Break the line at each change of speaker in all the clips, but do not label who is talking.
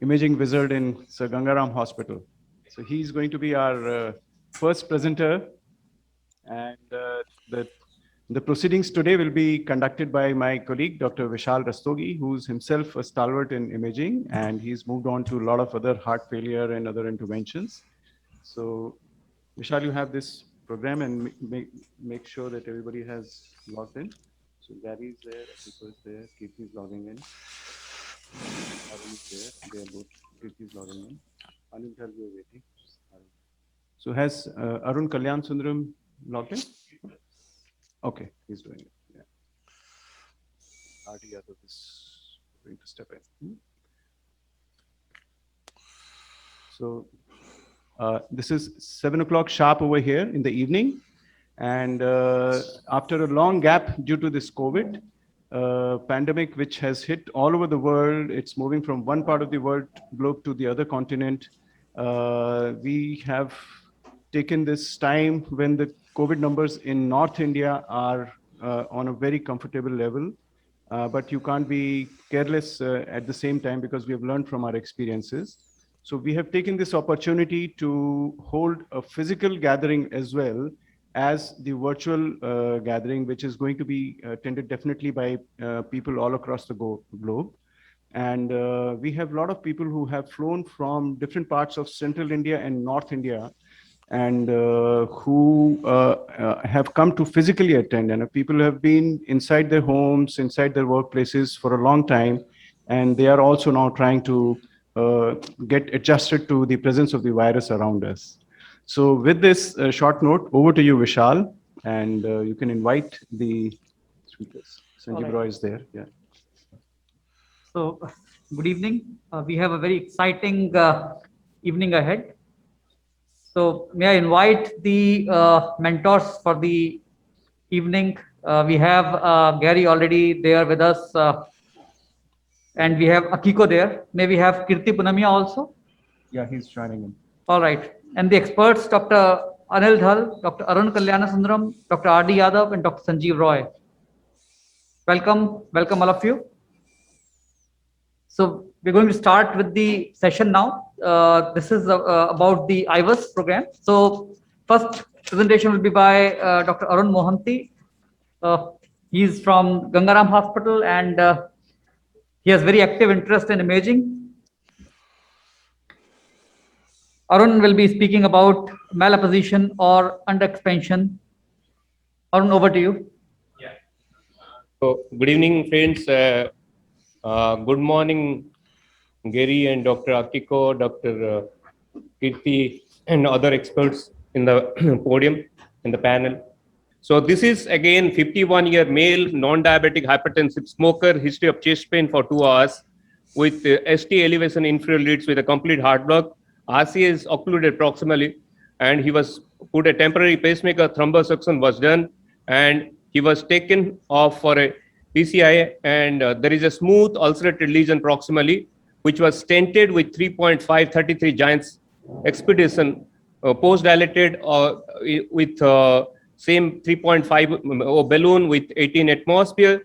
imaging wizard in Sir Gangaram Hospital. So he's going to be our first presenter, and the proceedings today will be conducted by my colleague, Dr. Vishal Rastogi, who's himself a stalwart in imaging, and he's moved on to a lot of other heart failure and other interventions. So Vishal, you have this program, and make sure that everybody has logged in. So Gary's there, Akiko is there, Kirti's logging in. Arun is there, they are both, Kirti's logging in. Untitled, we are waiting. So has Arun Kalyan Sundaram logged in? Okay, he's doing it. Yeah. RD Yadav is going to step in. So this is 7 o'clock sharp over here in the evening. And after a long gap due to this COVID pandemic, which has hit all over the world, it's moving from one part of the world globe to the other continent. We have taken this time when the COVID numbers in North India are on a very comfortable level, but you can't be careless at the same time, because we have learned from our experiences. So we have taken this opportunity to hold a physical gathering as well as the virtual gathering, which is going to be attended definitely by people all across the globe. And we have a lot of people who have flown from different parts of Central India and North India, and who have come to physically attend. And people have been inside their homes, inside their workplaces for a long time, and they are also now trying to get adjusted to the presence of the virus around us. So with this short note, over to you, Vishal, and you can invite the speakers. Sanjeev Roy is there. Yeah.
So, good evening. We have a very exciting evening ahead. So, may I invite the mentors for the evening. We have Gary already there with us, and we have Akiko there. May we have Kirti Punamia also?
Yeah, he's joining in.
All right. And the experts, Dr. Anil Dhal, Dr. Arun Kalyansundaram, Dr. R.D. Yadav, and Dr. Sanjeev Roy. Welcome, welcome all of you. So we're going to start with the session now. This is about the IVUS program. So first presentation will be by Dr. Arun Mohanty. He is from Gangaram Hospital, and he has very active interest in imaging. Arun will be speaking about malapposition or underexpansion. Arun, over to you.
Yeah. So good evening, friends. Good morning, Gary and Dr. Akiko, Dr. Kirti, and other experts in the podium, in the panel. So this is again 51-year male, non-diabetic, hypertensive smoker, history of chest pain for 2 hours with ST elevation inferior leads with a complete heart block. RCA is occluded proximally, and he was put a temporary pacemaker, thrombosuction was done, and he was taken off for a PCI, and there is a smooth ulcerated lesion proximally, which was stented with 3.533 Giants expedition, post-dilated with same 3.5 balloon with 18 atmosphere.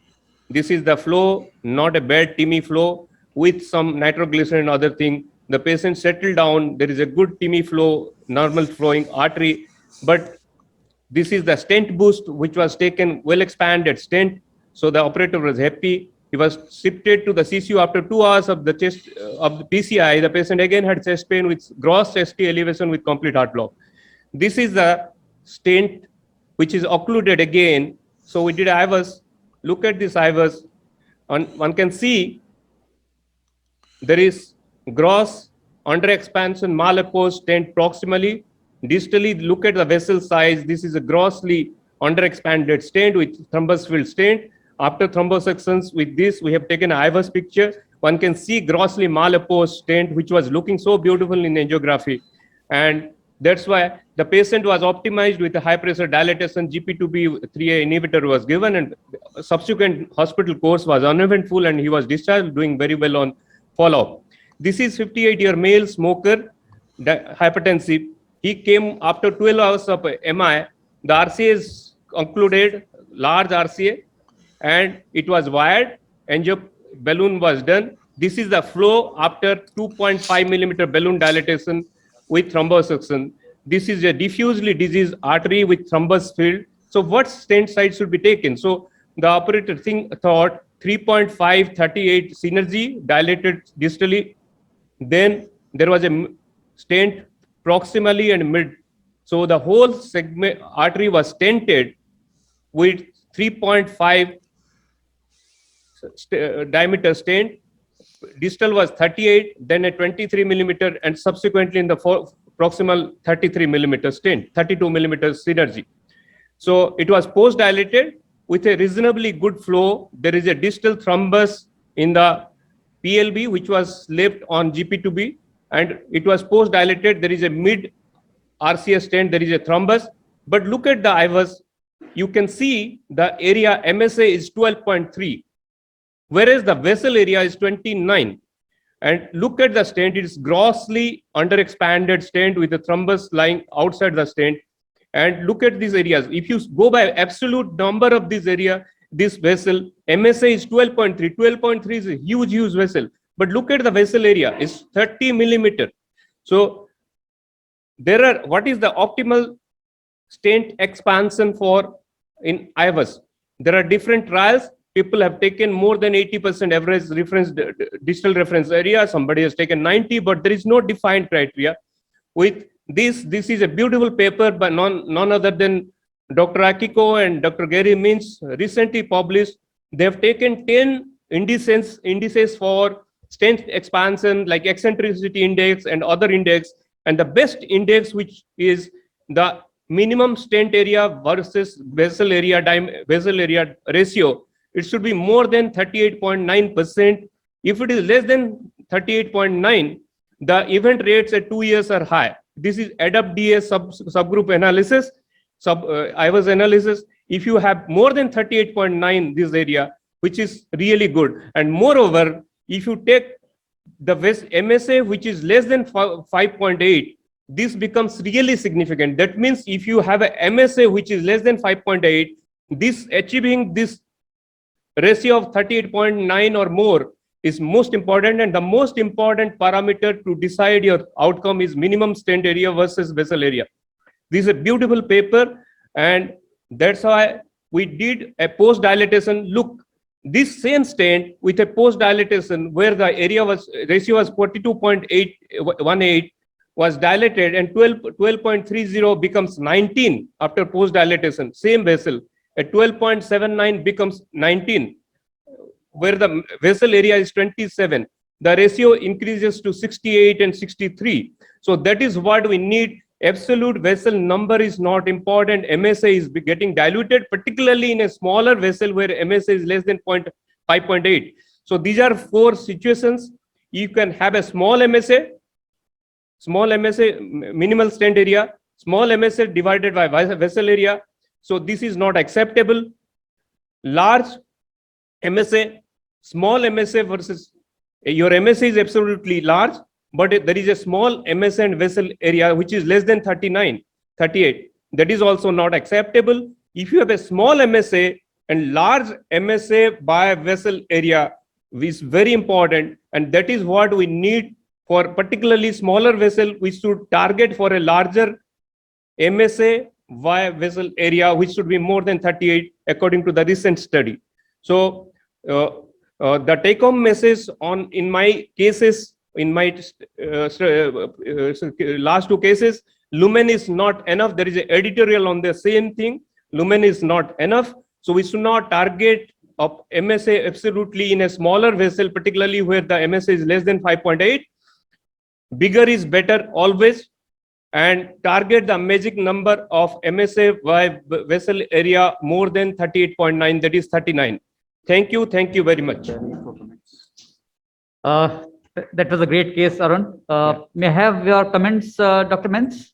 This is the flow, not a bad TIMI flow with some nitroglycerin and other thing. The patient settled down. There is a good TIMI flow, normal flowing artery, but this is the stent boost, which was taken, well expanded stent. So the operator was happy. He was shifted to the CCU after 2 hours of the chest of the PCI. The patient again had chest pain with gross ST elevation with complete heart block. This is the stent which is occluded again. So we did IVUS. Look at this IVUS. One can see there is gross under expansion malapose stent proximally. Distally, look at the vessel size. This is a grossly under expanded stent with thrombus filled stent. After thrombosuctions with this, we have taken an IVUS picture. One can see grossly malapose stent, which was looking so beautiful in angiography. And that's why the patient was optimized with a high pressure dilatation. GP2B3A inhibitor was given, and subsequent hospital course was uneventful, and he was discharged, doing very well on follow-up. This is 58-year male smoker, hypertensive. He came after 12 hours of MI. The RCA is concluded, large RCA, and it was wired. Angio balloon was done. This is the flow after 2.5 millimeter balloon dilatation with thrombosection. This is a diffusely diseased artery with thrombus field. So what stent site should be taken? So the operator thought 3.5, 38 synergy dilated distally. Then there was a stent proximally and mid. So the whole segment artery was stented with 3.5 diameter stent. Distal was 38, then a 23 millimeter, and subsequently in the proximal 33 millimeter stent, 32 millimeter synergy. So it was post dilated with a reasonably good flow. There is a distal thrombus in the PLB, which was left on GP2B, and it was post dilated. There is a mid RCS stent, there is a thrombus. But look at the IVUS, you can see the area MSA is 12.3, whereas the vessel area is 29. And look at the stent, it is grossly underexpanded stent with the thrombus lying outside the stent. And look at these areas. If you go by absolute number of this area, this vessel, MSA is 12.3. 12.3 is a huge, huge vessel. But look at the vessel area, it's 30 millimeter. So there are, what is the optimal stent expansion for in IVUS? There are different trials. People have taken more than 80% average reference, distal reference area. Somebody has taken 90, but there is no defined criteria. With this is a beautiful paper by none other than Dr. Akiko and Dr. Gary Mintz recently published. They have taken 10 indices for stent expansion, like eccentricity index and other index, and the best index, which is the minimum stent area versus vessel area ratio, it should be more than 38.9%. If it is less than 38.9, the event rates at 2 years are high. This is ADAPT-DA subgroup analysis, IVUS analysis. If you have more than 38.9 this area, which is really good. And moreover, if you take the MSA, which is less than 5.8, this becomes really significant. That means if you have a MSA which is less than 5.8, this achieving this ratio of 38.9 or more is most important, and the most important parameter to decide your outcome is minimum stent area versus vessel area. This is a beautiful paper, and that's why we did a post dilatation. Look, this same stent with a post dilatation where the area was ratio was 42.818 was dilated, and 12.30 becomes 19 after post dilatation. Same vessel at 12.79 becomes 19, where the vessel area is 27. The ratio increases to 68 and 63. So that is what we need. Absolute vessel number is not important. MSA is getting diluted, particularly in a smaller vessel where MSA is less than 5.8. So these are 4 situations. You can have a small MSA, minimal stent area, small MSA divided by vessel area. So this is not acceptable. Large MSA, small MSA versus your MSA is absolutely large, but there is a small MSA and vessel area which is less than 38. That is also not acceptable. If you have a small MSA and large MSA by vessel area, is very important, and that is what we need for particularly smaller vessel. We should target for a larger MSA via vessel area, which should be more than 38 according to the recent study. So the take-home message in my cases, in my last 2 cases, lumen is not enough. There is an editorial on the same thing. Lumen is not enough. So we should not target of MSA absolutely in a smaller vessel, particularly where the MSA is less than 5.8. Bigger is better always, and target the magic number of MSA by vessel area more than 38.9, that is 39. Thank you very much.
That was a great case, Arun. May I have your comments, Dr. Mintz?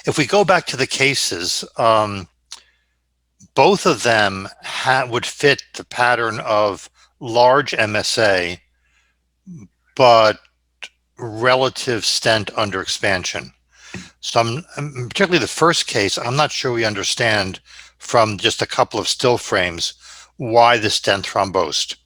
If we go back to the cases, both of them would fit the pattern of large MSA, but relative stent under expansion. So particularly the first case, I'm not sure we understand from just a couple of still frames why the stent thrombosed.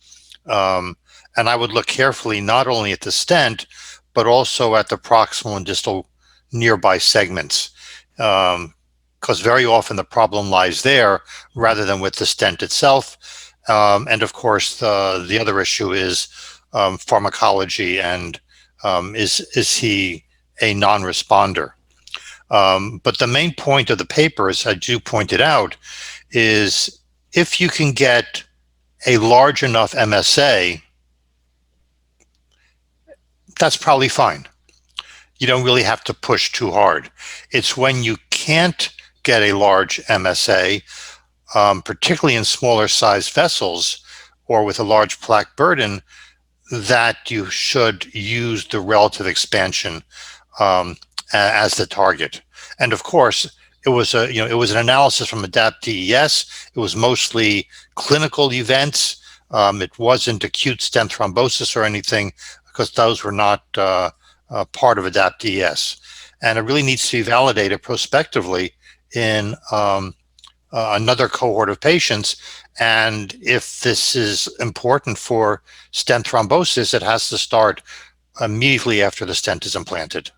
And I would look carefully not only at the stent, but also at the proximal and distal nearby segments. Because very often the problem lies there rather than with the stent itself. And of course, the other issue is pharmacology and is he a non-responder? But the main point of the paper, as I do point it out, is if you can get a large enough MSA, that's probably fine. You don't really have to push too hard. It's when you can't get a large MSA, particularly in smaller sized vessels or with a large plaque burden, that you should use the relative expansion as the target. And of course, it was an analysis from ADAPT DES. It was mostly clinical events. It wasn't acute stent thrombosis or anything, because those were not part of ADAPT DES. And it really needs to be validated prospectively in another cohort of patients. And if this is important for stent thrombosis, it has to start immediately after the stent is implanted.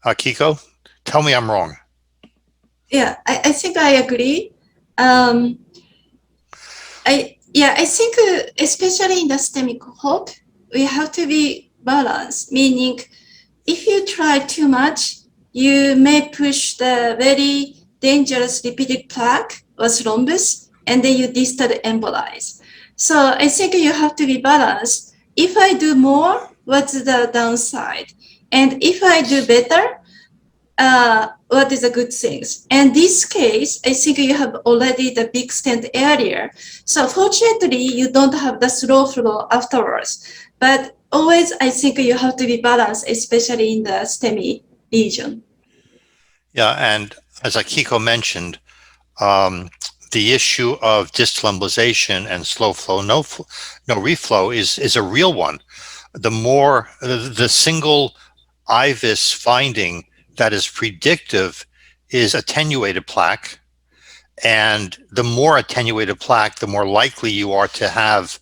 Kiko, tell me I'm wrong.
Yeah, I think I agree. I think especially in the STEMI cohort, we have to be balanced, meaning if you try too much, you may push the very dangerous lipidic plaque or thrombus, and then you distally embolize. So I think you have to be balanced. If I do more, what's the downside? And if I do better, what is the good things? And this case, I think you have already the big stent area. So fortunately, you don't have the slow flow afterwards. But always, I think you have to be balanced, especially in the STEMI lesion.
Yeah, and as Akiko mentioned, the issue of distal embolization and slow flow, no reflow is a real one. The single IVUS finding that is predictive is attenuated plaque, and the more attenuated plaque, the more likely you are to have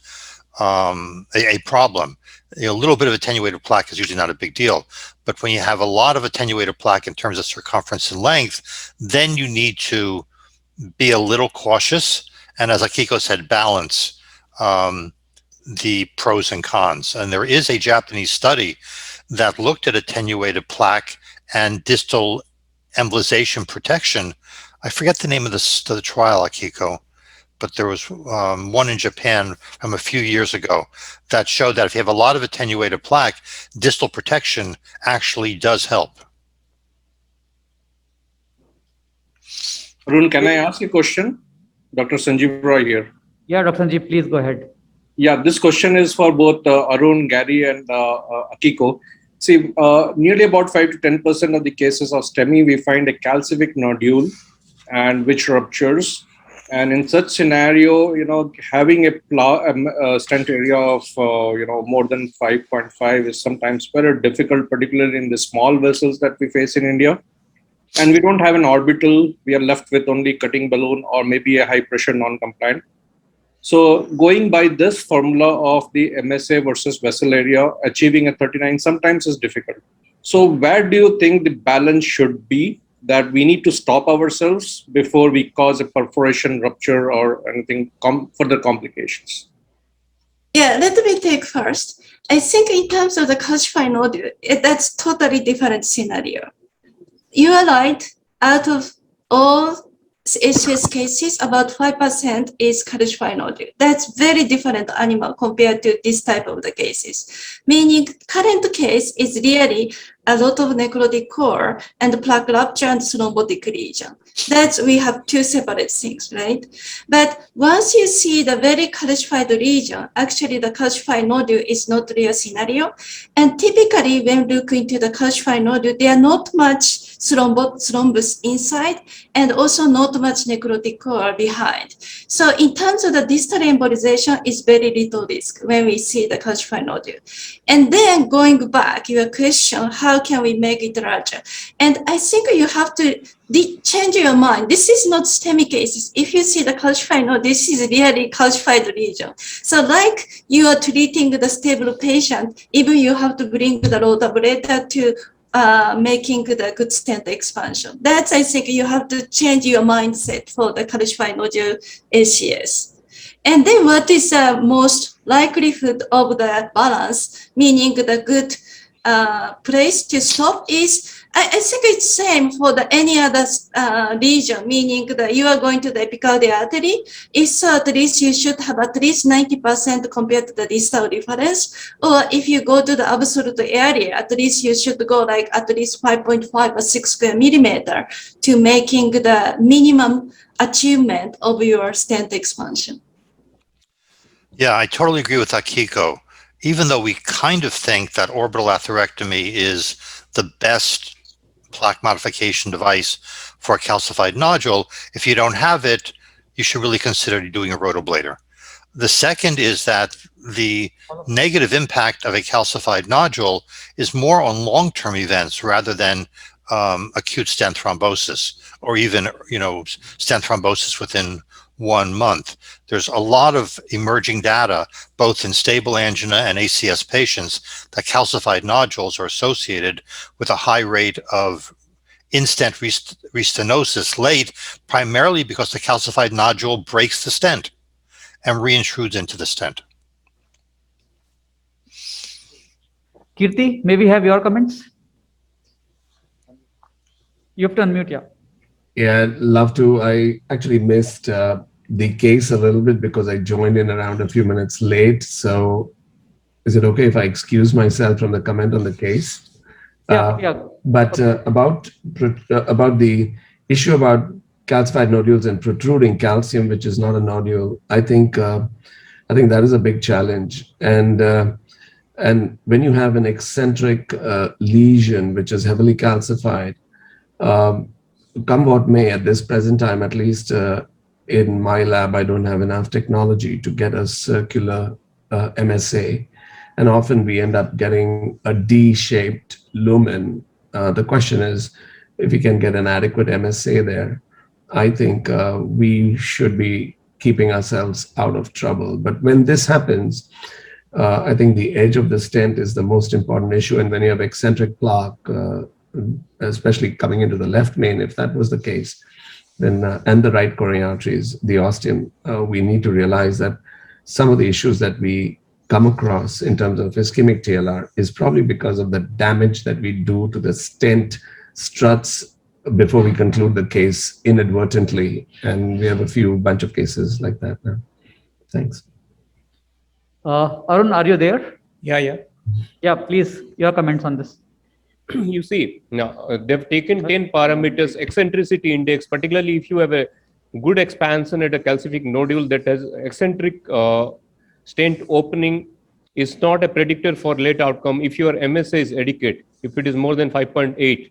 a problem. A little bit of attenuated plaque is usually not a big deal, but when you have a lot of attenuated plaque in terms of circumference and length, then you need to be a little cautious, and as Akiko said, balance the pros and cons. And there is a Japanese study that looked at attenuated plaque and distal embolization protection. I forget the name of the trial, Akiko, but there was one in Japan from a few years ago that showed that if you have a lot of attenuated plaque, distal protection actually does help.
Arun, can I ask a question? Dr. Sanjeev Roy here.
Yeah, Dr. Sanjeev, please go ahead.
Yeah, this question is for both Arun, Gary, and Akiko. See, nearly about 5 to 10% of the cases of STEMI, we find a calcific nodule and which ruptures. And in such scenario, having a stent area of, more than 5.5 is sometimes very difficult, particularly in the small vessels that we face in India. And we don't have an orbital. We are left with only cutting balloon or maybe a high pressure non-compliant. So going by this formula of the MSA versus vessel area, achieving a 39 sometimes is difficult. So where do you think the balance should be, that we need to stop ourselves before we cause a perforation, rupture, or anything further complications?
Yeah, let me take first. I think in terms of the calcified nodule, that's totally different scenario. You are right. Out of all HS cases, about 5% is calcified nodule. That's very different animal compared to this type of the cases. Meaning current case is really a lot of necrotic core and plaque rupture and thrombotic lesion. That's, we have two separate things, right? But once you see the very calcified region, actually the calcified nodule is not real scenario. And typically when you look into the calcified nodule, they are not much thrombus inside, and also not much necrotic core behind. So in terms of the distal embolization, it's very little risk when we see the calcified nodule. And then going back, your question, how can we make it larger? And I think you have to change your mind. This is not STEMI cases. If you see the calcified nodule, this is really calcified region. So like you are treating the stable patient, even you have to bring the low tabulator to making the good stent expansion. That's, I think you have to change your mindset for the calcified nodule ACS. And then what is the most likelihood of the balance, meaning the good place to stop is, I think it's same for the any other region, meaning that you are going to the epicardial artery. It's at least you should have at least 90% compared to the distal reference. Or if you go to the absolute area, at least you should go like at least 5.5 or 6 square millimeter to making the minimum achievement of your stent expansion.
Yeah, I totally agree with Akiko. Even though we kind of think that orbital atherectomy is the best plaque modification device for a calcified nodule, if you don't have it, you should really consider doing a rotoblader. The second is that the negative impact of a calcified nodule is more on long-term events rather than acute stent thrombosis, or even, stent thrombosis within 1 month. There's a lot of emerging data, both in stable angina and ACS patients, that calcified nodules are associated with a high rate of in-stent restenosis late, primarily because the calcified nodule breaks the stent and reintrudes into the stent.
Kirti, may we have your comments? You have to unmute, yeah.
Yeah, I'd love to. I actually missed the case a little bit because I joined in around a few minutes late. So is it okay if I excuse myself from the comment on the case?
Yeah.
But about the issue about calcified nodules and protruding calcium, which is not a nodule, I think that is a big challenge. And when you have an eccentric lesion which is heavily calcified, come what may, at this present time, at least in my lab, I don't have enough technology to get a circular MSA. And often we end up getting a D-shaped lumen. The question is, if we can get an adequate MSA there, I think we should be keeping ourselves out of trouble. But when this happens, I think the edge of the stent is the most important issue. And when you have eccentric plaque, especially coming into the left main, if that was the case, then and the right coronary arteries, the ostium, we need to realize that some of the issues that we come across in terms of ischemic TLR is probably because of the damage that we do to the stent struts before we conclude the case inadvertently. And we have a bunch of cases like that now. Thanks.
Arun, are you there?
Yeah.
Yeah, please, your comments on this.
You see, now they've taken 10 parameters, eccentricity index, particularly if you have a good expansion at a calcific nodule that has eccentric stent opening, is not a predictor for late outcome if your MSA is adequate, if it is more than 5.8.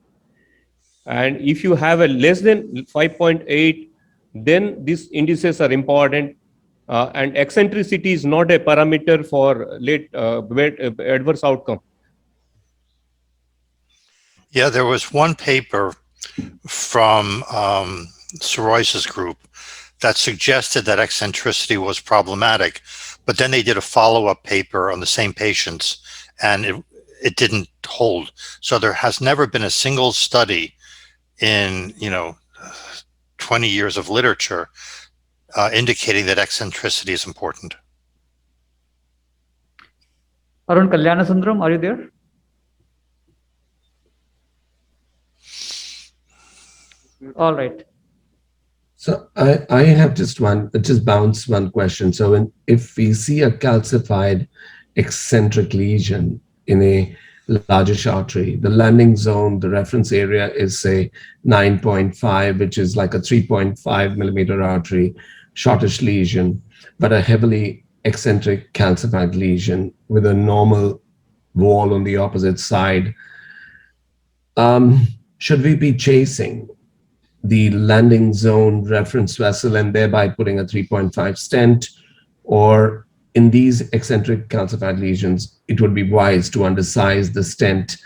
And if you have a less than 5.8, then these indices are important. And eccentricity is not a parameter for late adverse outcome.
Yeah, there was one paper from Sorois's group that suggested that eccentricity was problematic, but then they did a follow-up paper on the same patients, and it didn't hold. So there has never been a single study in 20 years of literature indicating that eccentricity is important.
Arun Kalyanasundram, are you there? All right.
So I have just bounce one question. So if we see a calcified eccentric lesion in a largish artery, the landing zone, the reference area is say 9.5, which is like a 3.5 millimeter artery, shortish lesion, but a heavily eccentric calcified lesion with a normal wall on the opposite side. should we be chasing the landing zone reference vessel and thereby putting a 3.5 stent? Or in these eccentric calcified lesions, it would be wise to undersize the stent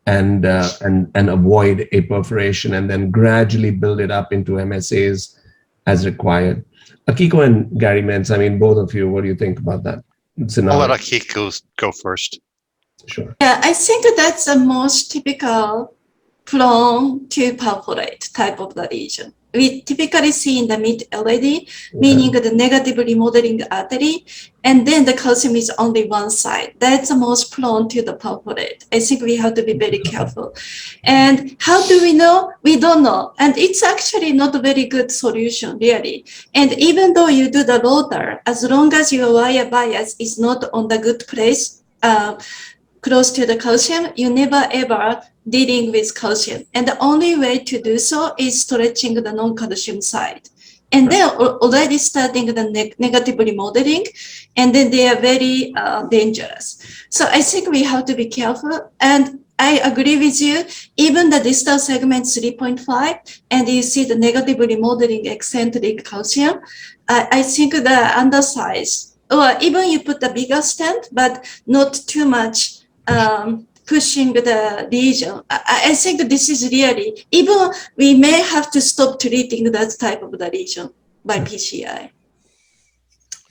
and avoid a perforation and then gradually build it up into MSAs as required. Akiko and Gary Mintz, I mean, both of you, what do you think about that scenario?
I'll let Akiko go first.
Sure.
Yeah, I think that's the most typical prone to perforate type of the lesion. We typically see in the mid-LAD, meaning the negative remodeling artery, and then the calcium is only one side. That's the most prone to the perforate. I think we have to be very careful. And how do we know? We don't know. And it's actually not a very good solution, really. And even though you do the rotor, as long as your wire bias is not on the good place, close to the calcium, you never ever dealing with calcium. And the only way to do so is stretching the non-calcium side. And they're already starting the negative remodeling, and then they are very dangerous. So I think we have to be careful. And I agree with you, even the distal segment 3.5, and you see the negative remodeling eccentric calcium, I think the undersize, or even you put the bigger stent, but not too much pushing the lesion. I think this is really, even we may have to stop treating that type of the lesion by PCI.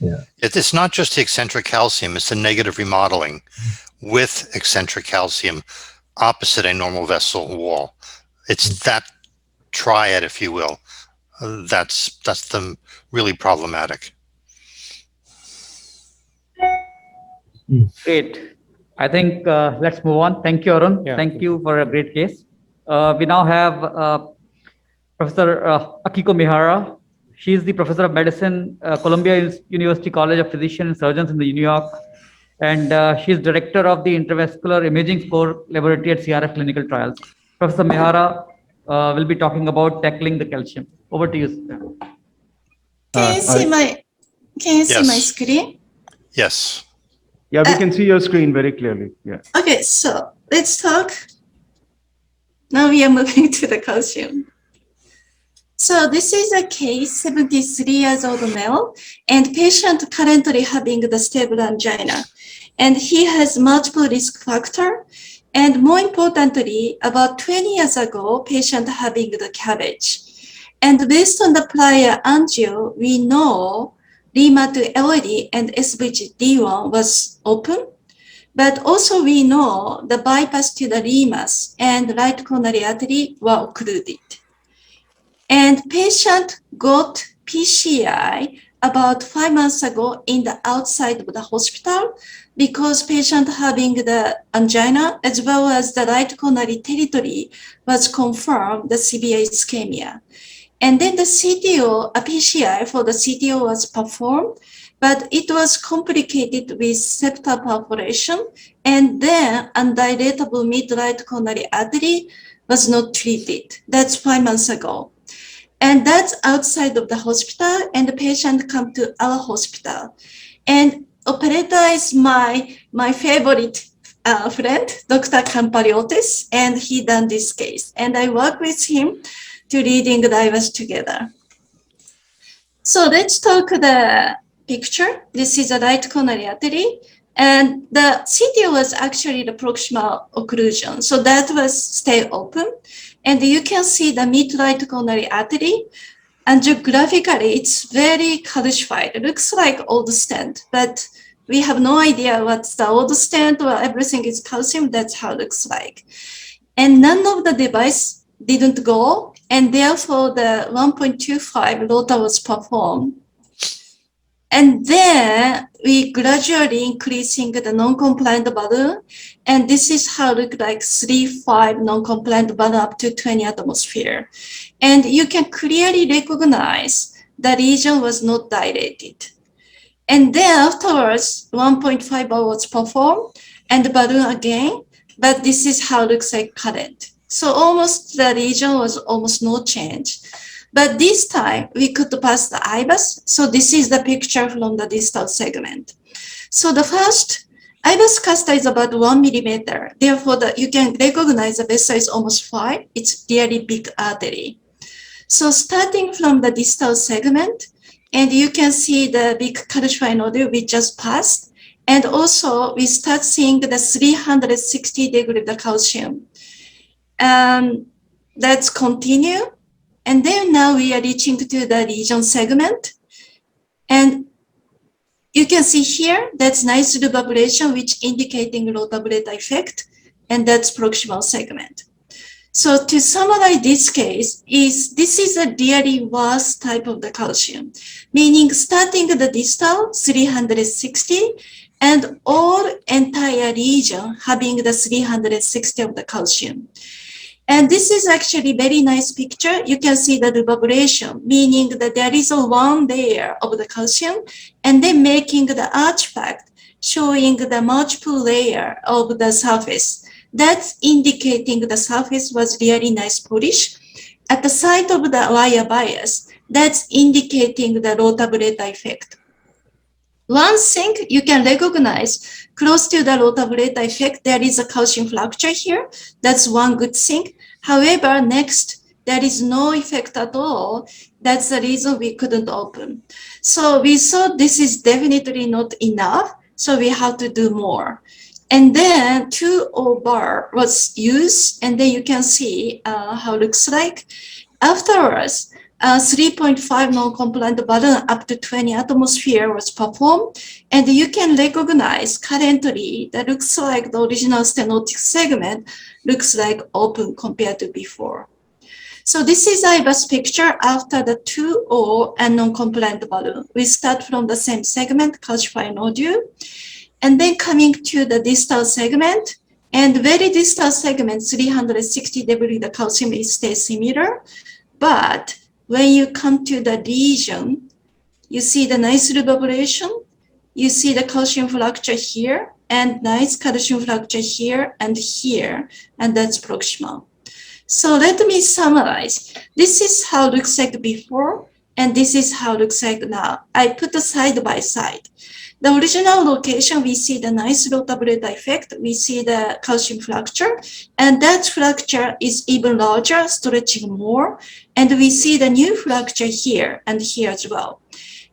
Yeah.
It's not just the eccentric calcium, it's the negative remodeling with eccentric calcium opposite a normal vessel wall. It's that triad, if you will. That's the really problematic.
Great. I think let's move on. Thank you, Arun.
Yeah.
Thank you for a great case. We now have Professor Akiko Mihara. She is the Professor of Medicine, Columbia University College of Physicians and Surgeons in New York. And she is Director of the Intravascular Imaging Score Laboratory at CRF Clinical Trials. Professor Mihara will be talking about tackling the calcium. Over to you, sir.
Can you see my screen?
Yes.
Yeah, we can see your screen very clearly. Yeah.
Okay, so let's talk. Now we are moving to the calcium. So this is a case, 73 years old male, and patient currently having the stable angina. And he has multiple risk factor. And more importantly, about 20 years ago, patient having the CABG. And based on the prior angio, we know Lima to LAD and SVG D1 was open, but also we know the bypass to the limas and right coronary artery were occluded. And patient got PCI about 5 months ago in the outside of the hospital because patient having the angina as well as the right coronary territory was confirmed the severe ischemia. And then the CTO, a PCI for the CTO was performed, but it was complicated with septal perforation, and then undilatable mid-right coronary artery was not treated. That's 5 months ago. And that's outside of the hospital, and the patient come to our hospital. And operator is my favorite friend, Dr. Campariotis, and he done this case. And I work with him to reading the divers together. So let's talk the picture. This is a right coronary artery, and the CTO was actually the proximal occlusion. So that was stay open, and you can see the mid-right coronary artery. Angiographically, it's very calcified. It looks like old stent, but we have no idea what's the old stent or everything is calcium. That's how it looks like. And none of the device didn't go, and therefore the 1.25 rotor was performed. And then we gradually increasing the non-compliant balloon, and this is how it look like 3.5 non-compliant balloon up to 20 atmosphere. And you can clearly recognize the lesion was not dilated. And then afterwards, 1.5 was performed and the balloon again, but this is how it looks like current. So almost the lesion was almost no change. But this time we could pass the IBUS. So this is the picture from the distal segment. So the first, IVUS castor is about 1 millimeter. Therefore, you can recognize the vessel is almost 5. It's really big artery. So starting from the distal segment, and you can see the big calcified nodule we just passed. And also we start seeing the 360 degree of the calcium. Let's continue. And then now we are reaching to the region segment. And you can see here, that's nice loop ablation, which indicating low tablet effect, and that's proximal segment. So to summarize this case, this is a really worst type of the calcium, meaning starting the distal 360 and all entire region having the 360 of the calcium. And this is actually very nice picture. You can see the ablation, meaning that there is a one layer of the calcium and then making the artifact showing the multiple layer of the surface. That's indicating the surface was really nice polish. At the side of the wire bias, that's indicating the low tableta effect. One thing you can recognize close to the low tableta effect, there is a calcium fracture here. That's one good thing. However, next, there is no effect at all. That's the reason we couldn't open. So we thought this is definitely not enough. So we have to do more. And then 2O bar was used, and then you can see how it looks like. Afterwards, 3.5 non-compliant balloon up to 20 atmosphere was performed, and you can recognize currently that looks like the original stenotic segment looks like open compared to before. So this is IVUS picture after the 2O and non-compliant balloon. We start from the same segment, calcified nodule. And then coming to the distal segment, and very distal segment, 360 degree, the calcium is stay similar. But when you come to the region, you see the nice loop ablation, you see the calcium fracture here, and nice calcium fracture here and here, and that's proximal. So let me summarize. This is how it looks like before, and this is how it looks like now. I put the side by side. The original location, we see the nice low tableta effect. We see the calcium fracture, and that fracture is even larger, stretching more. And we see the new fracture here and here as well.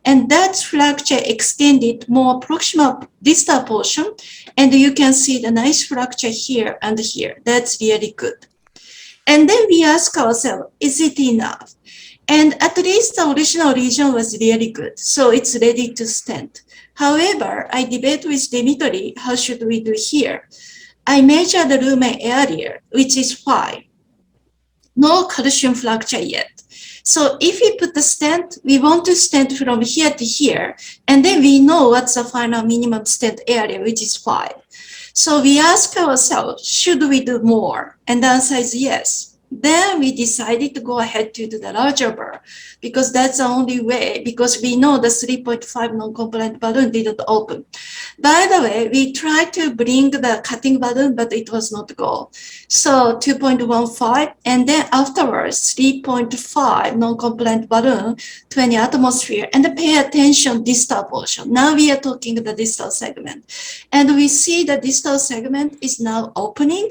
And that fracture extended more proximal distal portion. And you can see the nice fracture here and here. That's really good. And then we ask ourselves, is it enough? And at least the original region was really good. So it's ready to stent. However, I debate with Dimitri, how should we do here? I measure the lumen area, which is 5. No calcium fracture yet. So if we put the stent, we want to stent from here to here, and then we know what's the final minimum stent area, which is 5. So we ask ourselves, should we do more? And the answer is yes. Then we decided to go ahead to do the larger bar because that's the only way, because we know the 3.5 non-compliant balloon didn't open. By the way, we tried to bring the cutting balloon, but it was not go. So 2.15, and then afterwards 3.5 non-compliant balloon, 20 atmosphere, and pay attention distal portion. Now we are talking the distal segment, and we see the distal segment is now opening.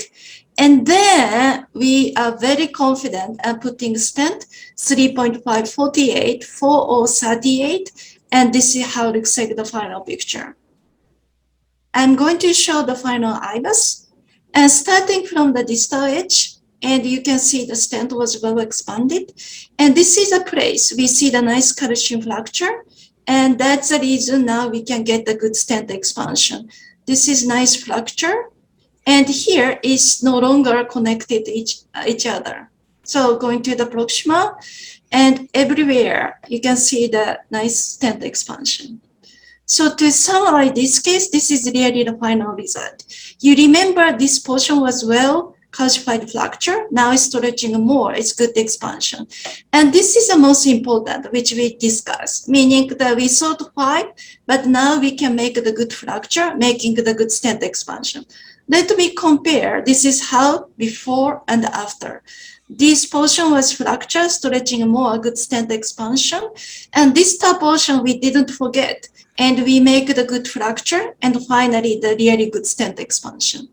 And then we are very confident at putting stent 3.548, 4038, and this is how it looks like the final picture. I'm going to show the final IVUS, and starting from the distal edge, and you can see the stent was well expanded. And this is a place we see the nice calcium fracture, and that's the reason now we can get the good stent expansion. This is nice fracture. And here is no longer connected to each other. So going to the proximal, and everywhere you can see the nice stent expansion. So to summarize this case, this is really the final result. You remember this portion was well calcified fracture. Now it's stretching more, it's good expansion. And this is the most important, which we discussed, meaning that we thought 5, but now we can make the good fracture, making the good stent expansion. Let me compare. This is how before and after. This portion was fracture, stretching more, good stent expansion. And this top portion we didn't forget. and we make the good fracture, and finally the really good stent expansion.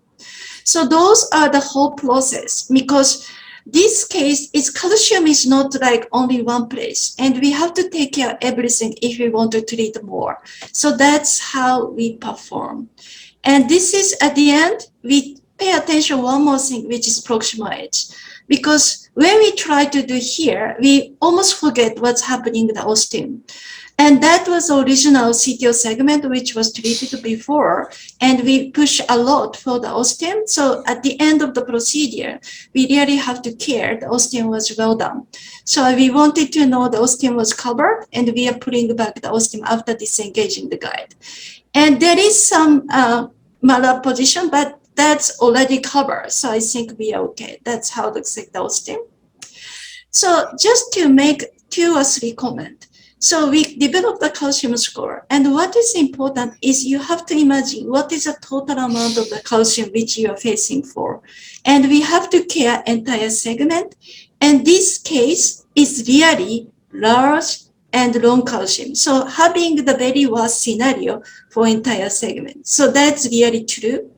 So those are the whole process, because this case is calcium is not like only one place, and we have to take care of everything if we want to treat more. So that's how we perform. And this is at the end, we pay attention one more thing, which is proximal edge. Because when we try to do here, we almost forget what's happening in the ostium. And that was the original CTO segment, which was treated before, and we push a lot for the ostium. So at the end of the procedure, we really have to care the ostium was well done. So we wanted to know the ostium was covered, and we are putting back the ostium after disengaging the guide. And there is some malposition, but that's already covered. So I think we are okay. That's how it looks like the ostium. So just to make 2 or 3 comments. So we developed the calcium score. And what is important is you have to imagine what is the total amount of the calcium which you are facing for. And we have to care entire segment. And this case is really large and long calcium. So having the very worst scenario for entire segment. So that's really true.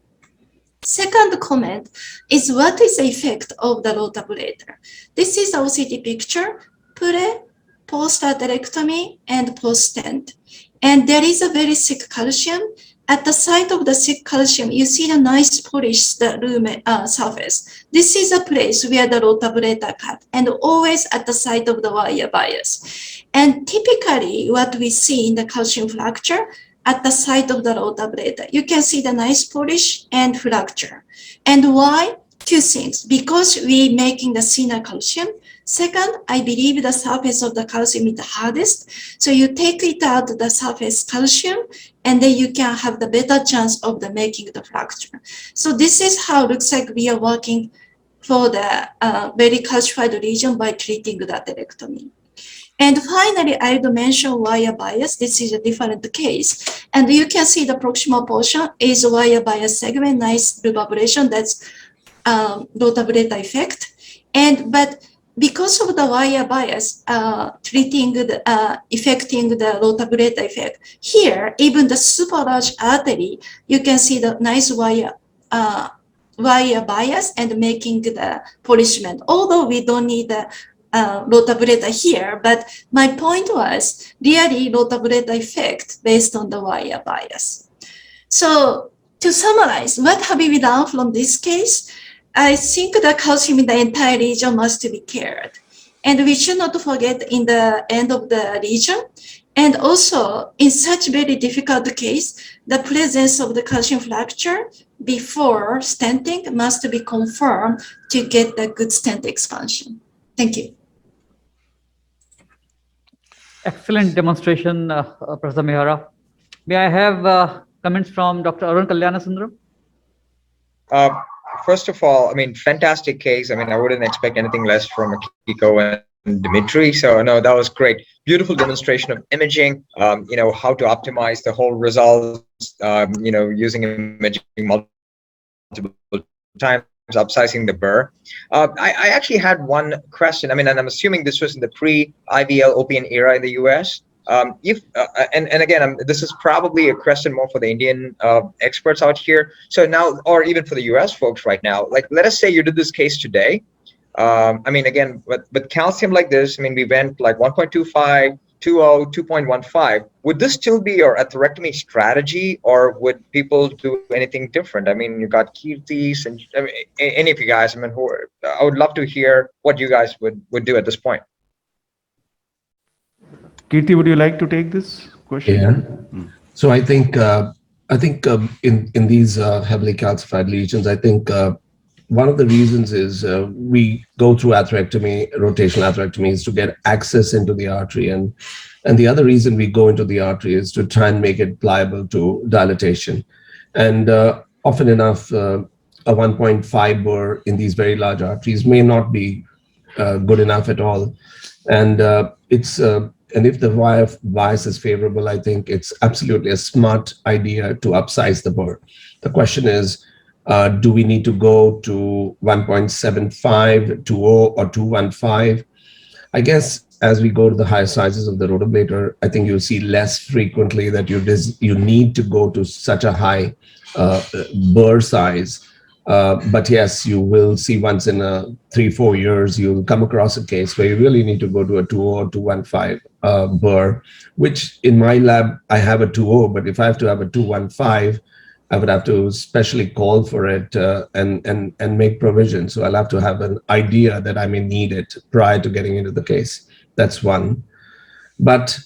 Second comment is what is the effect of the rotablator? This is the OCT picture, pre, post-atherectomy, and post-stent. And there is a very thick calcium. At the site of the thick calcium, you see the nice polished surface. This is a place where the rotablator cut, and always at the site of the wire bias. And typically, what we see in the calcium fracture, at the site of the rotablator, you can see the nice polish and fracture. And why? 2 things. Because we making the thinner calcium. Second, I believe the surface of the calcium is the hardest. So you take it out the surface calcium, and then you can have the better chance of the making the fracture. So this is how it looks like we are working for the very calcified region by treating the atherectomy. And finally, I would mention wire bias. This is a different case. And you can see the proximal portion is wire bias segment, nice reverberation. That's rotablator effect. But because of the wire bias affecting the rotablator effect, here, even the super large artery, you can see the nice wire bias and making the polishment. Although we don't need the rotablator here, but my point was really rotablator effect based on the wire bias. So to summarize, what have we done from this case? I think the calcium in the entire region must be cared. And we should not forget in the end of the region. And also in such very difficult case, the presence of the calcium fracture before stenting must be confirmed to get the good stent expansion. Thank you.
Excellent demonstration, Professor Mehara. May I have comments from Dr. Arun Kalyanasundram?
First of all, I mean, fantastic case. I mean, I wouldn't expect anything less from Akiko and Dimitri. So no, that was great. Beautiful demonstration of imaging, you know, how to optimize the whole results, you know, using imaging multiple times, upsizing the burr. I actually had one question. I mean, and I'm assuming this was in the pre-IVL OPN era in the US. And again, this is probably a question more for the Indian experts out here. So now, or even for the US folks right now, like, let us say you did this case today. I mean, again, with calcium like this, I mean, we went like 1.25, 2.0, 2.15. Would this still be your atherectomy strategy, or would people do anything different? I mean, you got Kirti's and I mean, any of you guys, I mean, I would love to hear what you guys would do at this point.
Kirti, would you like to take this question?
Yeah. So I think in these heavily calcified lesions, I think one of the reasons is we go through atherectomy, rotational atherectomies, to get access into the artery, and the other reason we go into the artery is to try and make it pliable to dilatation. And often enough, a 1.5 burr in these very large arteries may not be good enough at all. And and if the wire bias is favorable, I think it's absolutely a smart idea to upsize the burr. The question is, do we need to go to 1.75, 2.0, or 2.15? I guess as we go to the higher sizes of the rotablator, I think you'll see less frequently that you need to go to such a high burr size. But yes, you will see once in 3-4 years, you'll come across a case where you really need to go to a 2.0 or 2.15 burr, which in my lab, I have a 2.0, but if I have to have a 2.15, I would have to specially call for it and make provision. So I'll have to have an idea that I may need it prior to getting into the case. That's one. But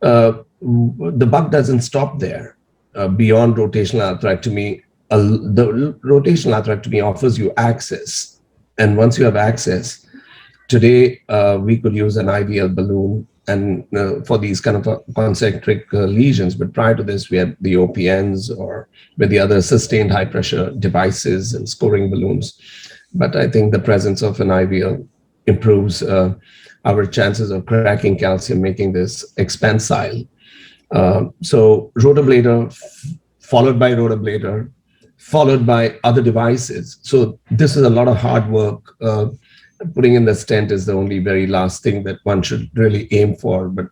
the buck doesn't stop there. Beyond rotational atherectomy, the rotational atherectomy offers you access. And once you have access, today we could use an IVL balloon and for these kind of concentric lesions. But prior to this, we had the OPNs or with the other sustained high pressure devices and scoring balloons. But I think the presence of an IVL improves our chances of cracking calcium, making this expansile. So rotablator, followed by rotablator, followed by other devices. So this is a lot of hard work. Putting in the stent is the only very last thing that one should really aim for, but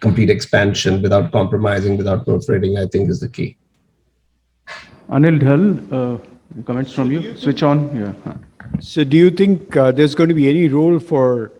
complete expansion without compromising, without perforating, I think is the key.
Anil Dhal, comments from you? Switch on. Yeah.
So do you think there's going to be any role for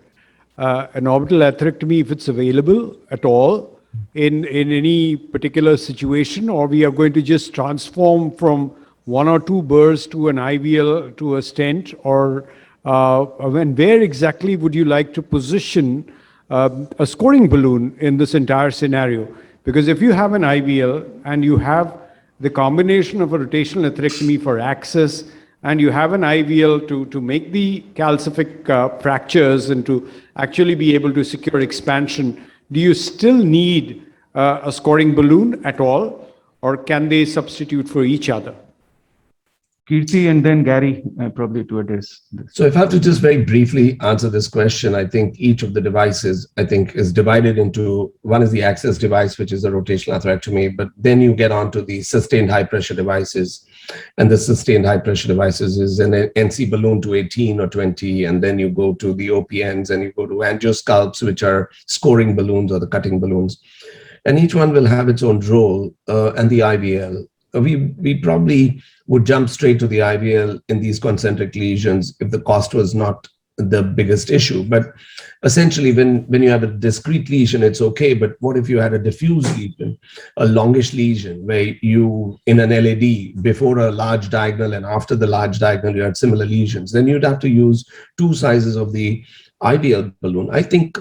an orbital atherectomy if it's available at all in any particular situation, or we are going to just transform from 1 or 2 burrs to an IVL to a stent, or and where exactly would you like to position a scoring balloon in this entire scenario? Because if you have an IVL and you have the combination of a rotational atherectomy for access, and you have an IVL to make the calcific fractures and to actually be able to secure expansion, do you still need a scoring balloon at all, or can they substitute for each other?
Kirti and then Gary, probably to address this.
So if I have to just very briefly answer this question, I think each of the devices, I think, is divided into, one is the access device, which is a rotational atherectomy, but then you get onto the sustained high pressure devices. And the sustained high pressure devices is an NC balloon to 18 or 20, and then you go to the OPNs and you go to angiosculps, which are scoring balloons or the cutting balloons. And each one will have its own role, and the IVL. We probably would jump straight to the IVL in these concentric lesions if the cost was not the biggest issue. But essentially, when you have a discrete lesion, it's okay. But what if you had a diffuse lesion, a longish lesion, where you, in an LAD, before a large diagonal and after the large diagonal, you had similar lesions, then you'd have to use 2 sizes of the IVL balloon. I think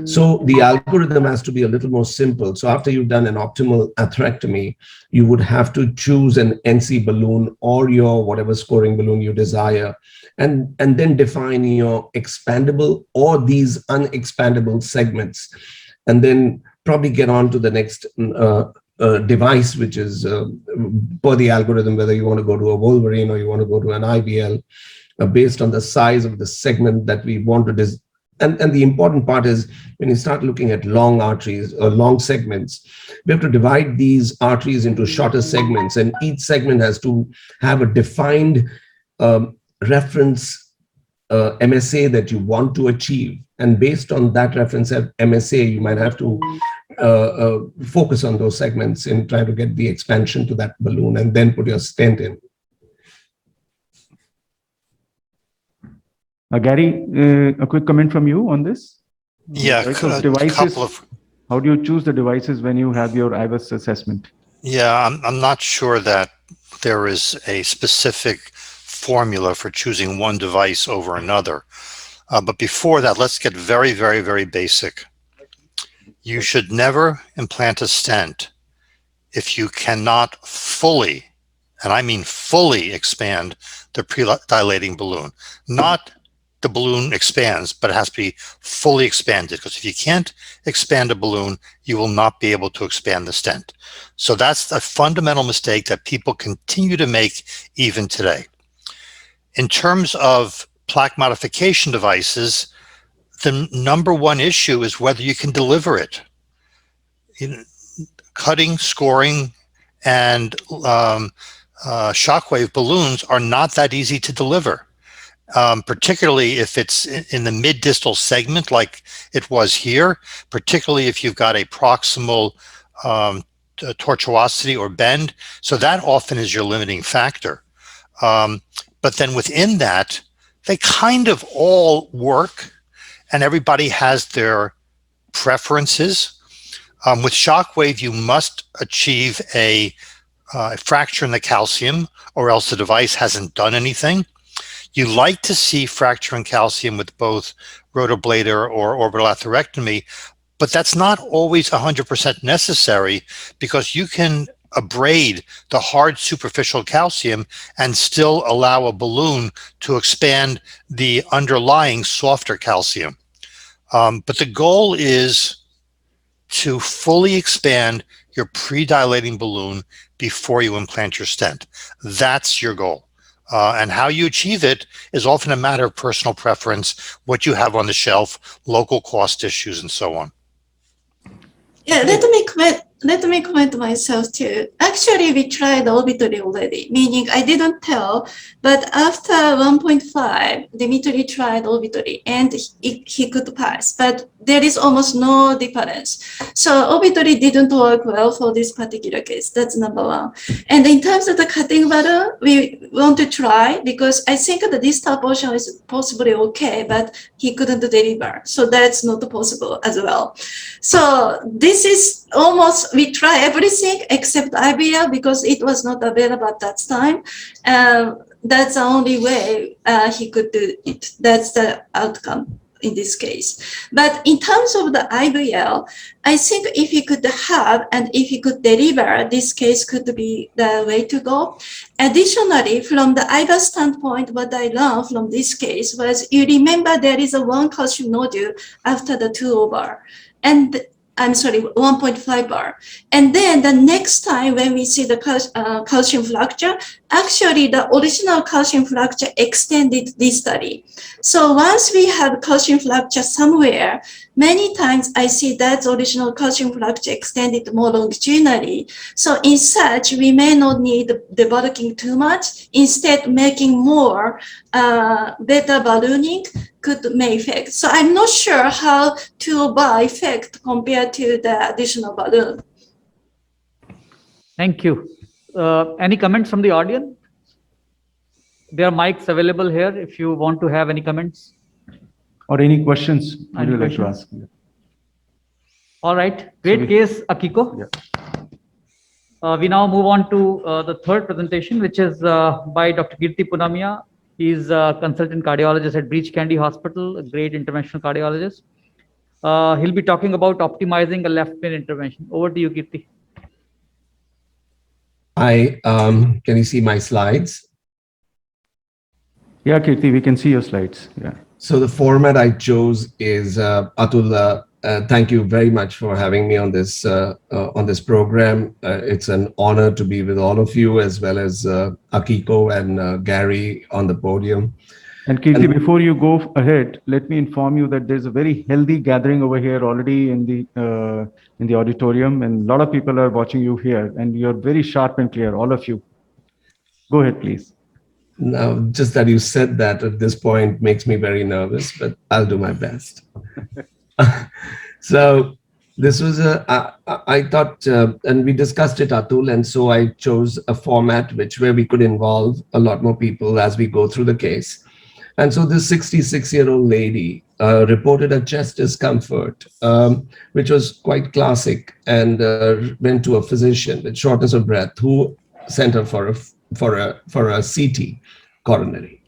so. The algorithm has to be a little more simple. So after you've done an optimal atherectomy, you would have to choose an NC balloon or your whatever scoring balloon you desire, and then define your expandable or these unexpandable segments, and then probably get on to the next device, which is per the algorithm, whether you want to go to a Wolverine or you want to go to an IVL, based on the size of the segment that we want to and the important part is when you start looking at long arteries or long segments, we have to divide these arteries into shorter segments, and each segment has to have a defined reference MSA that you want to achieve. And based on that reference MSA, you might have to focus on those segments in trying to get the expansion to that balloon and then put your stent in.
Gary, a quick comment from you on this?
Yeah,
Right, so
a
devices,
couple of.
how do you choose the devices when you have your IVUS assessment?
Yeah, I'm not sure that there is a specific formula for choosing one device over another. But before that, let's get very, very, very basic. You should never implant a stent if you cannot fully, and I mean fully, expand the pre-dilating balloon. Not the balloon expands, but it has to be fully expanded, because if you can't expand a balloon, you will not be able to expand the stent. So that's a fundamental mistake that people continue to make even today. In terms of plaque modification devices, the number one issue is whether you can deliver it. Cutting, scoring, and shockwave balloons are not that easy to deliver. particularly if it's in the mid-distal segment like it was here, particularly if you've got a proximal tortuosity or bend. So that often is your limiting factor. But then within that, they kind of all work, and everybody has their preferences. With shockwave, you must achieve a fracture in the calcium, or else the device hasn't done anything. You like to see fracture in calcium with both rotoblator or orbital atherectomy, but that's not always 100% necessary, because you can abrade the hard superficial calcium and still allow a balloon to expand the underlying softer calcium. But the goal is to fully expand your pre-dilating balloon before you implant your stent. That's your goal. And how you achieve it is often a matter of personal preference, what you have on the shelf, local cost issues, and so on.
Yeah, let me comment myself too. Actually, we tried orbitally already, meaning I didn't tell, but after 1.5, Dimitri tried orbitally and he could pass, but there is almost no difference. So orbitally didn't work well for this particular case. That's number one. And in terms of the cutting balloon, we want to try, because I think the distal portion is possibly okay, but he couldn't deliver. So that's not possible as well. So this is almost, we try everything except IBL because it was not available at that time. That's the only way he could do it. That's the outcome in this case. But in terms of the IVL, I think if he could have and if he could deliver, this case could be the way to go. Additionally, from the IVL standpoint, what I learned from this case was, you remember there is a 1 calcium nodule after the 2 bar. And I'm sorry, 1.5 bar. And then the next time when we see the calcium fracture, actually the original calcium fracture extended distally. So once we have calcium fracture somewhere, many times I see that original calcium fracture extended more longitudinally. So in such, we may not need debulking too much. Instead, making more better ballooning could may affect. So I'm not sure how 2 bar effect compared to the additional balloon.
Thank you. Any comments from the audience? There are mics available here if you want to have any comments.
Or any questions would
Any
you like to
questions?
ask?
All right, great case, Akiko.
Yeah.
We now move on to the third presentation, which is by Dr. Kirti Punamia. He's a consultant cardiologist at Breach Candy Hospital, a great interventional cardiologist. He'll be talking about optimizing a left main intervention. Over to you, Kirti.
Can you see my slides?
Yeah, Kirti, we can see your slides. Yeah.
So the format I chose is Atul. Thank you very much for having me on this program. It's an honor to be with all of you, as well as Akiko and Gary on the podium.
And Kirti, before you go ahead, let me inform you that there's a very healthy gathering over here already in the auditorium, and a lot of people are watching you here, and you're very sharp and clear, all of you. Go ahead, please.
Now, just that you said that at this point makes me very nervous, but I'll do my best. So this was I thought, and we discussed it, Atul, and so I chose a format where we could involve a lot more people as we go through the case. And so this 66-year-old lady reported a chest discomfort, which was quite classic, and went to a physician with shortness of breath, who sent her for a CT coronary.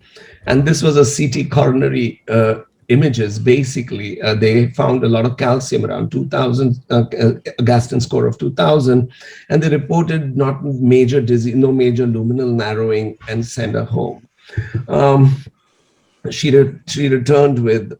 And this was a CT coronary images. Basically, they found a lot of calcium, around 2000, a Gaston score of 2000, and they reported no major luminal narrowing, and sent her home. She returned with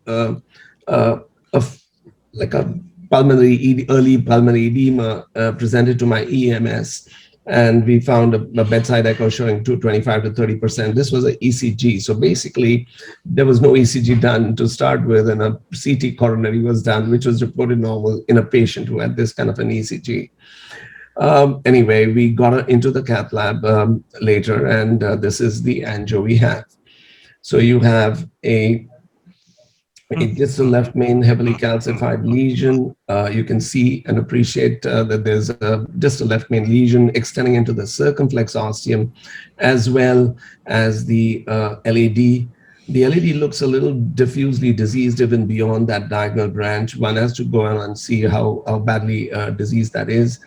like a early pulmonary edema, presented to my EMS, and we found a bedside echo showing 25 to 30%. This was an ECG. So basically, there was no ECG done to start with, and a CT coronary was done, which was reported normal in a patient who had this kind of an ECG. Anyway, we got her into the cath lab later, and this is the angio we have. So you have a distal left main heavily calcified lesion. You can see and appreciate that there's a distal left main lesion extending into the circumflex ostium, as well as the LAD. The LAD looks a little diffusely diseased even beyond that diagonal branch. One has to go on and see how badly diseased that is.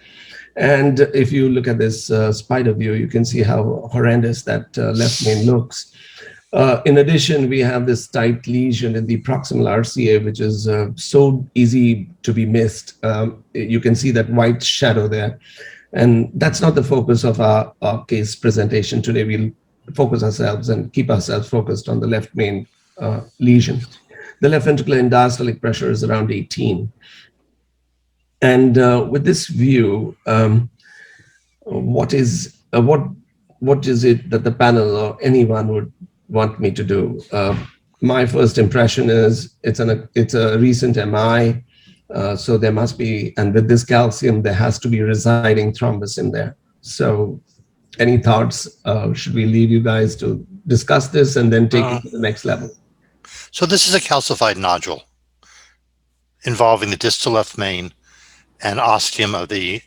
And if you look at this spider view, you can see how horrendous that left main looks. In addition, we have this tight lesion in the proximal RCA, which is so easy to be missed. You can see that white shadow there. And that's not the focus of our case presentation today. We'll focus ourselves and keep ourselves focused on the left main lesion. The left ventricular end diastolic pressure is around 18. And with this view, what is it that the panel or anyone would want me to do? My first impression is it's a recent MI, so there must be, and with this calcium, there has to be residing thrombus in there. So any thoughts? Should we leave you guys to discuss this and then take it to the next level?
So this is a calcified nodule involving the distal left main and ostium of the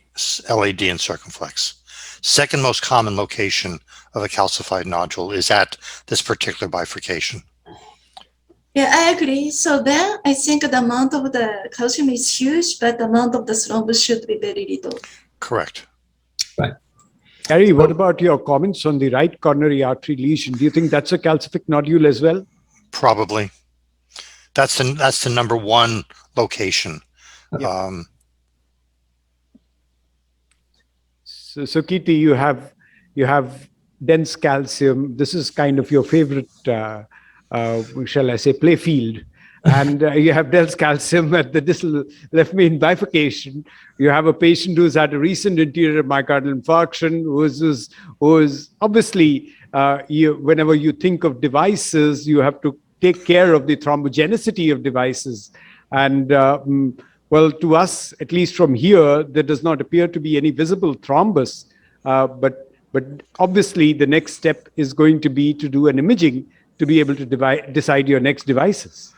LAD and circumflex. Second most common location of a calcified nodule is at this particular bifurcation.
Yeah, I agree. So then I think the amount of the calcium is huge, but the amount of the thrombus should be very little.
Correct.
Right.
Harry, what about your comments on the right coronary artery lesion? Do you think that's a calcific nodule as well?
Probably. That's the number one location.
Yeah. So Kirti, you have dense calcium. This is kind of your favorite, shall I say, play field. And you have dense calcium at the distal left main bifurcation. You have a patient who's had a recent anterior myocardial infarction, who is obviously, whenever you think of devices, you have to take care of the thrombogenicity of devices. And well, to us, at least from here, there does not appear to be any visible thrombus. But obviously, the next step is going to be to do an imaging to be able to decide your next devices.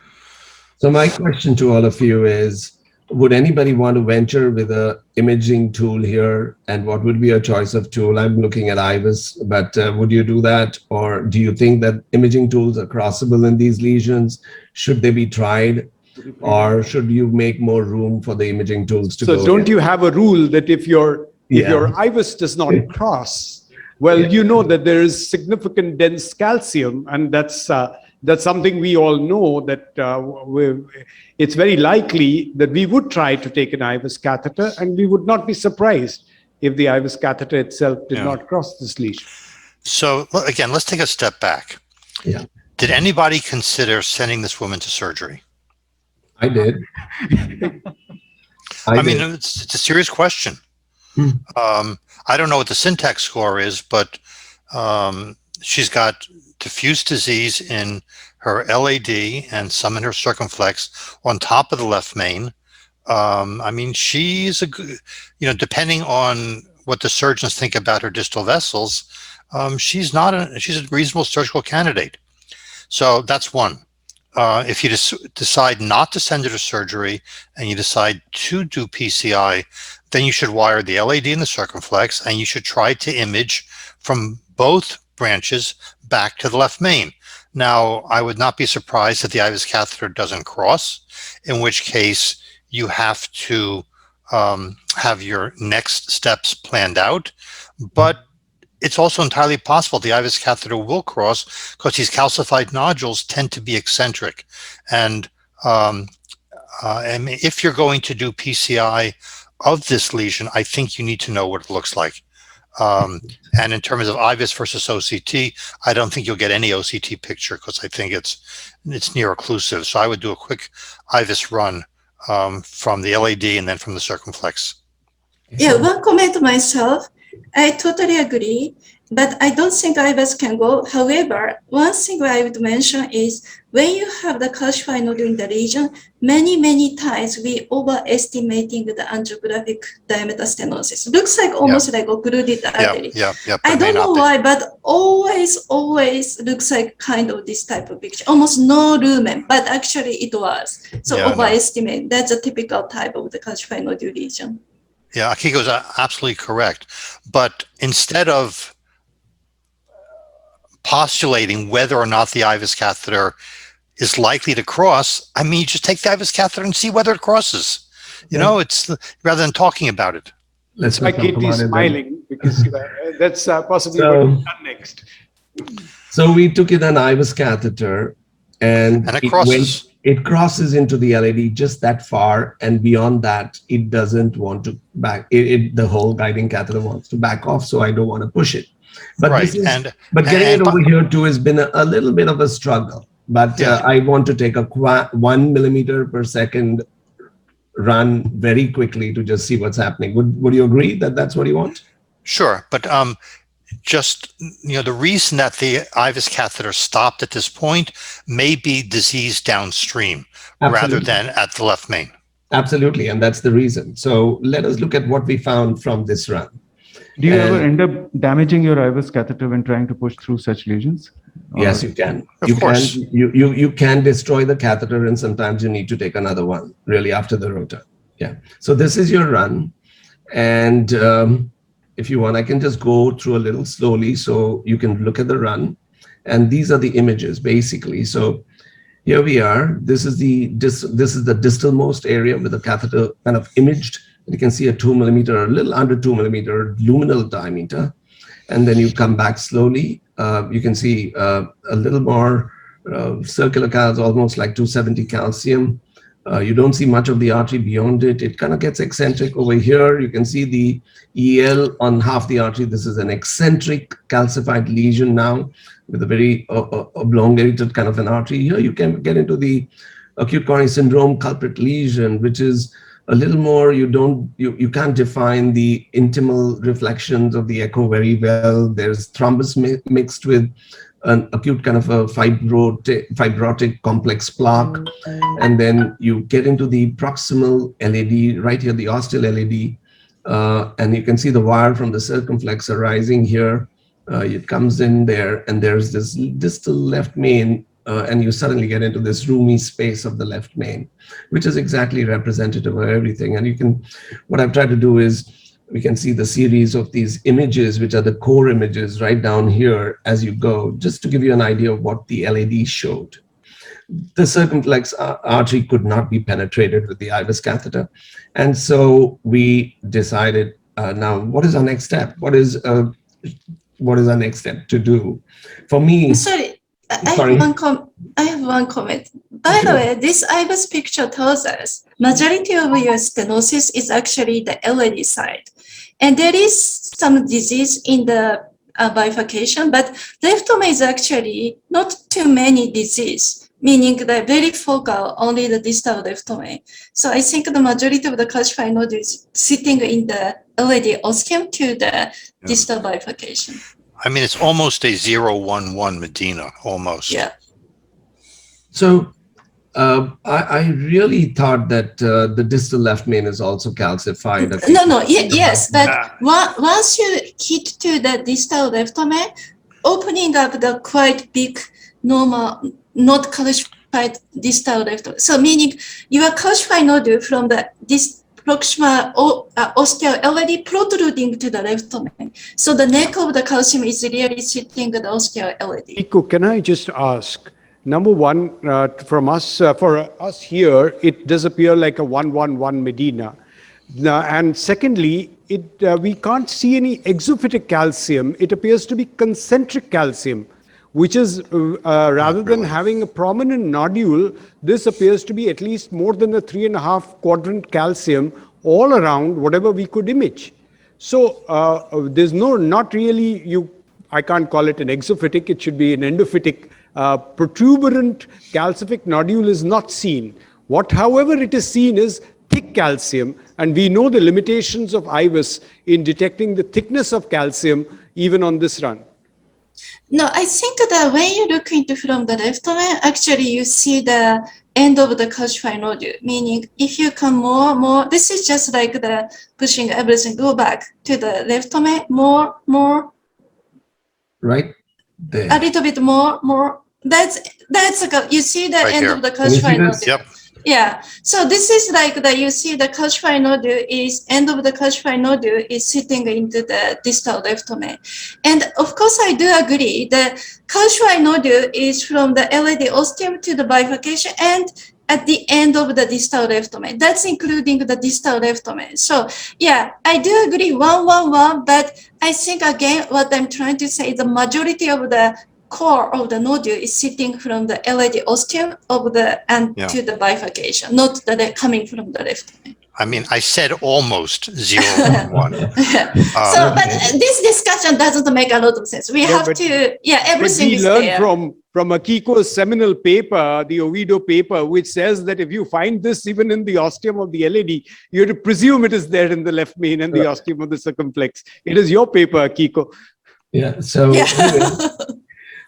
So my question to all of you is, would anybody want to venture with an imaging tool here? And what would be your choice of tool? I'm looking at IVUS, but would you do that? Or do you think that imaging tools are crossable in these lesions? Should they be tried? Or should you make more room for the imaging tools to go?
So don't you have a rule that if your IVUS does not cross, well, you know that there is significant dense calcium, and that's something we all know, that it's very likely that we would try to take an IVUS catheter, and we would not be surprised if the IVUS catheter itself did not cross this lesion. So
again, let's take a step back.
Yeah.
Did anybody consider sending this woman to surgery?
I did.
I mean, it's a serious question. I don't know what the syntax score is, but she's got diffuse disease in her LAD and some in her circumflex on top of the left main. I mean, she's depending on what the surgeons think about her distal vessels, she's a reasonable surgical candidate. So that's one. If you decide not to send her to surgery and you decide to do PCI, then you should wire the LAD and the circumflex, and you should try to image from both branches back to the left main. Now, I would not be surprised if the IVUS catheter doesn't cross, in which case you have to have your next steps planned out. But it's also entirely possible the IVUS catheter will cross, because these calcified nodules tend to be eccentric. And if you're going to do PCI of this lesion, I think you need to know what it looks like. And in terms of IVUS versus OCT, I don't think you'll get any OCT picture, because I think it's near occlusive. So I would do a quick IVUS run from the LAD and then from the circumflex.
Yeah, one comment myself. I totally agree, but I don't think IVAS can go. However, one thing I would mention is when you have the calcified nodule in the region, many times we overestimating the angiographic diameter stenosis. Looks like almost like occluded artery. I don't know why, but always looks like kind of this type of picture, almost no lumen, but actually it was. So overestimate, that's a typical type of the calcified nodule region.
Yeah, Akiko's absolutely correct. But instead of postulating whether or not the IVUS catheter is likely to cross, I mean, you just take the IVUS catheter and see whether it crosses. You know, it's rather than talking about it.
Let's
Like Katie smiling because that's possibly what we've done next.
So we took in an IVUS catheter and
it crosses.
It crosses into the LAD just that far, and beyond that, it doesn't want to back. The whole guiding catheter wants to back off, so I don't want to push it. But getting it over here too has been a little bit of a struggle. But I want to take a 1 millimeter per second run very quickly to just see what's happening. Would you agree that that's what you want?
Sure, but just, you know, the reason that the IVUS catheter stopped at this point may be disease downstream rather than at the left main.
Absolutely, and that's the reason. So let us look at what we found from this run.
Do you ever end up damaging your IVUS catheter when trying to push through such lesions?
Yes, you can.
Of course.
You can destroy the catheter, and sometimes you need to take another one really after the rotor. Yeah. So this is your run, and if you want, I can just go through a little slowly so you can look at the run. And these are the images basically. So here we are. This is the distalmost area with the catheter kind of imaged. You can see a 2 millimeter, a little under 2 millimeter luminal diameter. And then you come back slowly. You can see a little more circular calc, almost like 270 calcium. You don't see much of the artery beyond it. It kind of gets eccentric over here. You can see the EL on half the artery. This is an eccentric calcified lesion now with a very elongated kind of an artery. Here you can get into the acute coronary syndrome culprit lesion, which is a little more, you can't define the intimal reflections of the echo very well. There's thrombus mixed with an acute kind of a fibrotic complex plaque. And then you get into the proximal LAD, right here, the ostial LAD. And you can see the wire from the circumflex arising here. It comes in there, and there's this distal left main, and you suddenly get into this roomy space of the left main, which is exactly representative of everything. And what I've tried to do is, we can see the series of these images, which are the core images right down here as you go, just to give you an idea of what the LAD showed. The circumflex artery could not be penetrated with the IVUS catheter. And so we decided, now what is our next step? What is our next step to do? For me,
I have one comment. By the way, this IVUS picture tells us majority of your stenosis is actually the LAD side. And there is some disease in the bifurcation, but leftoma is actually not too many disease, meaning the very focal, only the distal leftoma. So I think the majority of the calcified nodule is sitting in the LAD ostium to the distal bifurcation.
I mean, it's almost a 0-1-1 Medina, almost.
Yeah.
So I really thought that the distal left main is also calcified.
Yes, but once you hit to the distal leftoma, opening up the quite big normal, not calcified distal leftoma. So meaning your calcified nodule from this proximal ostial LAD protruding to the leftoma. So the neck of the calcium is really sitting in the ostial LAD.
Iko, can I just ask? Number one, for us here, it does appear like a 1-1-1 Medina. And secondly, we can't see any exophytic calcium. It appears to be concentric calcium, which is rather than having a prominent nodule, this appears to be at least more than a 3.5 quadrant calcium all around whatever we could image. So there's not really, I can't call it an exophytic, it should be an endophytic. Protuberant calcific nodule is not seen. However it is seen is thick calcium, and we know the limitations of IVUS in detecting the thickness of calcium even on this run.
No, I think that when you look into from the left main, actually you see the end of the calcified nodule, meaning if you come more, this is just like the pushing everything, go back to the left main, more,
Right there.
a little bit more. That's like you see the
Right
end
here.
of the
Can you see
calcified
this?
nodule.
Yep.
Yeah, so this is like that you see the calcified nodule is end of the calcified nodule is sitting into the distal left main. And of course, I do agree the calcified nodule is from the LAD ostium to the bifurcation and at the end of the distal left main. That's including the distal left main. So yeah, I do agree 111, but I think again, what I'm trying to say is the majority of the core of the nodule is sitting from the LAD ostium of the and
Yeah.
to the bifurcation, not the coming from the left.
I mean, I said almost 0 and 1.
So, but this discussion doesn't make a lot of sense. We
No,
have
but-
to, yeah,
But
everything
we
is
learned
there.
from Akiko's seminal paper, the Oviedo paper, which says that if you find this even in the ostium of the LAD, you have to presume it is there in the left main and the ostium of the circumflex. It is your paper, Akiko.
Yeah. So
Yeah.
anyway,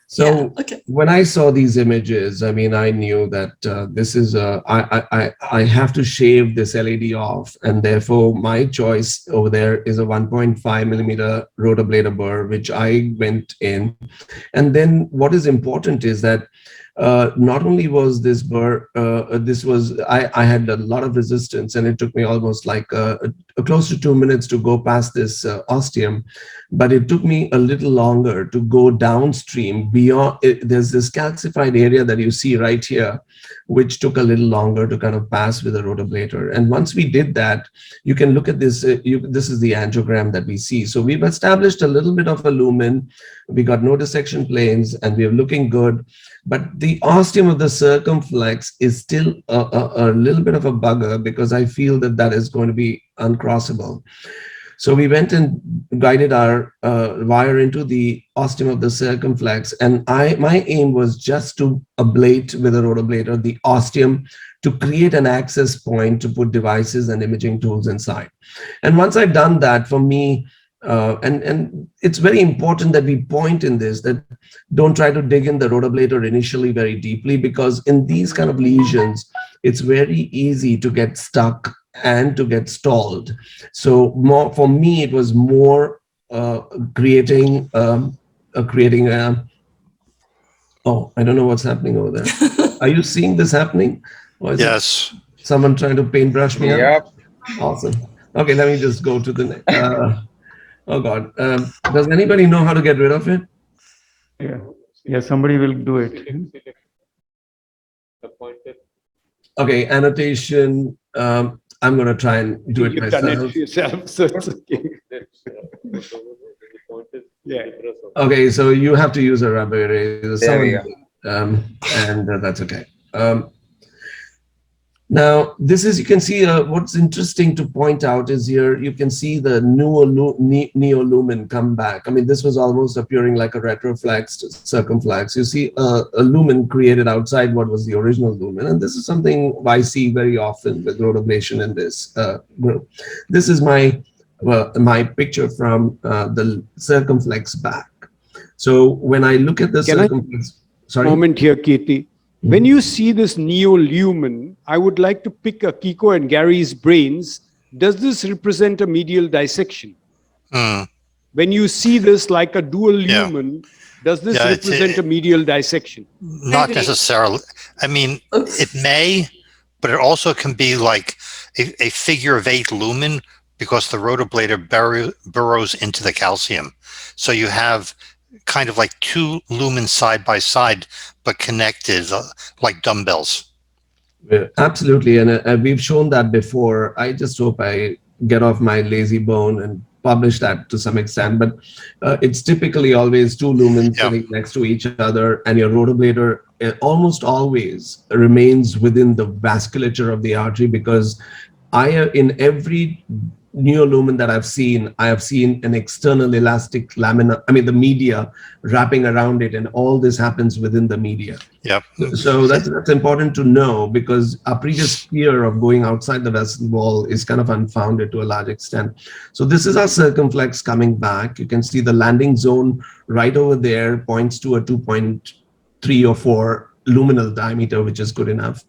so
Yeah, okay.
when I saw these images, I mean, I knew that this is I have to shave this LED off, and therefore my choice over there is a 1.5 millimeter rotablator burr, which I went in. And then what is important is that not only was this burr, I had a lot of resistance, and it took me almost like close to 2 minutes to go past this ostium, but it took me a little longer to go downstream beyond. There's this calcified area that you see right here, which took a little longer to kind of pass with a rotablator. And once we did that, you can look at this. This is the angiogram that we see. So we've established a little bit of a lumen. We got no dissection planes, and we're looking good. But the ostium of the circumflex is still a little bit of a bugger, because I feel that that is going to be uncrossable. So we went and guided our wire into the ostium of the circumflex, and my aim was just to ablate with a rotablator the ostium to create an access point to put devices and imaging tools inside. And once I've done that, for me, and it's very important that we point in this, that don't try to dig in the rotablator initially very deeply, because in these kind of lesions, it's very easy to get stuck and to get stalled. So more for me, it was more creating a. Oh, I don't know what's happening over there. Are you seeing this happening? Or is it
Yes.
someone trying to paintbrush me?
Yep.
Awesome. Okay, let me just go to the next. Oh God. Does anybody know how to get rid of it?
Yeah, somebody will do it.
Okay, annotation. I'm going to try and do it
You've done
myself.
it yourself, so it's okay. Yeah.
Okay, so you have to use a rubber eraser.
There we
And that's okay. Now, this is, you can see what's interesting to point out is here, you can see the neolumen come back. I mean, this was almost appearing like a retroflexed circumflex. You see a lumen created outside what was the original lumen. And this is something I see very often with rotablation in this group. This is my picture from the circumflex back. So when I look at the circumflex, sorry.
Moment here, Kirti. When you see this neolumen, I would like to pick Akiko and Gary's brains. Does this represent a medial dissection? When you see this like a dual lumen, does this represent a medial dissection?
Not necessarily. I mean, it may, but it also can be like a figure of 8 lumen, because the rotablator burrows into the calcium. So you have kind of like 2 lumens side by side, but connected like dumbbells.
Absolutely, and we've shown that before. I just hope I get off my lazy bone and publish that to some extent, but it's typically always 2 lumens sitting next to each other, and your rotablator almost always remains within the vasculature of the artery, because in every neolumen that I've seen, I have seen an external elastic lamina, I mean the media wrapping around it, and all this happens within the media.
Yep.
So that's important to know, because our previous fear of going outside the vessel wall is kind of unfounded to a large extent. So this is our circumflex coming back. You can see the landing zone right over there points to a 2.3 or 4 luminal diameter, which is good enough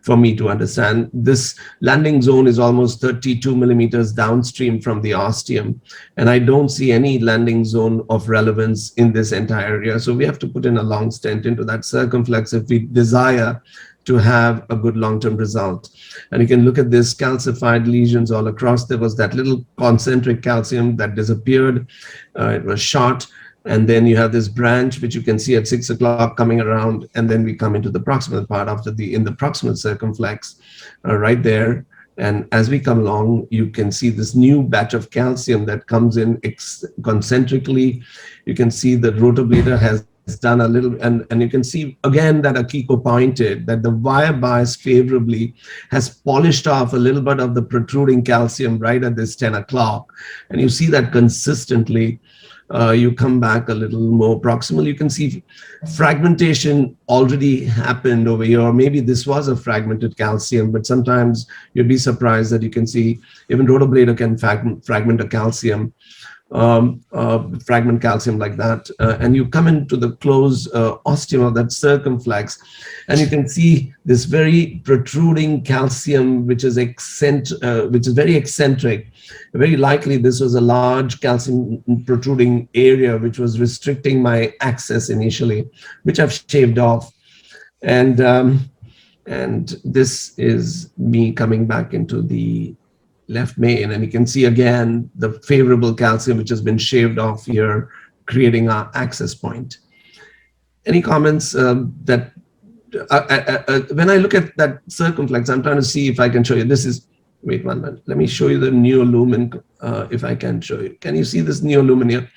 for me to understand. This landing zone is almost 32 millimeters downstream from the ostium, and I don't see any landing zone of relevance in this entire area. So we have to put in a long stent into that circumflex if we desire to have a good long-term result. And you can look at this calcified lesions all across. There was that little concentric calcium that disappeared. It was shot. And then you have this branch, which you can see at 6 o'clock coming around. And then we come into the proximal part in the proximal circumflex right there. And as we come along, you can see this new batch of calcium that comes in concentrically. You can see the rotoblader has done a little, and you can see again that Akiko pointed that the wire bias favorably has polished off a little bit of the protruding calcium right at this 10 o'clock. And you see that consistently. You come back a little more proximal, you can see fragmentation already happened over here, or maybe this was a fragmented calcium, but sometimes you'd be surprised that you can see even rotoblader can fragment a calcium, fragment calcium like that. And you come into the closed ostium of that circumflex, and you can see this very protruding calcium, which is very eccentric. Very likely this was a large calcium protruding area which was restricting my access initially, which I've shaved off. And this is me coming back into the left main, and you can see again the favorable calcium which has been shaved off here, creating our access point. Any comments that when I look at that circumflex, I'm trying to see if I can show you. This is, wait 1 minute, let me show you the neolumen if I can show you. Can you see this neolumen here?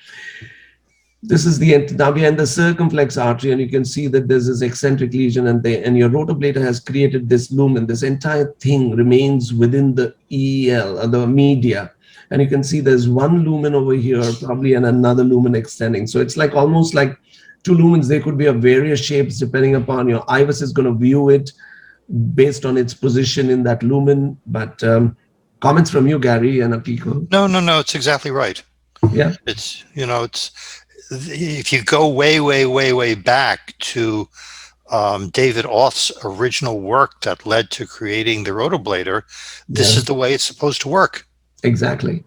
This is now we are in the circumflex artery, and you can see that there's this eccentric lesion, and your rotoblader has created this lumen. This entire thing remains within the EL, or the media. And you can see there's one lumen over here, probably, and another lumen extending. So it's like almost like two lumens. They could be of various shapes depending upon your IVUS is going to view it based on its position in that lumen. But comments from you, Gary and Akiko?
No, it's exactly right.
Yeah.
It's, if you go way back to David Auth's original work that led to creating the rotoblader, this is the way it's supposed to work.
Exactly.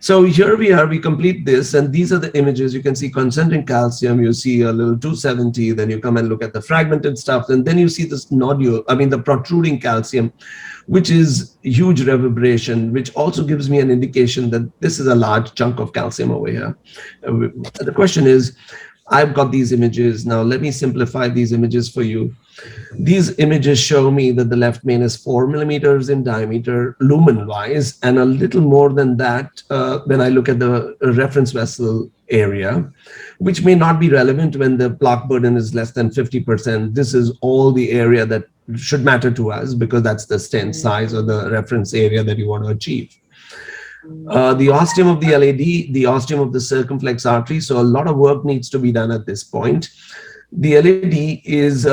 So here we are, we complete this, and these are the images. You can see concentric calcium, you see a little 270, then you come and look at the fragmented stuff, and then you see this nodule, the protruding calcium, which is huge reverberation, which also gives me an indication that this is a large chunk of calcium over here. The question is, I've got these images. Now let me simplify these images for you. These images show me that the left main is 4 millimeters in diameter, lumen-wise, and a little more than that when I look at the reference vessel area, which may not be relevant when the plaque burden is less than 50%. This is all the area that should matter to us, because that's the stent size or the reference area that you want to achieve. The ostium of the LAD, the ostium of the circumflex artery. So a lot of work needs to be done at this point. The LAD is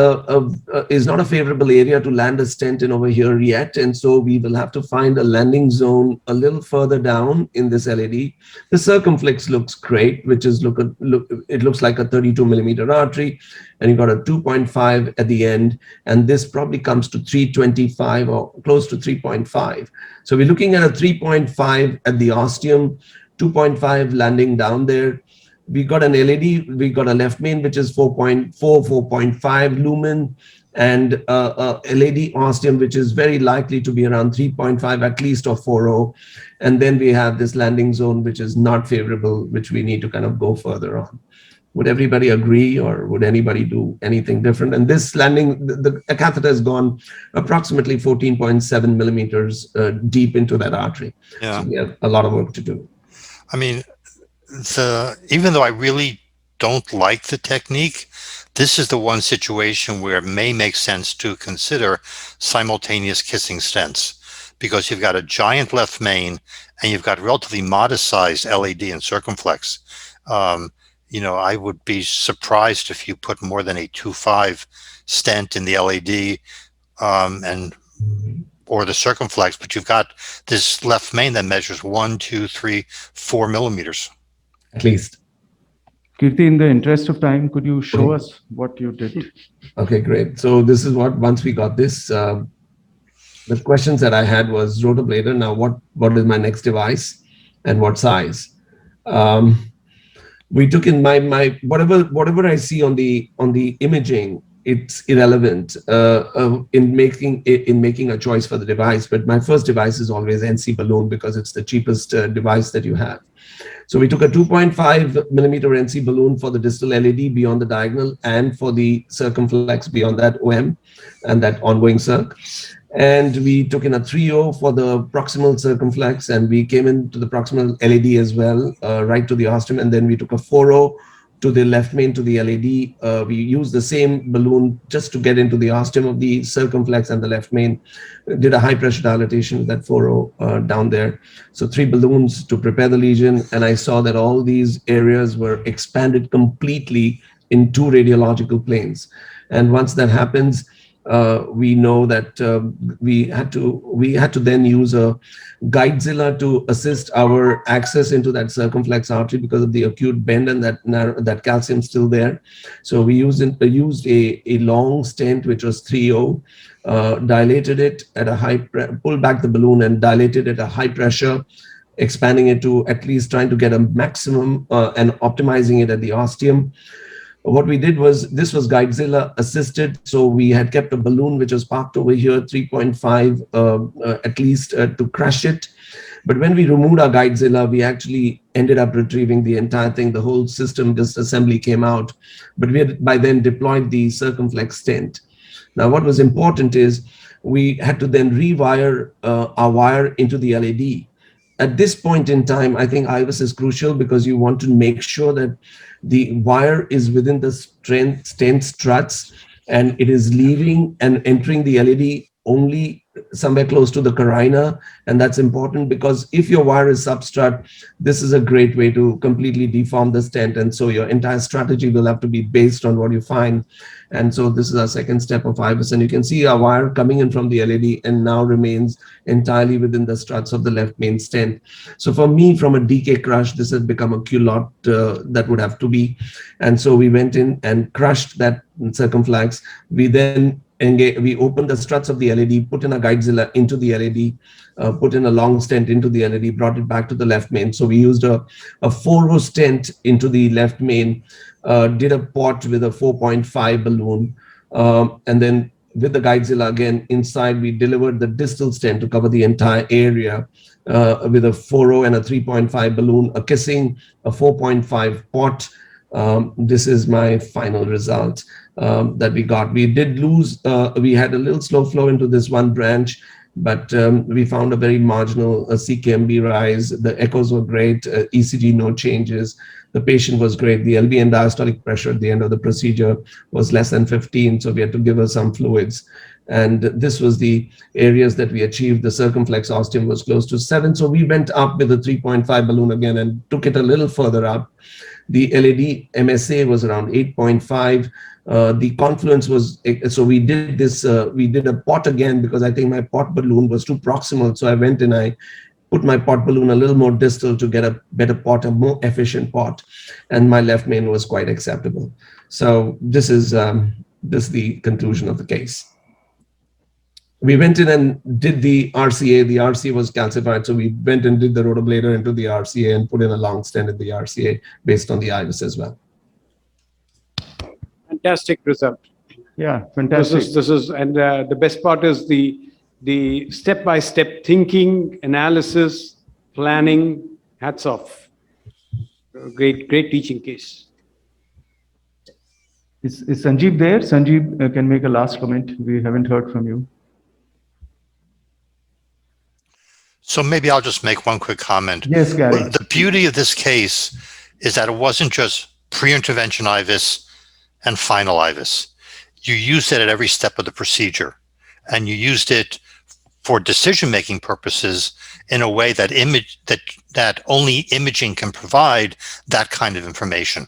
not a favorable area to land a stent in over here yet, and so we will have to find a landing zone a little further down in this LAD. The circumflex looks great, which is it looks like a 32 millimeter artery, and you got a 2.5 at the end, and this probably comes to 325 or close to 3.5. So we're looking at a 3.5 at the ostium, 2.5 landing down there. We got an LAD, we got a left main, which is 4.4, 4.5 lumen, and a LAD ostium, which is very likely to be around 3.5 at least, or 4.0. And then we have this landing zone, which is not favorable, which we need to kind of go further on. Would everybody agree, or would anybody do anything different? And this landing, the catheter has gone approximately 14.7 millimeters deep into that artery.
Yeah.
So we have a lot of work to do.
Even though I really don't like the technique, this is the one situation where it may make sense to consider simultaneous kissing stents, because you've got a giant left main and you've got relatively modest sized LAD and circumflex. I would be surprised if you put more than a 2.5 stent in the LAD or the circumflex, but you've got this left main that measures 1, 2, 3, 4 millimeters.
At least.
Kirti, in the interest of time, could you show us what you did?
Okay, great. So this is what, once we got this, the questions that I had was rotoblader. Now, what is my next device and what size? We took in my whatever I see on the imaging, it's irrelevant in making a choice for the device. But my first device is always NC balloon because it's the cheapest device that you have. So we took a 2.5 millimeter NC balloon for the distal LAD beyond the diagonal and for the circumflex beyond that OM and that ongoing circ. And we took in a 3.0 for the proximal circumflex, and we came into the proximal LAD as well, right to the ostium. And then we took a 4.0 to the left main to the LAD. We used the same balloon just to get into the ostium of the circumflex and the left main. Did a high pressure dilatation with that 4.0 down there. So 3 balloons to prepare the lesion. And I saw that all these areas were expanded completely in 2 radiological planes. And once that happens, we know that we had to then use a guidezilla to assist our access into that circumflex artery because of the acute bend and that calcium still there. So we used a long stent, which was 3.0, dilated it at a high, pulled back the balloon and dilated at a high pressure, expanding it to at least trying to get a maximum and optimizing it at the ostium. What we did was, this was guidezilla assisted. So we had kept a balloon which was parked over here, 3.5 at least to crush it. But when we removed our guidezilla, we actually ended up retrieving the entire thing. The whole system, just assembly came out. But we had by then deployed the circumflex stent. Now, what was important is we had to then rewire our wire into the LAD. At this point in time, I think IVUS is crucial because you want to make sure that the wire is within the stent struts and it is leaving and entering the LAD only somewhere close to the carina. And that's important because if your wire is substrut, this is a great way to completely deform the stent. And so your entire strategy will have to be based on what you find. And so this is our second step of IVUS. And you can see our wire coming in from the LAD and now remains entirely within the struts of the left main stent. So for me, from a DK crush, this has become a culot that would have to be. And so we went in and crushed that circumflex. We then we opened the struts of the LAD, put in a guidezilla into the LAD, put in a long stent into the LAD, brought it back to the left main. So we used a 4.0 stent into the left main, did a port with a 4.5 balloon, and then with the guidezilla again inside, we delivered the distal stent to cover the entire area with a 4.0 and a 3.5 balloon, a kissing, a 4.5 port. This is my final result that we got. We did lose, we had a little slow flow into this one branch, but we found a very marginal CKMB rise. The echoes were great, ECG no changes. The patient was great. The LV and diastolic pressure at the end of the procedure was less than 15, so we had to give her some fluids. And this was the areas that we achieved. The circumflex ostium was close to 7, so we went up with a 3.5 balloon again and took it a little further up. The LAD MSA was around 8.5. The confluence was, so we did this, we did a pot again because I think my pot balloon was too proximal. So I went and I put my pot balloon a little more distal to get a better pot, a more efficient pot. And my left main was quite acceptable. So this is the conclusion of the case. We went in and did the RCA. The RCA was calcified, so we went and did the rotoblader into the RCA and put in a long stent in the RCA based on the IVUS as well.
Fantastic result.
Yeah, fantastic.
This is, and the best part is the step-by-step thinking, analysis, planning. Hats off. Great teaching case.
Is Sanjeev there? Sanjeev can make a last comment. We haven't heard from you.
So maybe I'll just make one quick comment.
Yes, Gary.
The beauty of this case is that it wasn't just pre-intervention IVUS and final IVUS. You used it at every step of the procedure, and you used it for decision-making purposes in a way that that only imaging can provide that kind of information.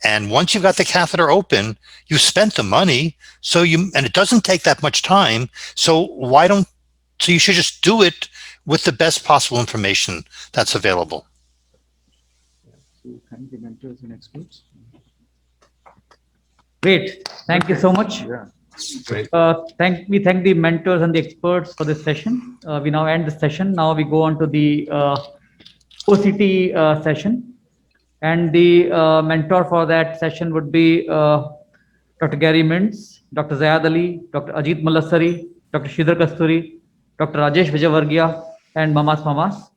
And once you've got the catheter open, you spent the money, and it doesn't take that much time. So you should just do it with the best possible information that's available.
So thank the mentors and experts.
Great. Thank you so much.
Yeah.
Great.
We thank the mentors and the experts for this session. We now end the session. Now we go on to the OCT session. And the mentor for that session would be Dr. Gary Mintz, Dr. Zayad Ali, Dr. Ajit Mullassari, Dr. Sridhar Kasturi, Dr. Rajesh Vijayavargiya, and Mamas.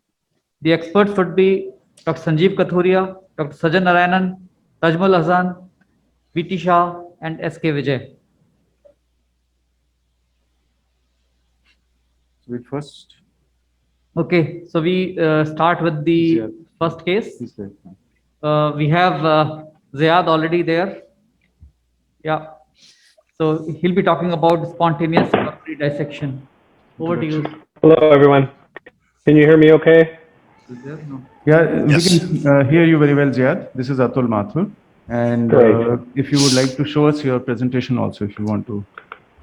The experts would be Dr. Sanjeev Kathuria, Dr. Sajan Narayanan, Tajmul Hassan, VT Shah, and SK Vijay.
We first.
Okay, so we start with the first case. We have Zayad already there. Yeah. So he'll be talking about spontaneous coronary dissection. Over to you.
Hello, everyone. Can you hear me okay?
Yeah,
Yes.
we can hear you very well, Ziyad. This is Atul Mathur. And if you would like to show us your presentation also, if you want to.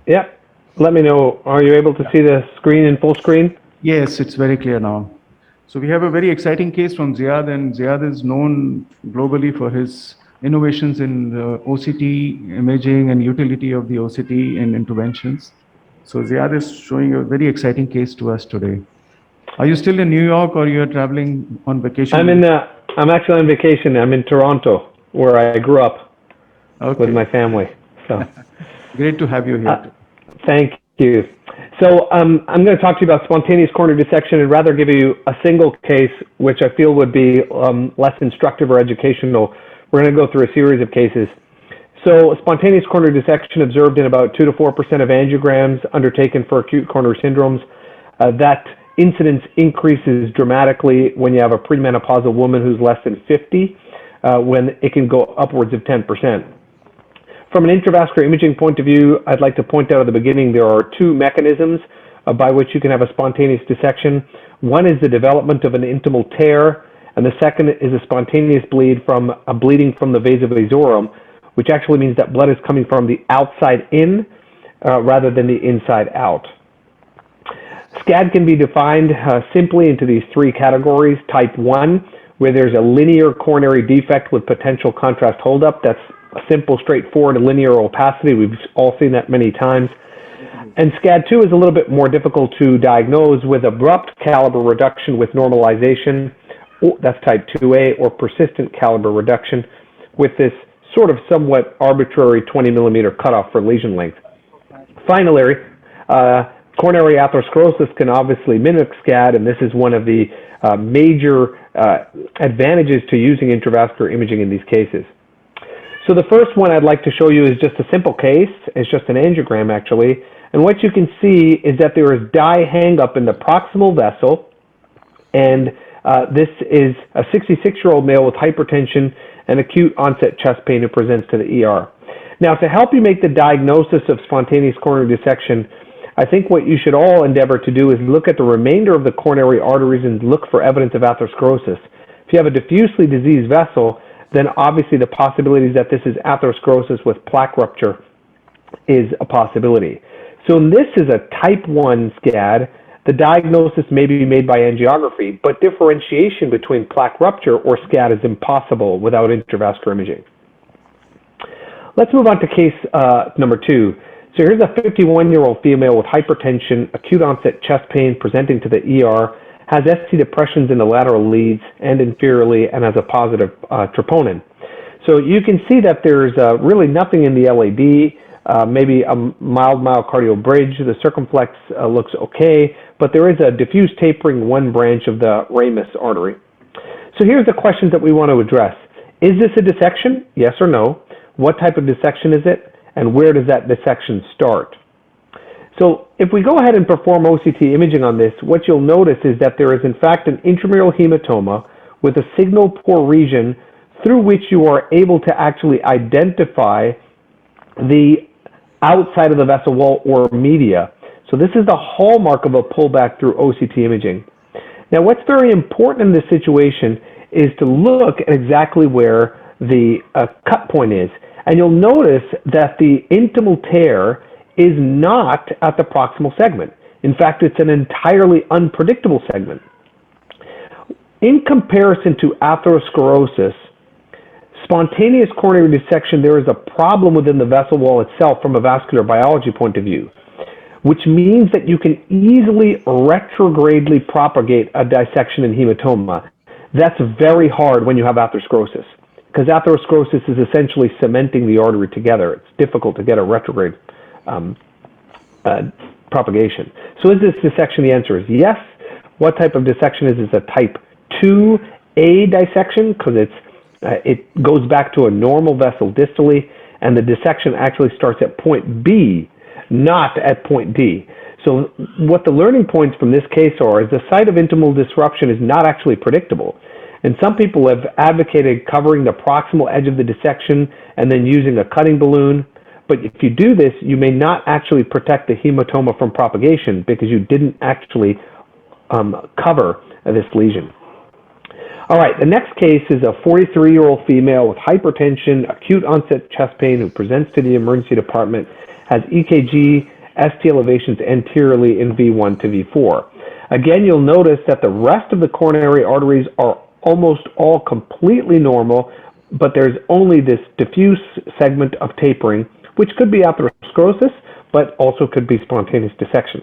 Yeah. Let me know. Are you able to see the screen in full screen?
Yes, it's very clear now. So we have a very exciting case from Ziyad, and Ziyad is known globally for his innovations in OCT imaging and utility of the OCT in interventions. So Ziyad is showing a very exciting case to us today. Are you still in New York, or you're traveling on vacation?
I'm actually on vacation. I'm in Toronto, where I grew up with my family. So
great to have you here.
Thank you. So I'm going to talk to you about spontaneous coronary dissection and rather give you a single case, which I feel would be less instructive or educational. We're going to go through a series of cases. So spontaneous coronary dissection observed in about 2 to 4% of angiograms undertaken for acute coronary syndromes. That incidence increases dramatically when you have a premenopausal woman who's less than 50, when it can go upwards of 10%. From an intravascular imaging point of view, I'd like to point out at the beginning there are two mechanisms by which you can have a spontaneous dissection. One is the development of an intimal tear, and the second is a spontaneous bleeding from the vasa vasorum, which actually means that blood is coming from the outside in rather than the inside out. SCAD can be defined simply into these three categories. Type 1, where there's a linear coronary defect with potential contrast holdup. That's a simple, straightforward linear opacity. We've all seen that many times. And SCAD 2 is a little bit more difficult to diagnose with abrupt caliber reduction with normalization. That's type 2A, or persistent caliber reduction with this sort of somewhat arbitrary 20 millimeter cutoff for lesion length. Finally, coronary atherosclerosis can obviously mimic SCAD, and this is one of the major advantages to using intravascular imaging in these cases. So the first one I'd like to show you is just a simple case. It's just an angiogram, actually. And what you can see is that there is dye hang-up in the proximal vessel, and this is a 66-year-old male with hypertension and acute onset chest pain who presents to the ER. Now, to help you make the diagnosis of spontaneous coronary dissection, I think what you should all endeavor to do is look at the remainder of the coronary arteries and look for evidence of atherosclerosis. If you have a diffusely diseased vessel, then obviously the possibilities that this is atherosclerosis with plaque rupture is a possibility. So this is a type 1 SCAD. The diagnosis may be made by angiography, but differentiation between plaque rupture or SCAD is impossible without intravascular imaging. Let's move on to case number 2. So here's a 51-year-old female with hypertension, acute onset chest pain presenting to the ER, has ST depressions in the lateral leads and inferiorly, and has a positive troponin. So you can see that there's really nothing in the LAD, maybe a mild myocardial bridge. The circumflex looks okay, but there is a diffuse tapering one branch of the ramus artery. So here's the questions that we want to address. Is this a dissection? Yes or no? What type of dissection is it? And where does that dissection start? So if we go ahead and perform OCT imaging on this, what you'll notice is that there is in fact an intramural hematoma with a signal poor region through which you are able to actually identify the outside of the vessel wall or media. So So this is the hallmark of a pullback through OCT imaging. Now, what's very important in this situation is to look at exactly where the cut point is. And you'll notice that the intimal tear is not at the proximal segment. In fact, it's an entirely unpredictable segment. In comparison to atherosclerosis, spontaneous coronary dissection, there is a problem within the vessel wall itself from a vascular biology point of view, which means that you can easily retrogradely propagate a dissection in hematoma. That's very hard when you have atherosclerosis, because atherosclerosis is essentially cementing the artery together. It's difficult to get a retrograde propagation. So is this dissection? The answer is yes. What type of dissection is this? A type 2A dissection, because it goes back to a normal vessel distally, and the dissection actually starts at point B, not at point D. So what the learning points from this case are is the site of intimal disruption is not actually predictable. And some people have advocated covering the proximal edge of the dissection and then using a cutting balloon. But if you do this, you may not actually protect the hematoma from propagation because you didn't actually cover this lesion. All right, the next case is a 43-year-old female with hypertension, acute onset chest pain who presents to the emergency department, has EKG, ST elevations anteriorly in V1 to V4. Again, you'll notice that the rest of the coronary arteries are almost all completely normal, but there's only this diffuse segment of tapering, which could be atherosclerosis, but also could be spontaneous dissection.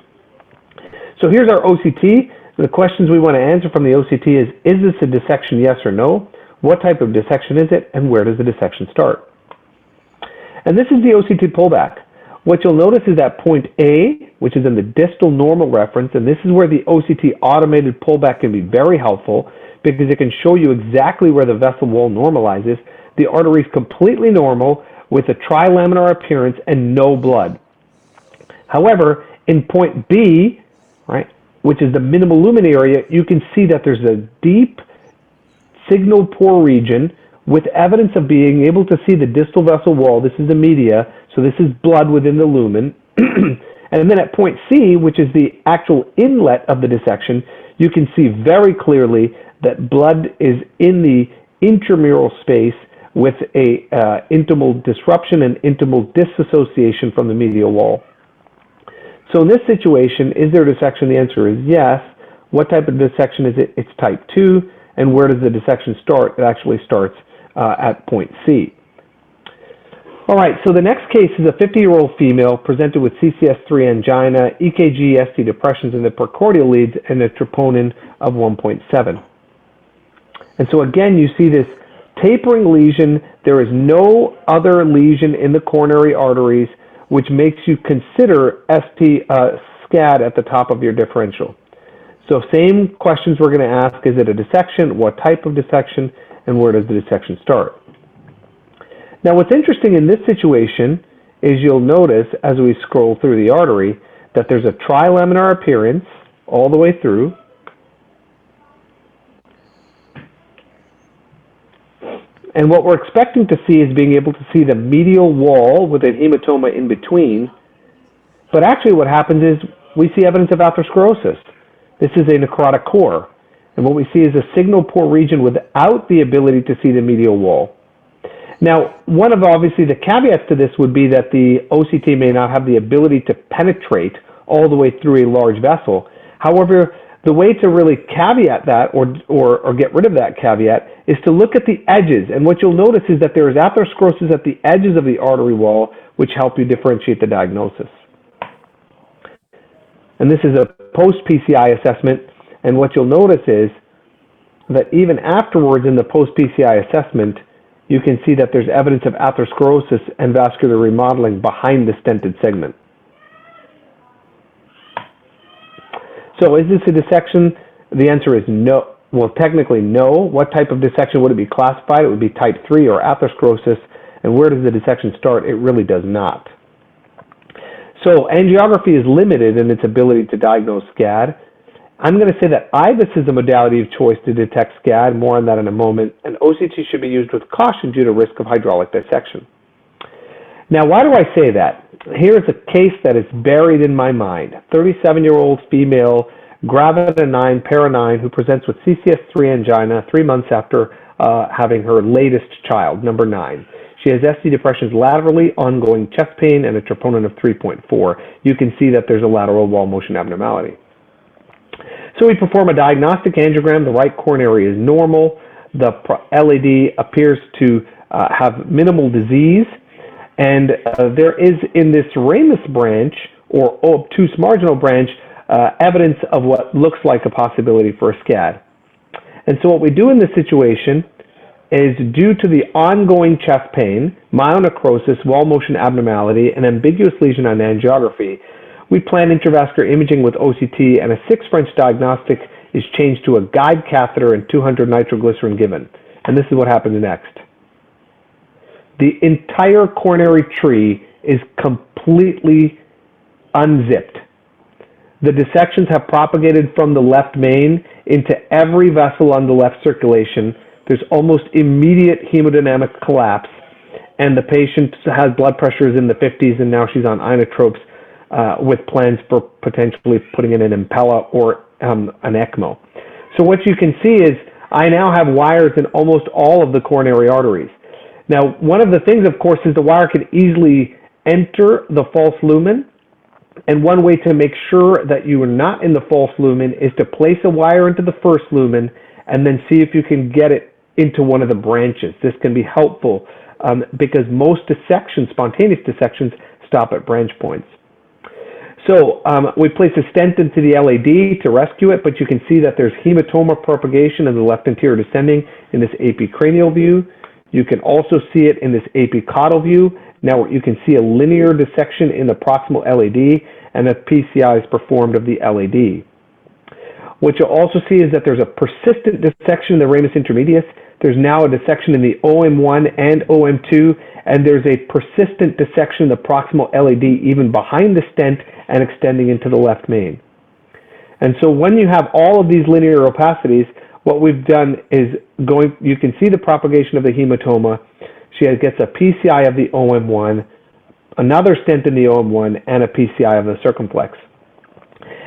So here's our OCT. The questions we want to answer from the OCT is this a dissection, yes or no? What type of dissection is it, and where does the dissection start? And this is the OCT pullback. What you'll notice is that point A, which is in the distal normal reference, and this is where the OCT automated pullback can be very helpful because it can show you exactly where the vessel wall normalizes. The artery is completely normal with a trilaminar appearance and no blood. However, in point B, right, which is the minimal lumen area, you can see that there's a deep signal pore region with evidence of being able to see the distal vessel wall. This is the media, so this is blood within the lumen. And then at point C, which is the actual inlet of the dissection, you can see very clearly that blood is in the intramural space with a intimal disruption and intimal disassociation from the medial wall. So in this situation, is there a dissection? The answer is yes. What type of dissection is it? It's type 2. And where does the dissection start? It actually starts at point C. All right, so the next case is a 50-year-old female presented with CCS3 angina, EKG, ST depressions in the precordial leads, and a troponin of 1.7. And so again, you see this tapering lesion. There is no other lesion in the coronary arteries, which makes you consider ST SCAD at the top of your differential. So same questions we're going to ask. Is it a dissection? What type of dissection? And where does the dissection start? Now, what's interesting in this situation is you'll notice as we scroll through the artery that there's a trilaminar appearance all the way through. And what we're expecting to see is being able to see the medial wall with a hematoma in between. But actually what happens is we see evidence of atherosclerosis. This is a necrotic core. And what we see is a signal pore region without the ability to see the medial wall. Now, one of obviously the caveats to this would be that the OCT may not have the ability to penetrate all the way through a large vessel. However, the way to really caveat that or get rid of that caveat is to look at the edges. And what you'll notice is that there is atherosclerosis at the edges of the artery wall, which help you differentiate the diagnosis. And this is a post-PCI assessment. And what you'll notice is that even afterwards in the post-PCI assessment, you can see that there's evidence of atherosclerosis and vascular remodeling behind the stented segment. So is this a dissection? The answer is no. Well, technically no. What type of dissection would it be classified? It would be type 3 or atherosclerosis. And where does the dissection start? It really does not. So angiography is limited in its ability to diagnose SCAD. I'm going to say that IVUS is a modality of choice to detect SCAD. More on that in a moment. And OCT should be used with caution due to risk of hydraulic dissection. Now, why do I say that? here's a case that is buried in my mind. 37-year-old female, gravida 9, para 9, who presents with CCS3 angina 3 months after having her latest child, number 9. She has ST depressions laterally, ongoing chest pain, and a troponin of 3.4. You can see that there's a lateral wall motion abnormality. So we perform a diagnostic angiogram. The right coronary is normal. The LAD appears to have minimal disease. And there is in this ramus branch, or obtuse marginal branch, evidence of what looks like a possibility for a SCAD. And so what we do in this situation is, due to the ongoing chest pain, myonecrosis, wall motion abnormality, and ambiguous lesion on angiography, we plan intravascular imaging with OCT, and a 6 French diagnostic is changed to a guide catheter and 200 nitroglycerin given. And this is what happens next. The entire coronary tree is completely unzipped. The dissections have propagated from the left main into every vessel on the left circulation. There's almost immediate hemodynamic collapse, and the patient has blood pressures in the 50s, and now she's on inotropes with plans for potentially putting in an Impella or an ECMO. So what you can see is I now have wires in almost all of the coronary arteries. Now, one of the things, of course, is the wire can easily enter the false lumen. And one way to make sure that you are not in the false lumen is to place a wire into the first lumen and then see if you can get it into one of the branches. This can be helpful because most dissections, spontaneous dissections, stop at branch points. So we place a stent into the LAD to rescue it, but you can see that there's hematoma propagation in the left anterior descending in this AP cranial view. You can also see it in this AP caudal view. Now you can see a linear dissection in the proximal LAD, and a PCI is performed of the LAD. What you'll also see is that there's a persistent dissection in the ramus intermedius. There's now a dissection in the OM1 and OM2, and there's a persistent dissection in the proximal LAD even behind the stent and extending into the left main. And so when you have all of these linear opacities, what we've done is you can see the propagation of the hematoma. She gets a PCI of the OM1, another stent in the OM1, and a PCI of the circumflex.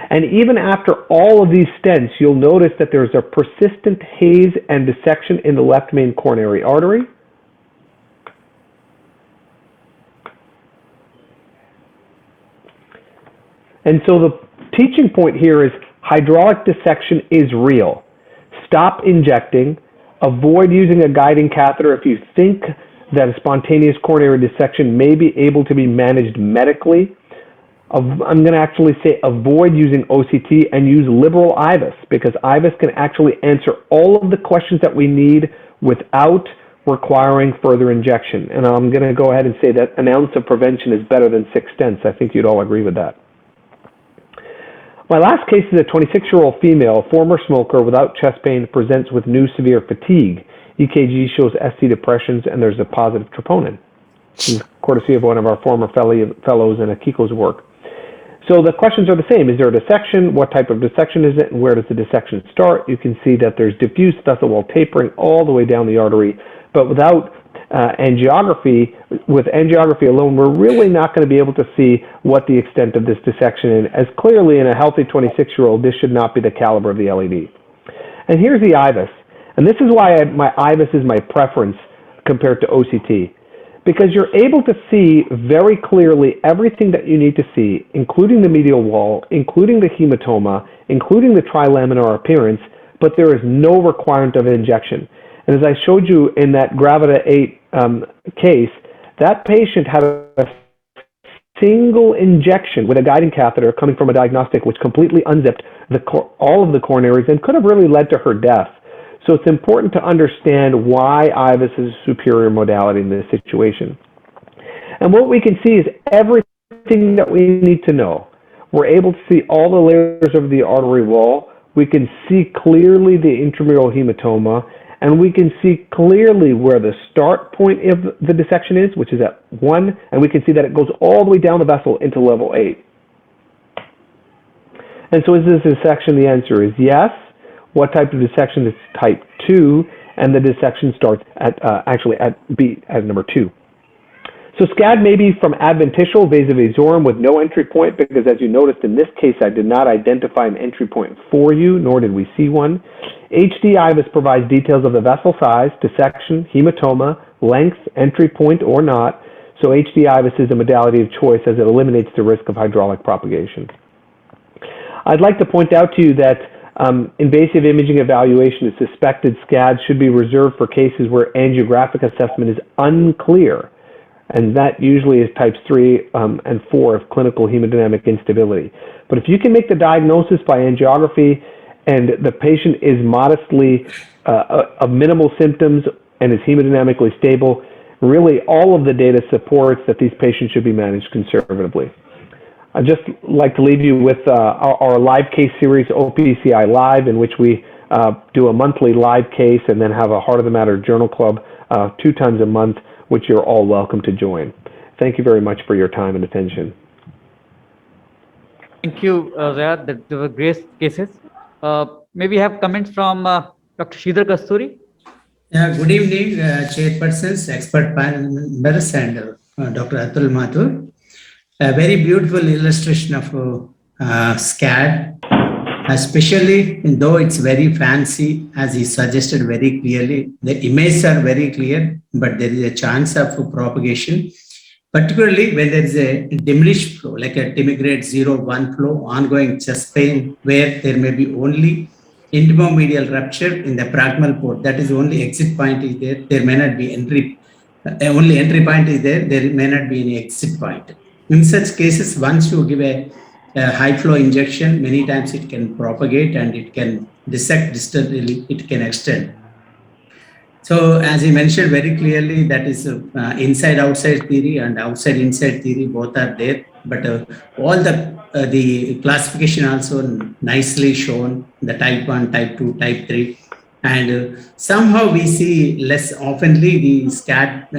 And even after all of these stents, you'll notice that there's a persistent haze and dissection in the left main coronary artery. And so the teaching point here is hydraulic dissection is real. Stop injecting. Avoid using a guiding catheter if you think that a spontaneous coronary dissection may be able to be managed medically. I'm going to actually say avoid using OCT and use liberal IVUS, because IVUS can actually answer all of the questions that we need without requiring further injection. And I'm going to go ahead and say that an ounce of prevention is better than 6 stents. I think you'd all agree with that. My last case is a 26-year-old female, former smoker without chest pain, presents with new severe fatigue. EKG shows ST depressions, and there's a positive troponin. This is courtesy of one of our former fellows in Akiko's work. So the questions are the same. Is there a dissection? What type of dissection is it? And where does the dissection start? You can see that there's diffuse vessel wall tapering all the way down the artery, but without angiography, with angiography alone, we're really not going to be able to see what the extent of this dissection is. As clearly in a healthy 26-year-old, this should not be the caliber of the LAD. And here's the IVUS. And this is why my IVUS is my preference compared to OCT. Because you're able to see very clearly everything that you need to see, including the medial wall, including the hematoma, including the trilaminar appearance, but there is no requirement of injection. And as I showed you in that gravida 8 case, that patient had a single injection with a guiding catheter coming from a diagnostic which completely unzipped all of the coronaries and could have really led to her death. So it's important to understand why IVUS is a superior modality in this situation. And what we can see is everything that we need to know. We're able to see all the layers of the artery wall. We can see clearly the intramural hematoma, and we can see clearly where the start point of the dissection is, which is at 1, and we can see that it goes all the way down the vessel into level 8. And so is this dissection? The answer is yes. What type of dissection is type 2, and the dissection starts at actually at number 2. So SCAD may be from adventitial vasovasorum with no entry point, because as you noticed in this case, I did not identify an entry point for you, nor did we see one. HD IVUS provides details of the vessel size, dissection, hematoma, length, entry point or not. So HD IVUS is a modality of choice as it eliminates the risk of hydraulic propagation. I'd like to point out to you that invasive imaging evaluation of suspected SCAD should be reserved for cases where angiographic assessment is unclear, and that usually is types 3 and 4 of clinical hemodynamic instability. But if you can make the diagnosis by angiography and the patient is modestly of minimal symptoms and is hemodynamically stable, really all of the data supports that these patients should be managed conservatively. I'd just like to leave you with our live case series, OPCI Live, in which we do a monthly live case and then have a Heart of the Matter Journal Club 2 times a month, which you're all welcome to join. Thank you very much for your time and attention.
Thank you, Zayad. That were great cases. Maybe we have comments from Dr. Sridhar Kasturi.
Yeah, good evening, chairpersons, expert members, and Dr. Atul Mathur. A very beautiful illustration of SCAD, especially though it's very fancy, as he suggested very clearly. The images are very clear, but there is a chance of propagation, particularly when there is a diminished flow, like a timigrade 0-1 flow, ongoing chest pain, where there may be only intimomedial rupture in the proximal port. That is only exit point is there. There may not be entry, only entry point is there. There may not be any exit point. In such cases, once you give a high flow injection, many times it can propagate and it can dissect distantly, it can extend. So as he mentioned very clearly, that is inside-outside theory and outside-inside theory, both are there. But all the classification also nicely shown, the type 1, type 2, type 3. And somehow we see less oftenly the SCAD,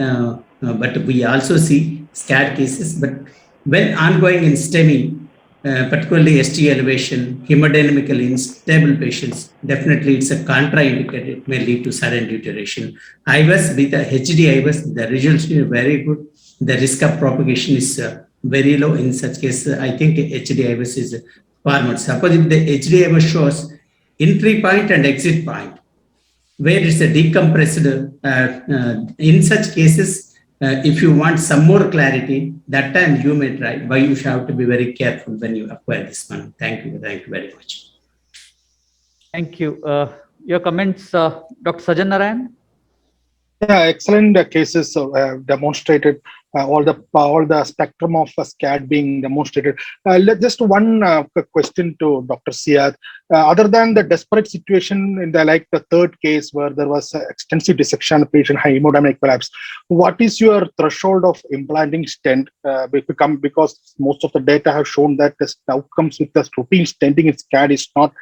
but we also see SCAD cases. But when ongoing in STEMI, particularly ST elevation, hemodynamically unstable patients, definitely it's a contraindicated, it may lead to sudden deterioration. IVUS with the HD IVUS, the results are very good. The risk of propagation is very low in such cases. I think HD IVUS is far more. Suppose if the HD IVUS shows entry point and exit point, where it's a decompressed, in such cases, if you want some more clarity, that time you may try, but you have to be very careful when you acquire this one. Thank you very much.
Thank you. Your comments, Dr. Sajan Narayan?
Yeah, excellent cases demonstrated all the spectrum of SCAD being demonstrated. Just one question to Dr. Syed. Other than the desperate situation in the third case where there was extensive dissection, patient hemodynamic collapse, what is your threshold of implanting stent? Because most of the data have shown that the outcomes with the routine stenting in SCAD is not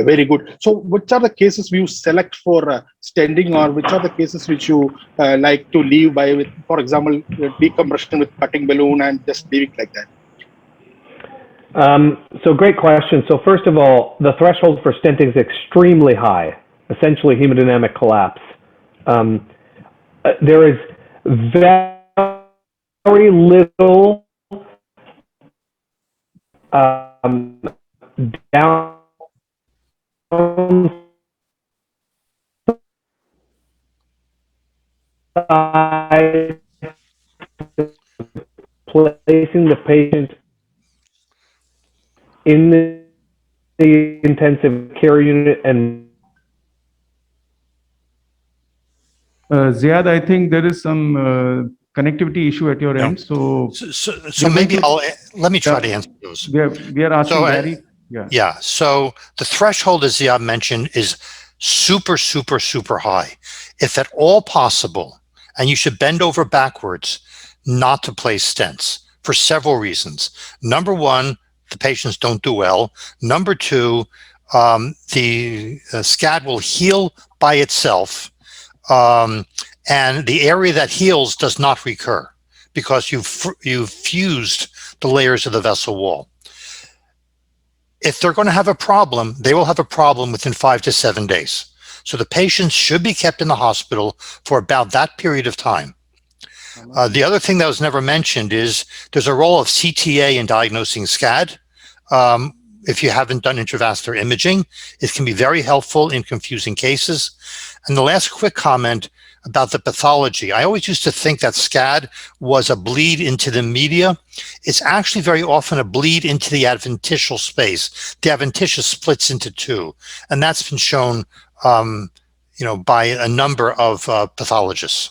very good. So which are the cases you select for stenting, or which are the cases which you like to leave by, with, for example, decompression with cutting balloon and just leave it like that?
So great question. So first of all, the threshold for stenting is extremely high, essentially hemodynamic collapse. There is very little downside placing the patient in the intensive care unit and
Ziad, I think there is some connectivity issue at your end. So
maybe let me try to answer those.
We are asking Gary.
Yeah. So the threshold, as Ziad mentioned, is super, super, super high. If at all possible, and you should bend over backwards not to place stents for several reasons. Number one, the patients don't do well. Number two, the SCAD will heal by itself, and the area that heals does not recur because you've fused the layers of the vessel wall. If they're going to have a problem, they will have a problem within 5 to 7 days. So the patients should be kept in the hospital for about that period of time. The other thing that was never mentioned is there's a role of CTA in diagnosing SCAD. If you haven't done intravascular imaging, it can be very helpful in confusing cases. And the last quick comment about the pathology. I always used to think that SCAD was a bleed into the media. It's actually very often a bleed into the adventitial space. The adventitious splits into two, and that's been shown by a number of pathologists.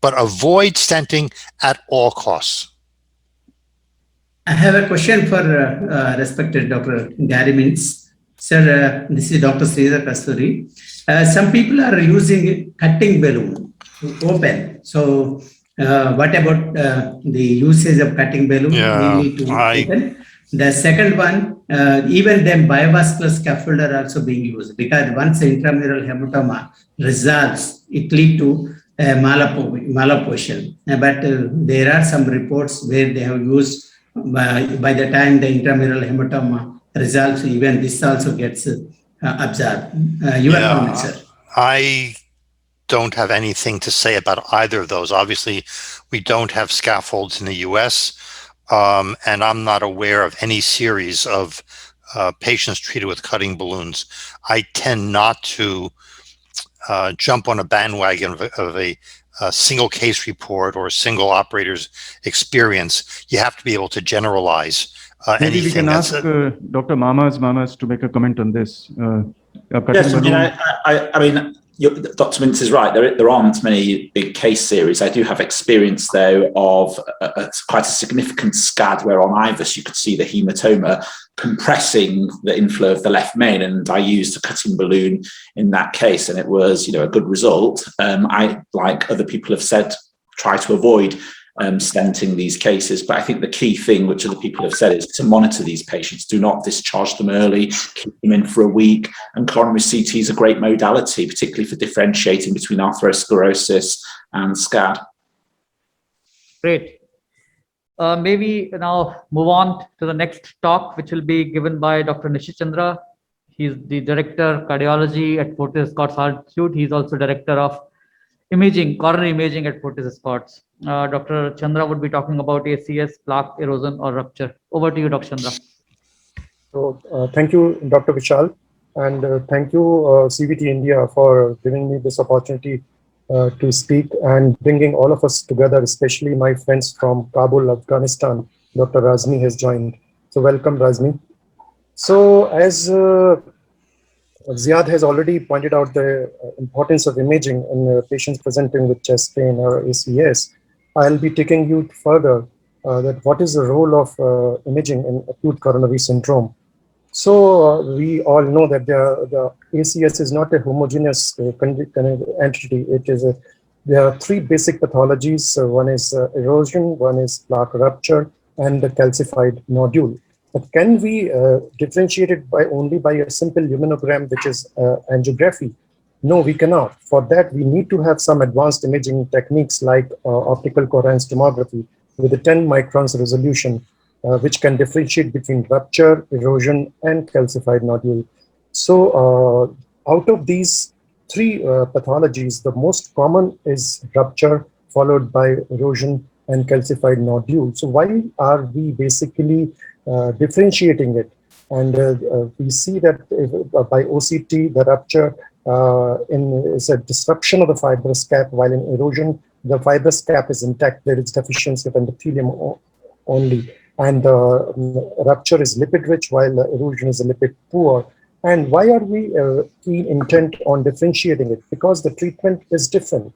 But avoid stenting at all costs.
I have a question for respected Dr. Gary Mintz. Sir, this is Dr. Sridhar Kasturi. Some people are using cutting balloon to open. So what about the usage of cutting balloon mainly to open? The second one, even then biovascular scaffold are also being used because once the intramural hematoma resolves, it leads to malapportion. But there are some reports where they have used by the time the intramural hematoma resolves, even this also gets absorbed. Your comment, sir.
I don't have anything to say about either of those. Obviously, we don't have scaffolds in the US, and I'm not aware of any series of patients treated with cutting balloons. I tend not to jump on a bandwagon of a single case report or a single operator's experience. You have to be able to generalize
Maybe we can ask Dr. Mamas to make a comment on this.
Yes, I mean, Dr. Mintz is right. There aren't many big case series. I do have experience, though, of quite a significant SCAD where on IVUS you could see the hematoma compressing the inflow of the left main, and I used a cutting balloon in that case, and it was, a good result. I, like other people have said, try to avoid stenting these cases, but I think the key thing, which other people have said, is to monitor these patients. Do not discharge them early, keep them in for a week, and coronary CT is a great modality, particularly for differentiating between atherosclerosis and SCAD.
Great. Maybe now move on to the next talk, which will be given by Dr. Nishit Chandra. He's the Director Cardiology at Fortis Escorts Acute. He's also Director of Imaging, Coronary Imaging at Fortis Escorts. Dr. Chandra would be talking about ACS, plaque erosion or rupture. Over to you, Dr. Chandra.
So thank you, Dr. Vishal, and thank you, CVT India, for giving me this opportunity to speak and bringing all of us together, especially my friends from Kabul, Afghanistan. Dr. Razmi has joined. So welcome, Razmi. So as Ziad has already pointed out the importance of imaging in patients presenting with chest pain or ACS, I'll be taking you further that what is the role of imaging in acute coronary syndrome. So we all know that the ACS is not a homogeneous entity. There are three basic pathologies. One is erosion, one is plaque rupture, and the calcified nodule. But can we differentiate it only by a simple luminogram, which is angiography? No, we cannot. For that, we need to have some advanced imaging techniques like optical coherence tomography with a 10 microns resolution, which can differentiate between rupture, erosion, and calcified nodule. So out of these three pathologies, the most common is rupture, followed by erosion and calcified nodule. So why are we basically differentiating it? And we see that by OCT, the rupture is a disruption of the fibrous cap, while in erosion, the fibrous cap is intact. There is deficiency of endothelium only. And rupture is lipid rich, while erosion is lipid poor. And why are we intent on differentiating it? Because the treatment is different.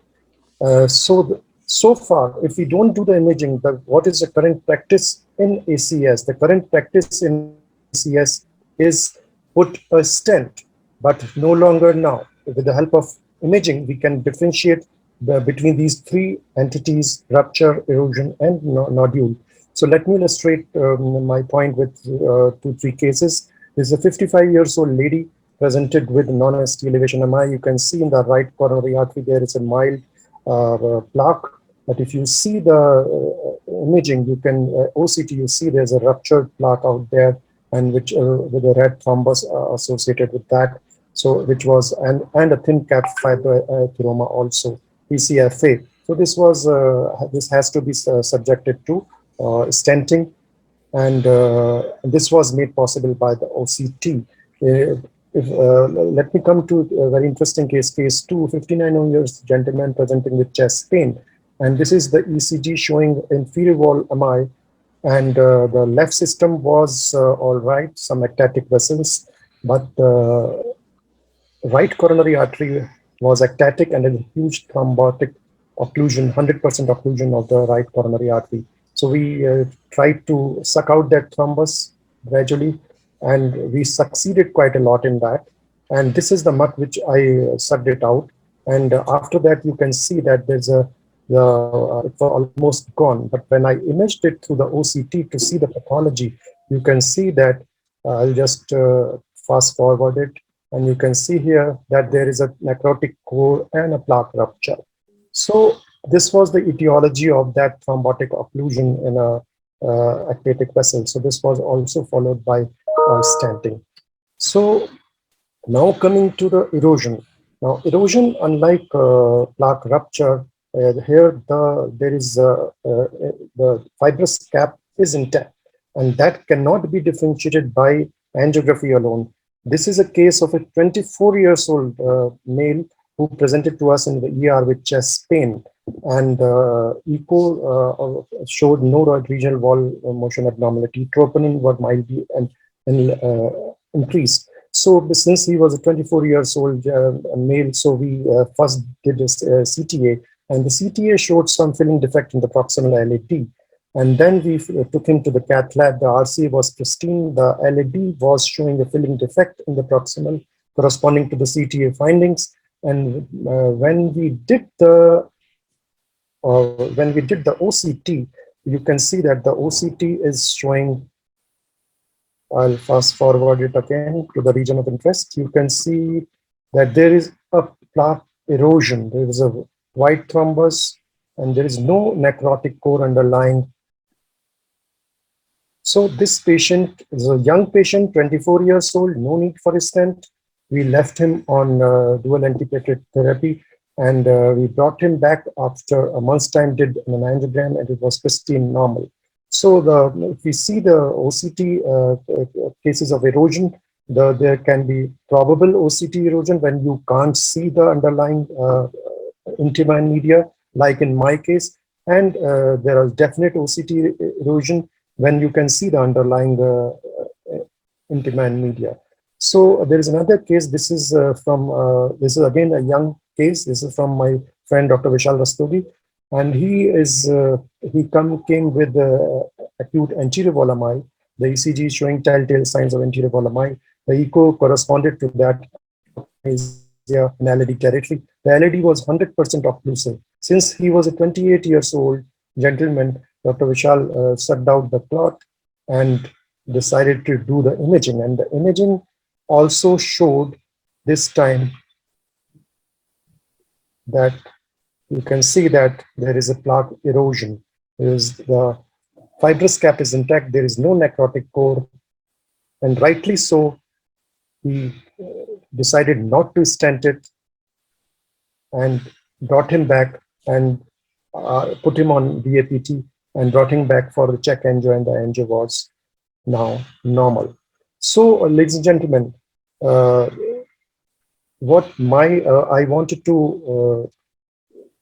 So far, if we don't do the imaging, what is the current practice in ACS? The current practice in ACS is put a stent, but no longer now. With the help of imaging, we can differentiate between these three entities: rupture, erosion, and nodule. So let me illustrate my point with 2-3 cases. This is a 55-year-old lady presented with non-ST elevation MI. You can see in the right coronary artery there is a mild plaque. But if you see the imaging, you can OCT, you see there's a ruptured plaque out there, and which with a red thrombus associated with that. So which was and a thin cap fibrotheroma also, PCFA. So this has to be subjected to stenting, and this was made possible by the OCT. Let me come to a very interesting case 2, 59 years gentleman presenting with chest pain. And this is the ECG showing inferior wall MI, and the left system was all right, some ectatic vessels, but right coronary artery was ectatic and a huge thrombotic occlusion, 100% occlusion of the right coronary artery. So we tried to suck out that thrombus gradually, and we succeeded quite a lot in that. And this is the muck which I sucked it out. And after that, you can see that there's it was almost gone. But when I imaged it through the OCT to see the pathology, you can see that I'll just fast forward it. And you can see here that there is a necrotic core and a plaque rupture. So this was the etiology of that thrombotic occlusion in a ectatic vessel. So this was also followed by stenting. So now coming to the erosion. Now erosion, unlike plaque rupture, here there is the fibrous cap is intact, and that cannot be differentiated by angiography alone. This is a case of a 24-year-old male who presented to us in the ER with chest pain, and echo showed no right regional wall motion abnormality. Troponin was mildly increased. So since he was a 24-year-old male, so we first did a CTA, and the CTA showed some filling defect in the proximal LAD. And then we took him to the cath lab. The RCA was pristine. The LAD was showing a filling defect in the proximal corresponding to the CTA findings. And when we did the OCT, you can see that the OCT is showing. I'll fast forward it again to the region of interest. You can see that there is a plaque erosion. There is a white thrombus, and there is no necrotic core underlying. So this patient is a young patient, 24 years old, no need for a stent. We left him on dual antiplatelet therapy, and we brought him back after a month's time, did an angiogram, and it was pristine normal. So if we see the OCT cases of erosion, there can be probable OCT erosion when you can't see the underlying intima media, like in my case, and there is definite OCT erosion when you can see the underlying intima media. So there is another case. This is this is again a young case. This is from my friend Dr. Vishal Rastogi, and he came with acute anterior wall MI. The ECG is showing telltale signs of anterior wall MI. The echo corresponded to that in LAD territory. The LAD was 100% occlusive. Since he was a 28 years old gentleman, Dr. Vishal sucked out the clot and decided to do the imaging. And the imaging also showed this time that you can see that there is a plaque erosion. The fibrous cap is intact. There is no necrotic core. And rightly so, he decided not to stent it and brought him back and put him on BAPT and brought him back for the check angio, and the angio was now normal. So, ladies and gentlemen, what I wanted to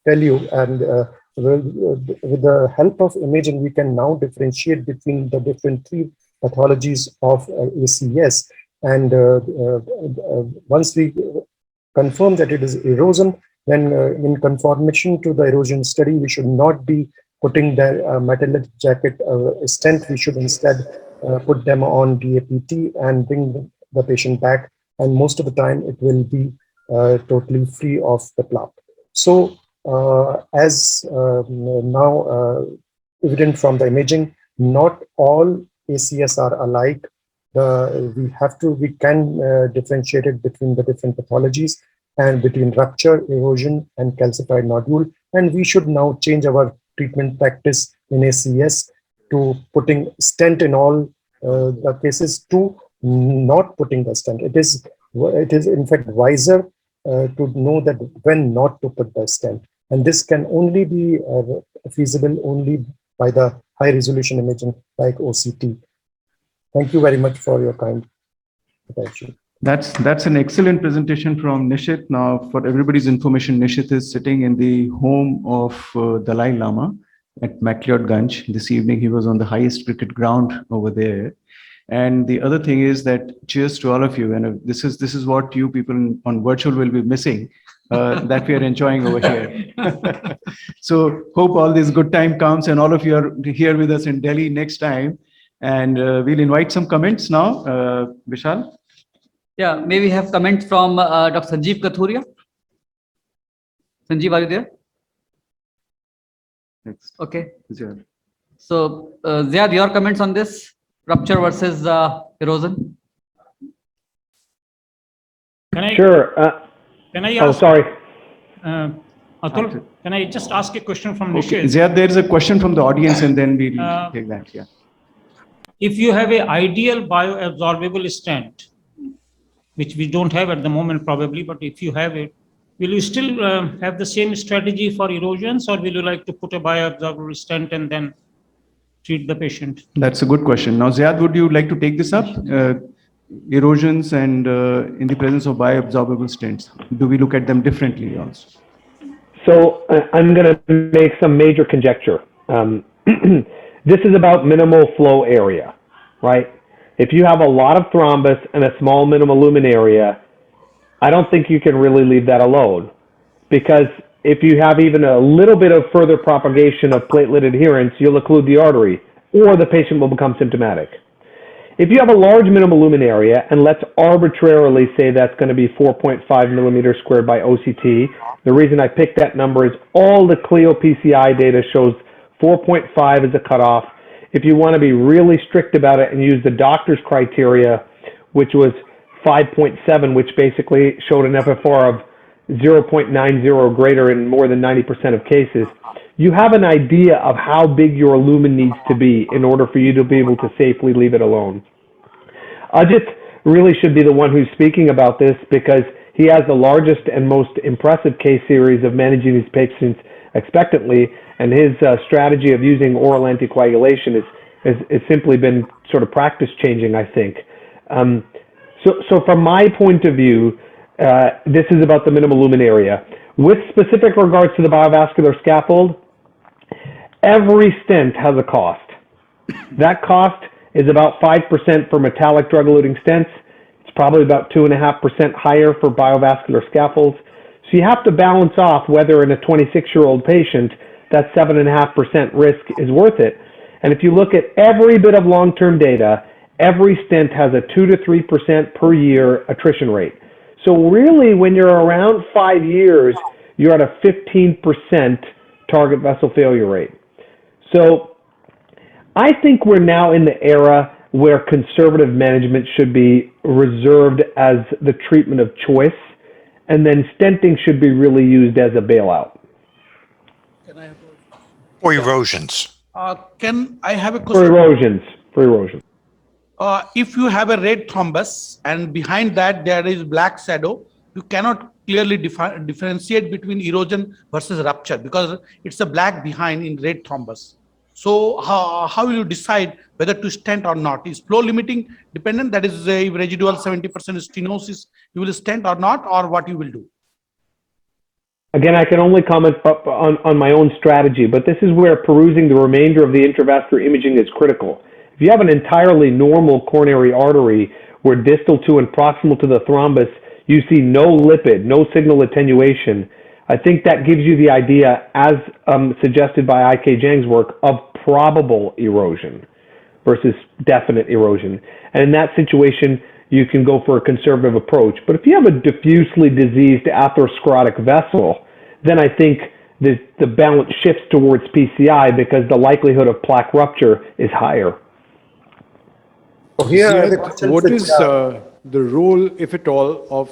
tell you, and with the help of imaging, we can now differentiate between the different three pathologies of ACS. And once we confirm that it is erosion, then in conformation to the erosion study, we should not be putting the metal jacket stent. We should instead put them on DAPT and bring the patient back. And most of the time, it will be totally free of the plaque. So as now evident from the imaging, not all ACS are alike. We can differentiate it between the different pathologies and between rupture, erosion, and calcified nodule. And we should now change our treatment practice in ACS to putting stent in all the cases to not putting the stent. It is in fact wiser to know that when not to put the stent. And this can only be feasible only by the high resolution imaging like OCT. Thank you very much for your kind attention.
That's an excellent presentation from Nishit. Now, for everybody's information, Nishit is sitting in the home of Dalai Lama at McLeodganj. This evening, he was on the highest cricket ground over there. And the other thing is that cheers to all of you. And this is what you people on virtual will be missing, that we are enjoying over here. So hope all this good time comes and all of you are here with us in Delhi next time. And we'll invite some comments now. Vishal?
Yeah, may we have comments from Dr. Sanjeev Kathuria? Sanjeev, are you there?
Next.
Okay.
Ziad.
So, Ziad, your comments on this rupture versus erosion?
Can I? Sure.
Can I
ask? Oh, sorry.
Atul, can I just ask a question from
Okay,
Nishit?
Ziad, there is a question from the audience and then we'll take that. Yeah.
If you have an ideal bioabsorbable stent, which we don't have at the moment probably, but if you have it, will you still have the same strategy for erosions, or will you like to put a bioabsorbable stent and then treat the patient?
That's a good question. Now, Ziad, would you like to take this up? Erosions and in the presence of bioabsorbable stents, do we look at them differently also?
So I'm going to make some major conjecture. This is about minimal flow area, right? If you have a lot of thrombus and a small minimal lumen area, I don't think you can really leave that alone, because if you have even a little bit of further propagation of platelet adherence, you'll occlude the artery or the patient will become symptomatic. If you have a large minimal lumen area, and let's arbitrarily say that's going to be 4.5 millimeters squared by OCT, the reason I picked that number is all the Clio PCI data shows 4.5 is a cutoff. If you want to be really strict about it and use the doctor's criteria, which was 5.7, which basically showed an FFR of 0.90 greater in more than 90% of cases, you have an idea of how big your lumen needs to be in order for you to be able to safely leave it alone. Ajit really should be the one who's speaking about this, because he has the largest and most impressive case series of managing these patients expectantly, and his strategy of using oral anticoagulation has simply been sort of practice changing, I think. So from my point of view, this is about the minimal lumen area. With specific regards to the biovascular scaffold, every stent has a cost. That cost is about 5% for metallic drug-eluting stents. It's probably about 2.5% higher for biovascular scaffolds. So you have to balance off whether in a 26-year-old patient that 7.5% risk is worth it. And if you look at every bit of long-term data, every stent has a 2 to 3% per year attrition rate. So really, when you're around 5 years, you're at a 15% target vessel failure rate. So I think we're now in the era where conservative management should be reserved as the treatment of choice, and then stenting should be really used as a bailout.
Or erosions.
Can I have a
For
question?
erosions.
If you have a red thrombus and behind that there is black shadow, you cannot clearly differentiate between erosion versus rupture because it's a black behind in red thrombus. So how will you decide whether to stent or not? Is flow limiting dependent? That is, if residual 70% stenosis, you will stent or not, or what you will do?
Again, I can only comment on my own strategy, but this is where perusing the remainder of the intravascular imaging is critical. If you have an entirely normal coronary artery where distal to and proximal to the thrombus, you see no lipid, no signal attenuation, I think that gives you the idea, as suggested by I.K. Jang's work, of probable erosion versus definite erosion. And in that situation, you can go for a conservative approach. But if you have a diffusely diseased atherosclerotic vessel, then I think the balance shifts towards PCI because the likelihood of plaque rupture is higher.
What is the role, if at all, of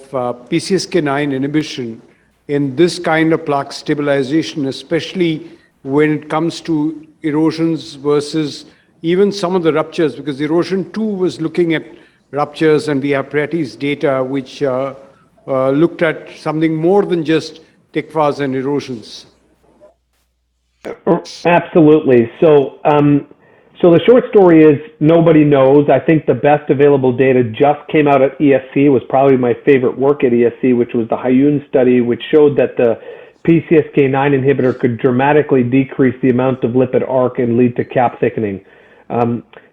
PCSK9 inhibition in this kind of plaque stabilization, especially when it comes to erosions versus even some of the ruptures? Because erosion 2 was looking at ruptures, and we have Pretty's data which looked at something more than just TICFAs and erosions.
Absolutely. So, so the short story is nobody knows. I think the best available data just came out at ESC. It was probably my favorite work at ESC, which was the Hyun study, which showed that the PCSK9 inhibitor could dramatically decrease the amount of lipid arc and lead to cap thickening.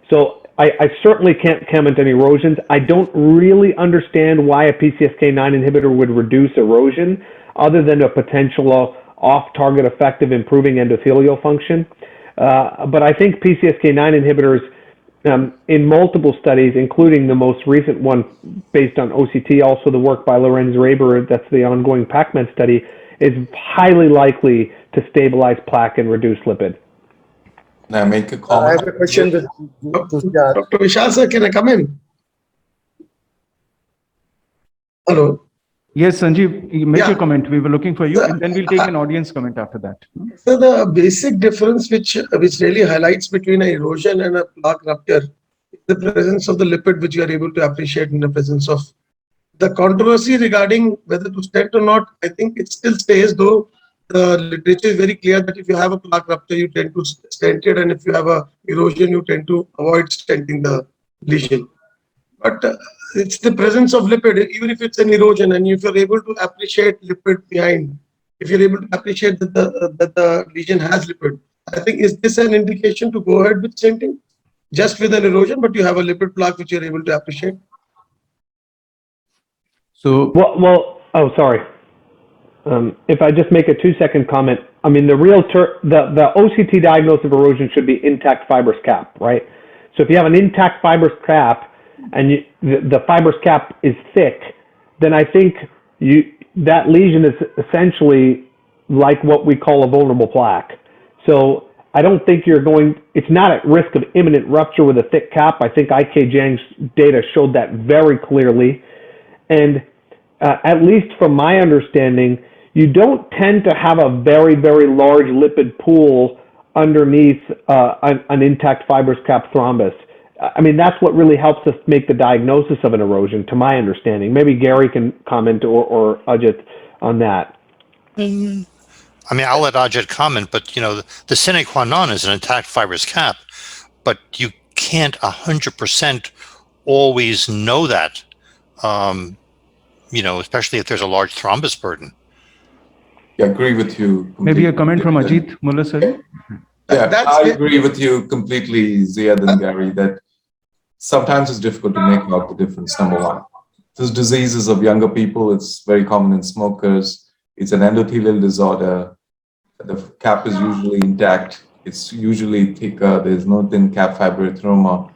So I certainly can't comment on erosions. I don't really understand why a PCSK9 inhibitor would reduce erosion other than a potential off-target effect of improving endothelial function. But I think PCSK9 inhibitors in multiple studies, including the most recent one based on OCT, also the work by Lorenz Raber, that's the ongoing PACMED study, is highly likely to stabilize plaque and reduce lipid.
Can I make a comment?
I have a question with Dr.
Vishal sir, can I come in? Hello.
Yes, Sanjeev, you make
Yeah.
your comment. We were looking for you, and then we'll take an audience comment after that.
So the basic difference which really highlights between an erosion and a plaque rupture is the presence of the lipid, which you are able to appreciate in the presence of. The controversy regarding whether to stent or not, I think it still stays, though the literature is very clear that if you have a plaque rupture, you tend to stent it, and if you have a erosion, you tend to avoid stenting the lesion. But it's the presence of lipid, even if it's an erosion, and if you're able to appreciate lipid behind, if you're able to appreciate that the lesion has lipid, I think is this an indication to go ahead with stenting? Just with an erosion, but you have a lipid plaque which you're able to appreciate?
So,
oh, sorry. If I just make a 2-second comment, I mean, the OCT diagnosis of erosion should be intact fibrous cap, right? So if you have an intact fibrous cap and the fibrous cap is thick, then I think that lesion is essentially like what we call a vulnerable plaque. So I don't think it's not at risk of imminent rupture with a thick cap. I think IK Jang's data showed that very clearly. And at least from my understanding, you don't tend to have a very, very large lipid pool underneath an intact fibrous cap thrombus. I mean, that's what really helps us make the diagnosis of an erosion, to my understanding. Maybe Gary can comment or Ajit on that.
I mean, I'll let Ajit comment, but the sine qua non is an intact fibrous cap, but you can't 100% always know that, especially if there's a large thrombus burden.
I agree with you.
Maybe a comment from Ajit Mullasari?
Yeah, I agree with you completely, Ziad and Gary, that sometimes it's difficult to make out the difference, number one. This disease is of younger people. It's very common in smokers. It's an endothelial disorder. The cap is usually intact. It's usually thicker. There's no thin cap fibroathroма.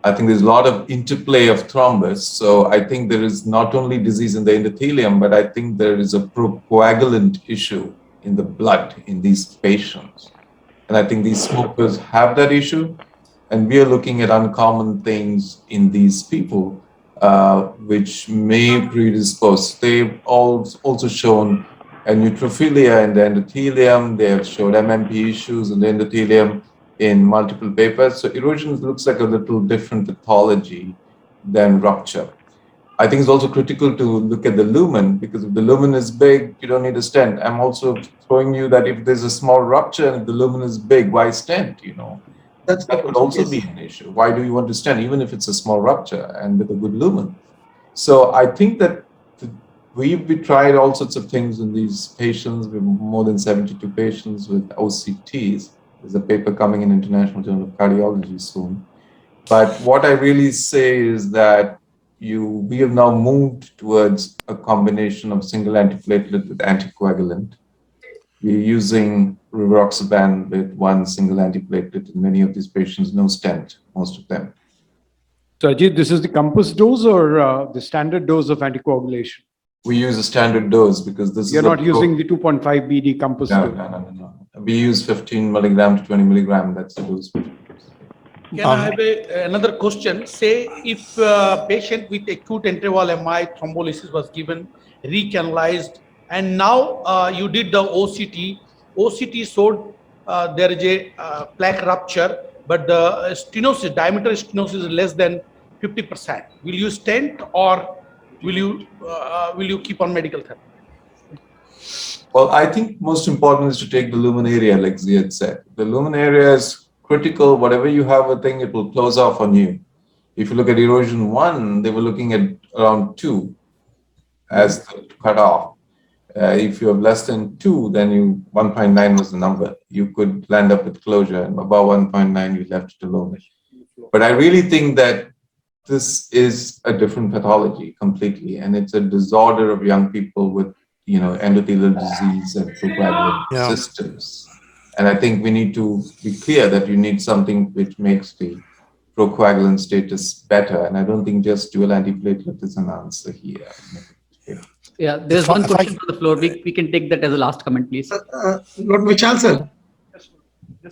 I think there's a lot of interplay of thrombus. So I think there is not only disease in the endothelium, but I think there is a coagulant issue in the blood in these patients. And I think these smokers have that issue. And we are looking at uncommon things in these people, which may predispose. They've also shown a neutrophilia in the endothelium. They have showed MMP issues in the endothelium in multiple papers. So erosion looks like a little different pathology than rupture. I think it's also critical to look at the lumen, because if the lumen is big, you don't need a stent. I'm also showing you that if there's a small rupture and if the lumen is big, why stent, That could also be an issue. Why do you want to stent, even if it's a small rupture and with a good lumen? So I think that we tried all sorts of things in these patients. We have more than 72 patients with OCTs. There's a paper coming in International Journal of Cardiology soon. But what I really say is that we have now moved towards a combination of single antiplatelet with anticoagulant. We're using rivaroxaban with one single antiplatelet in many of these patients, no stent, most of them.
So Ajit, this is the compass dose or the standard dose of anticoagulation?
We use a standard dose because this
You're not using the 2.5 BD compass dose?
No. We use 15 milligram to 20 milligram. That's the dose.
Can I have another question? Say if a patient with acute interval MI thrombolysis was given, recanalized, and now you did the OCT. OCT showed there is a plaque rupture, but the stenosis, diameter stenosis is less than 50%. Will you stent or will you keep on medical therapy?
Well, I think most important is to take the lumen area, like Ziad said. The lumen area is critical. Whatever you have a thing, it will close off on you. If you look at erosion 1, they were looking at around 2 as the cutoff. If you have less than 2, then 1.9 was the number. You could land up with closure, and above 1.9, you left it alone. But I really think that this is a different pathology completely, and it's a disorder of young people with, endothelial disease and procoagulant systems. And I think we need to be clear that you need something which makes the procoagulant status better. And I don't think just dual antiplatelet is an answer here.
Yeah, there's one question from the floor. We can take that as a last comment, please.
Dr. Vishal, sir,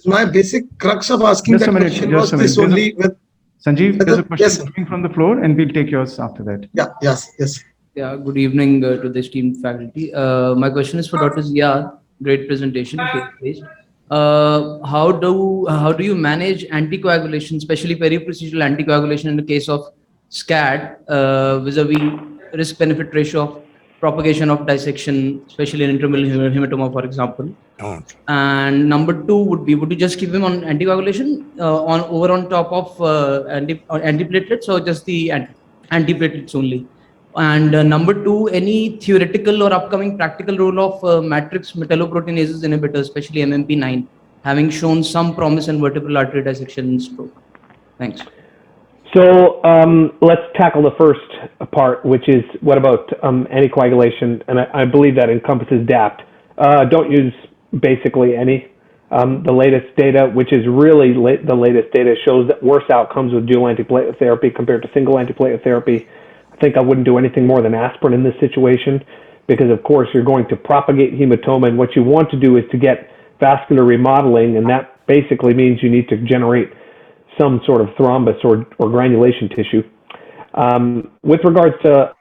my basic crux of asking
Just
that
a minute,
question
just
was
a minute.
this only with
Sanjeev, there's a question
Yes, sir.
coming from the floor, and we'll take yours after that.
Yes.
Yeah, good evening to the esteemed faculty. My question is for Dr. Ziad. Great presentation, case-based. How do you manage anticoagulation, especially periprocedural anticoagulation in the case of SCAD, vis-a-vis risk-benefit ratio of propagation of dissection, especially in intramural hematoma, for example? And number 2 would be, would you just keep him on anticoagulation on top of antiplatelets, or just the antiplatelets only? And number 2, any theoretical or upcoming practical role of matrix metalloproteinases inhibitor, especially MMP9, having shown some promise in vertebral artery dissection in stroke? Thanks.
So let's tackle the first part, which is what about anticoagulation? And I believe that encompasses DAPT. Don't use basically any. The latest data, which is really the latest data, shows that worse outcomes with dual antiplatelet therapy compared to single antiplatelet therapy. I think I wouldn't do anything more than aspirin in this situation, because of course you're going to propagate hematoma, and what you want to do is to get vascular remodeling, and that basically means you need to generate some sort of thrombus or granulation tissue. With regards to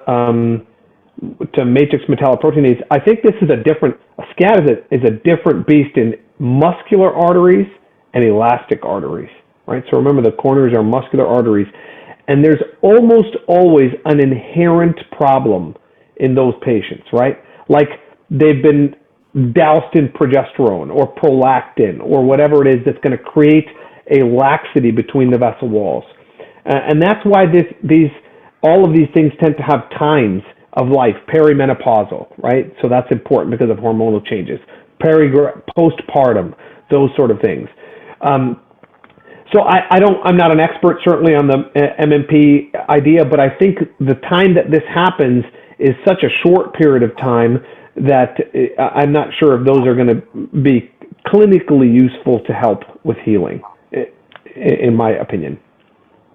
matrix metalloproteinase, I think this is a SCAD is a different beast in muscular arteries and elastic arteries, right? So remember, the coronaries are muscular arteries, and there's almost always an inherent problem in those patients, right? Like they've been doused in progesterone or prolactin or whatever it is that's going to create a laxity between the vessel walls. And that's why all of these things tend to have times of life, perimenopausal, right? So that's important because of hormonal changes. Postpartum, those sort of things. So I'm not an expert certainly on the MMP idea, but I think the time that this happens is such a short period of time that I'm not sure if those are going to be clinically useful to help with healing, in my opinion.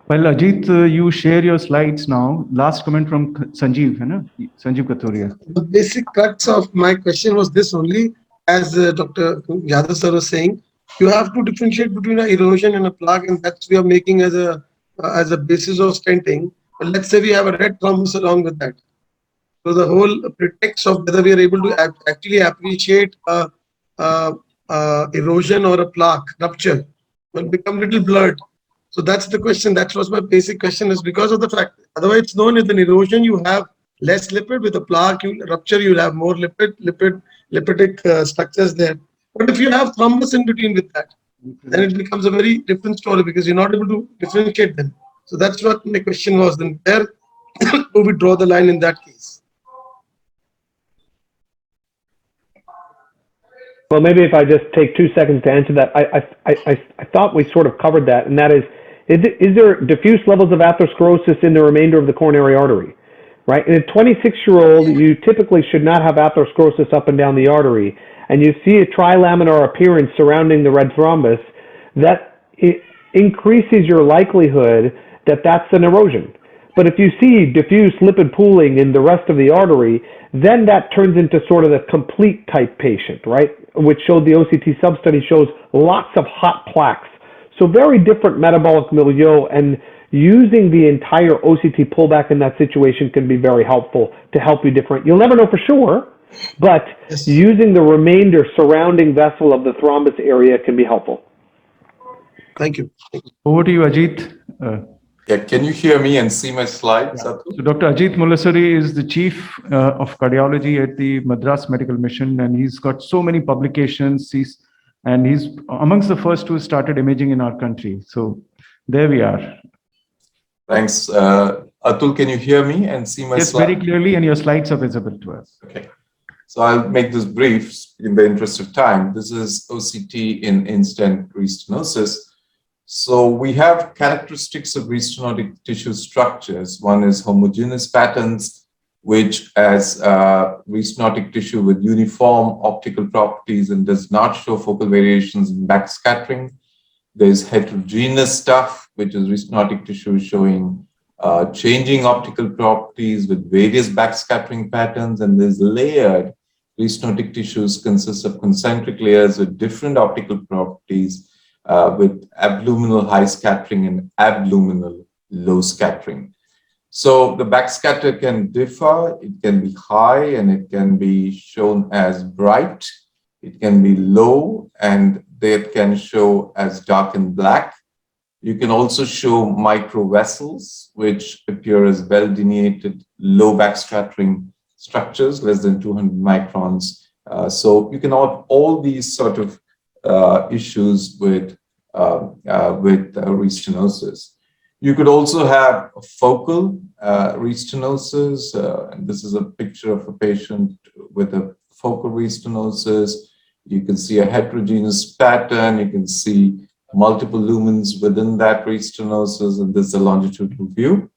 Well, Ajit, you share your slides now. Last comment from Sanjeev, Sanjeev Kathuria.
The basic crux of my question was this only, as Dr. Yadav sir was saying, you have to differentiate between an erosion and a plaque, and that's we are making as a basis of stenting. But let's say we have a red thrombus along with that. So the whole pretext of whether we are able to actually appreciate erosion or a plaque rupture will become little blurred. So that's the question. That was my basic question, is because of the fact, otherwise it's known as an erosion, you have less lipid. With a plaque rupture, you'll have more lipidic structures there. But if you have thrombus in between with that, then it becomes a very different story, because you're not able to differentiate them. So that's what my question was. Then where do we draw the line in that case?
Well, maybe if I just take 2 seconds to answer that, I thought we sort of covered that, and that is there diffuse levels of atherosclerosis in the remainder of the coronary artery, right? In a 26-year-old, you typically should not have atherosclerosis up and down the artery, and you see a trilaminar appearance surrounding the red thrombus, that it increases your likelihood that that's an erosion. But if you see diffuse lipid pooling in the rest of the artery, then that turns into sort of the complete type patient, right? Which showed the OCT sub-study shows lots of hot plaques. So very different metabolic milieu, and using the entire OCT pullback in that situation can be very helpful to help you differentiate. You'll never know for sure, but using the remainder surrounding vessel of the thrombus area can be helpful.
Thank you.
Over to you, Ajit.
Yeah, can you hear me and see my slides?
So Dr. Ajit Mulasuri is the chief of cardiology at the Madras Medical Mission, and he's got so many publications. He's amongst the first who started imaging in our country. So there we are.
Thanks. Atul, can you hear me and see my
Yes,
slides?
very clearly, and your slides are visible to us.
Okay. So I'll make this brief in the interest of time. This is OCT in in-stent restenosis. So we have characteristics of restenotic tissue structures. One is homogeneous patterns, which as restenotic tissue with uniform optical properties and does not show focal variations in backscattering. There's heterogeneous stuff, which is restenotic tissue showing changing optical properties with various backscattering patterns, and there's layered restenotic tissues consists of concentric layers with different optical properties with abluminal high scattering and abluminal low scattering. So the backscatter can differ. It can be high and it can be shown as bright. It can be low and they can show as dark and black. You can also show microvessels, which appear as well-delineated low backscattering structures, less than 200 microns. So you can have all these sort of issues with restenosis. You could also have focal restenosis, and this is a picture of a patient with a focal restenosis. You can see a heterogeneous pattern. You can see multiple lumens within that restenosis, and this is a longitudinal view.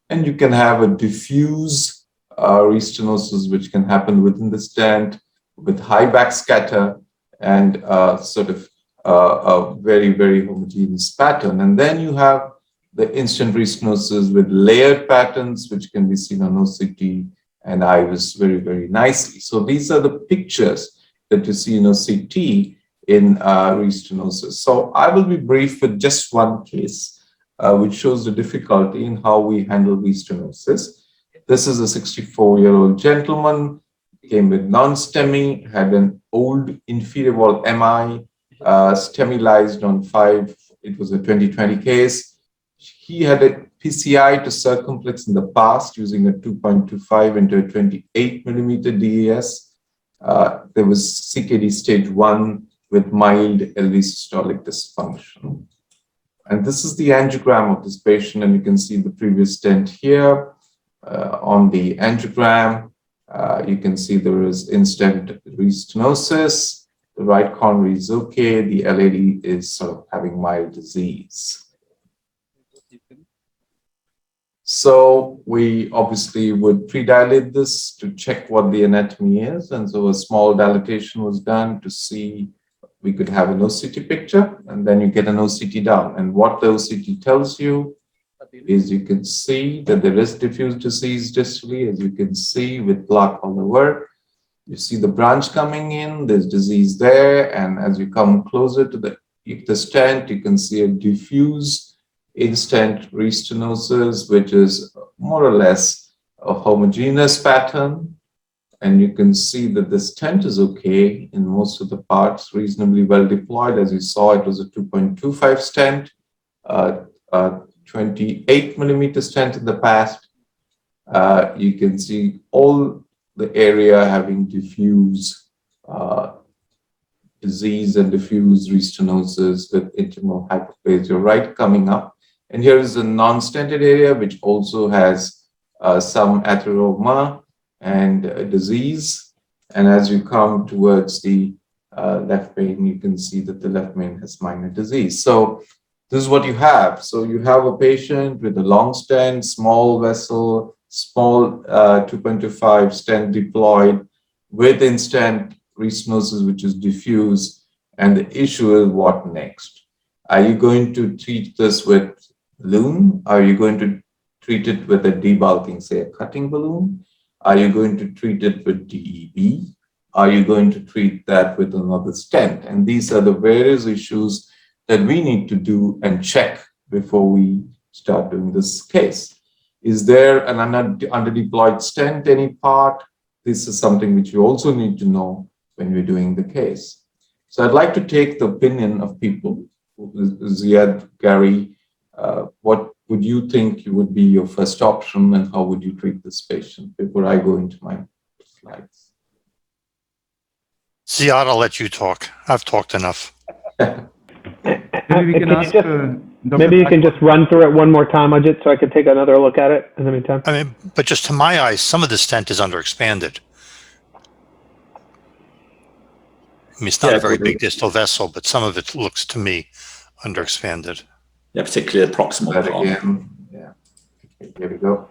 And you can have a diffuse restenosis, which can happen within the stent with high backscatter and sort of a very, very homogeneous pattern. And then you have the in-stent restenosis with layered patterns, which can be seen on OCT and IVUS very, very nicely. So these are the pictures that you see in OCT in restenosis. So I will be brief with just one case, which shows the difficulty in how we handle restenosis. This is a 64-year-old gentleman, came with non-STEMI, had an old inferior wall MI, STEMIlized on 5. It was a 2020 case. He had a PCI to circumflex in the past using a 2.25 into a 28 millimeter DES. There was CKD stage 1 with mild LV systolic dysfunction. And this is the angiogram of this patient, and you can see the previous stent here. On the angiogram, you can see there is in-stent restenosis. The right coronary is okay. The LAD is sort of having mild disease. So we obviously would pre-dilate this to check what the anatomy is. And so a small dilatation was done to see we could have an OCT picture, and then you get an OCT down. And what the OCT tells you is you can see that there is diffuse disease distally, as you can see with plaque all over. You see the branch coming in, there's disease there, and as you come closer to the stent, you can see a diffuse in-stent restenosis, which is more or less a homogeneous pattern. And you can see that the stent is okay in most of the parts, reasonably well deployed. As you saw, it was a 2.25 stent, 28 millimeter stent in the past. You can see all the area having diffuse disease and diffuse restenosis with intimal hyperplasia right coming up. And here is a non-stented area, which also has some atheroma and disease. And as you come towards the left main, you can see that the left main has minor disease. So this is what you have. So you have a patient with a long stent, small vessel, small 2.25 stent deployed with in-stent restenosis, which is diffuse. And the issue is what next? Are you going to treat this with balloon? Are you going to treat it with a debulking, say a cutting balloon? Are you going to treat it with DEB? Are you going to treat that with another stent? And these are the various issues that we need to do and check before we start doing this case. Is there an underdeployed stent any part? This is something which you also need to know when you're doing the case. So I'd like to take the opinion of people, Ziad, Gary, what would you think would be your first option, and how would you treat this patient before I go into my slides?
Ziad, I'll let you talk. I've talked enough.
Maybe we can ask
Maybe you can just run through it one more time, Ajit, so I can take another look at it in the meantime.
I mean, but just to my eyes, some of the stent is underexpanded. I mean, it's not a very big distal vessel, but some of it looks to me underexpanded.
Yeah, particularly the proximal
That
part.
again, yeah. Okay, here we go.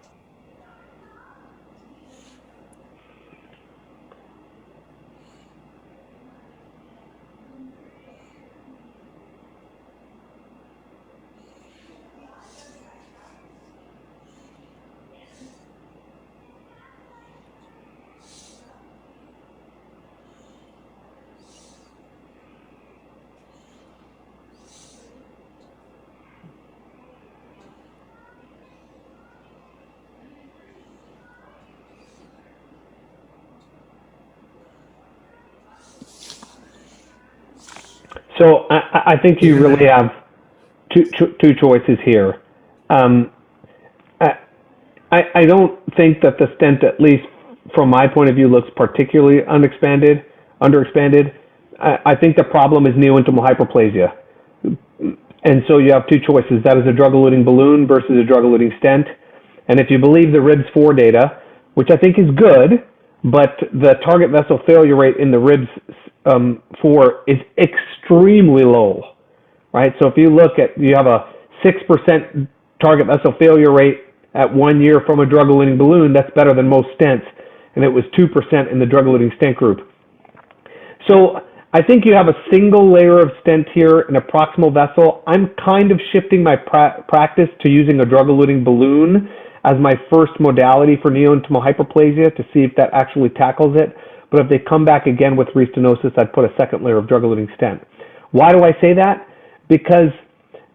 So I think you really have two choices here. I don't think that the stent, at least from my point of view, looks particularly underexpanded. I think the problem is neointimal hyperplasia. And so you have two choices. That is a drug-eluting balloon versus a drug-eluting stent. And if you believe the RIBS 4 data, which I think is good, but the target vessel failure rate in the RIBS 4 is extremely low, right? So if you look at, you have a 6% target vessel failure rate at 1 year from a drug-eluting balloon, that's better than most stents. And it was 2% in the drug-eluting stent group. So I think you have a single layer of stent here in a proximal vessel. I'm kind of shifting my practice to using a drug-eluting balloon as my first modality for neointimal hyperplasia to see if that actually tackles it. But if they come back again with restenosis, I'd put a second layer of drug-eluting stent. Why do I say that? Because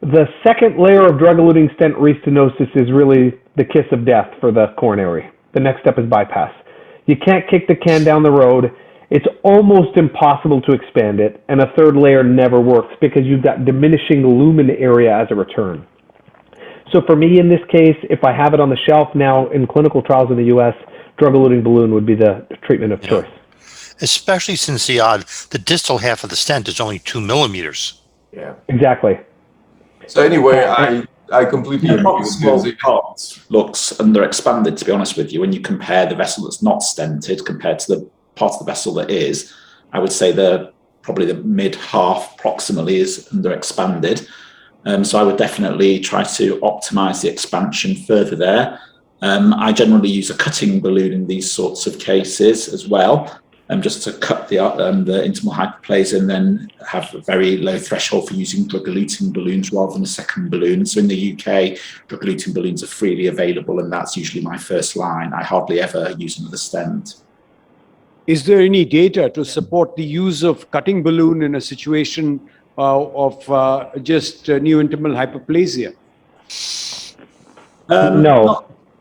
the second layer of drug-eluting stent restenosis is really the kiss of death for the coronary. The next step is bypass. You can't kick the can down the road. It's almost impossible to expand it, and a third layer never works because you've got diminishing lumen area as a return. So for me in this case, if I have it on the shelf now in clinical trials in the US, drug-eluting balloon would be the treatment of choice.
Especially since the distal half of the stent is only 2 millimeters.
Yeah.
Exactly.
So anyway, I completely
The
agree with you.
proximal part looks underexpanded, to be honest with you. When you compare the vessel that's not stented compared to the part of the vessel that is, I would say probably the mid half proximally is underexpanded. So I would definitely try to optimize the expansion further there. I generally use a cutting balloon in these sorts of cases as well, just to cut the intimal hyperplasia and then have a very low threshold for using drug-eluting balloons rather than a second balloon. So in the UK, drug-eluting balloons are freely available, and that's usually my first line. I hardly ever use another stent.
Is there any data to support the use of cutting balloon in a situation of just neointimal hyperplasia?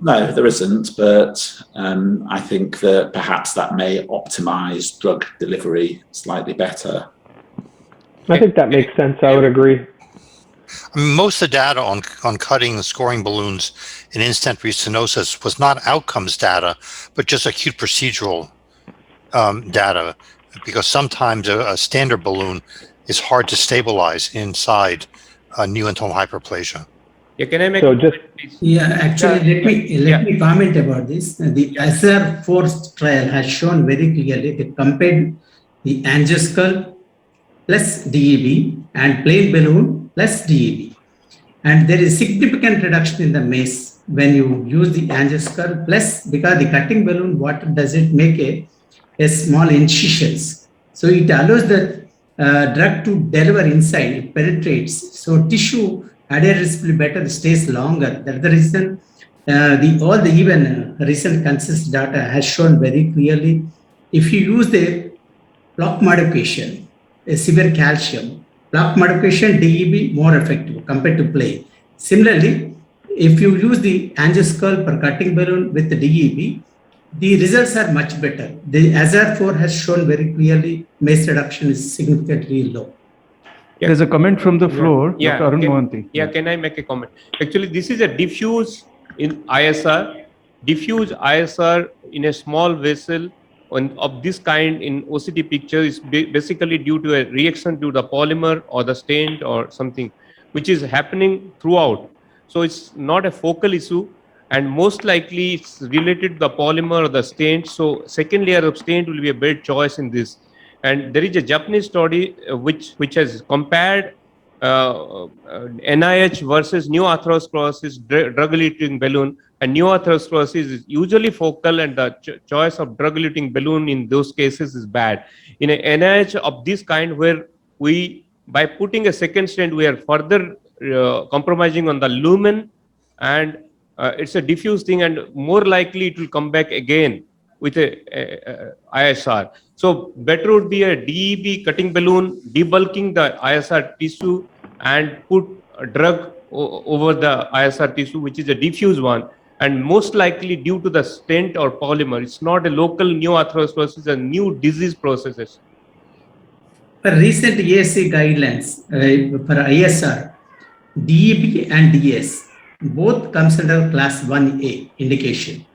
No, there isn't, but I think that perhaps that may optimize drug delivery slightly better.
I think that makes sense. I would agree.
Most of the data on cutting and scoring balloons in in-stent restenosis was not outcomes data, but just acute procedural data, because sometimes a standard balloon is hard to stabilize inside neointimal hyperplasia.
Yeah, can I make
actually, let me comment about this. The SR4 trial has shown very clearly that compared the angioscull plus DEB and plain balloon plus DEB, and there is significant reduction in the MACE when you use the angioscull plus, because the cutting balloon, what does it make a small incisions, so it allows the drug to deliver inside, it penetrates, so tissue adherence will be better, stays longer. That's the reason all the even recent consistent data has shown very clearly, if you use the block modification, a severe calcium, block modification DEB more effective compared to plain. Similarly, if you use the angioscull per cutting balloon with the DEB, the results are much better. The SR4 has shown very clearly MACE reduction is significantly low.
There's a comment from the floor,
Yeah,
Dr. Arun Mohanty.
Yeah, can I make a comment? Actually, this is a diffuse in ISR. Diffuse ISR in a small vessel of this kind in OCT picture is basically due to a reaction to the polymer or the stent or something, which is happening throughout. So it's not a focal issue, and most likely it's related to the polymer or the stent. So second layer of stent will be a better choice in this. And there is a Japanese study which has compared NIH versus new atherosclerosis drug-eluting balloon, and new atherosclerosis is usually focal, and the choice of drug-eluting balloon in those cases is bad. In a NIH of this kind, where we, by putting a second stent, we are further compromising on the lumen, and it's a diffuse thing, and more likely it will come back again with a ISR. So better would be a DEB cutting balloon, debulking the ISR tissue, and put a drug over the ISR tissue, which is a diffuse one, and most likely due to the stent or polymer. It's not a local new atherosclerosis, a new disease processes.
For recent ESC guidelines for ISR, DEB and DS both comes under class 1A indication.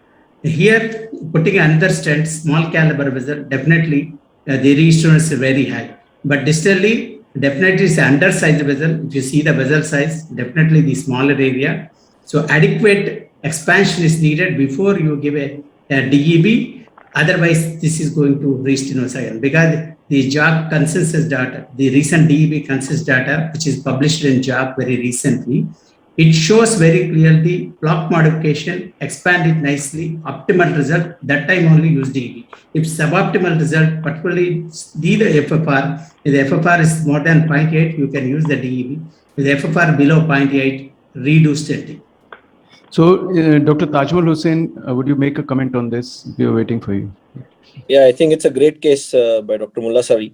Here, putting another stent, small caliber vessel, definitely the resistance is very high. But distally, definitely it's an undersized vessel. If you see the vessel size, definitely the smaller area. So adequate expansion is needed before you give a DEB. Otherwise, this is going to restenosis again, because the JOG consensus data, the recent DEB consensus data, which is published in JOG very recently, it shows very clearly block modification, expand it nicely, optimal result, that time only use DEB. If suboptimal result, particularly the FFR, if the FFR is more than 0.8, you can use the DEB. With FFR below 0.8, redo stenting.
So, Dr. Tajmal Hussain, would you make a comment on this? We are waiting for you.
Yeah, I think it's a great case by Dr. Mullasari.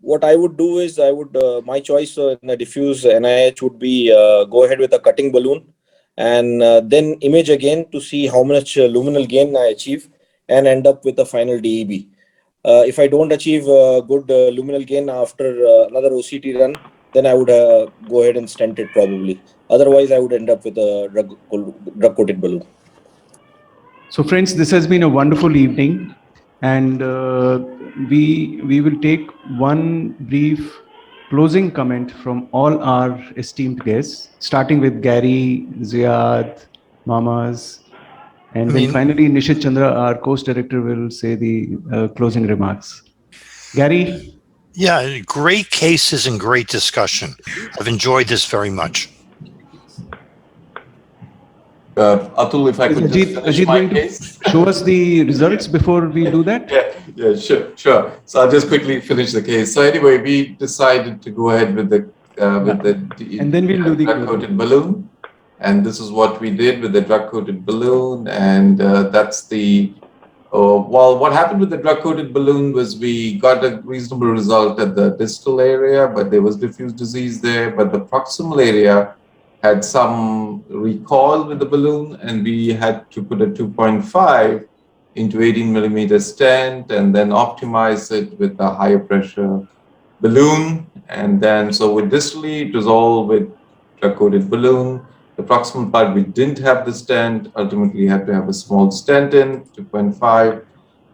What I would do is my choice in a diffuse NIH would be go ahead with a cutting balloon and then image again to see how much luminal gain I achieve and end up with a final DEB. If I don't achieve good luminal gain after another OCT run, then I would go ahead and stent it probably. Otherwise, I would end up with a drug-coated balloon.
So friends, this has been a wonderful evening, and we will take one brief closing comment from all our esteemed guests, starting with Gary, Ziad, Mamas, and then finally Nishit Chandra, our course director, will say the closing remarks. Gary?
Yeah, great cases and great discussion. I've enjoyed this very much.
Atul, if I could just finish my case.
Show us the results before we do that?
Yeah, sure. So I'll just quickly finish the case. So anyway, we decided to go ahead with the
and then we'll do the
drug-coated balloon, and this is what we did with the drug-coated balloon, and that's the. Well, what happened with the drug-coated balloon was we got a reasonable result at the distal area, but there was diffuse disease there, but the proximal area had some recoil with the balloon, and we had to put a 2.5 into 18 millimeter stent and then optimize it with a higher pressure balloon. And then, so with distally, it was all with drug-coated balloon. The proximal part, we didn't have the stent, ultimately had to have a small stent in, 2.5,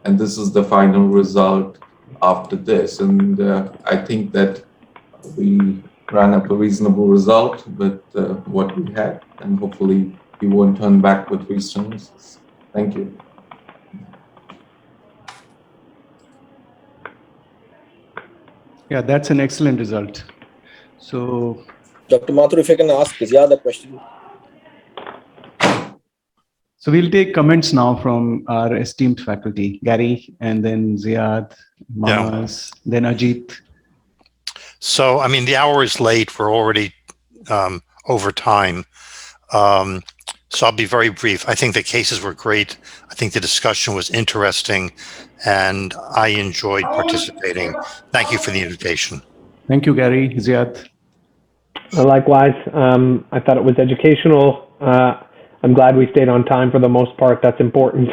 and this is the final result after this. And I think that we ran up a reasonable result with what we had, and hopefully we won't turn back with restenosis. Thank you.
Yeah, that's an excellent result. So,
Dr. Mathur, if I can ask Ziad a question.
So we'll take comments now from our esteemed faculty, Gary, and then Ziad, Mamas, then Ajit.
So, I mean, the hour is late. We're already over time. So I'll be very brief. I think the cases were great. I think the discussion was interesting, and I enjoyed participating. Thank you for the invitation.
Thank you, Gary. Ziad.
Likewise, I thought it was educational. I'm glad we stayed on time for the most part. That's important.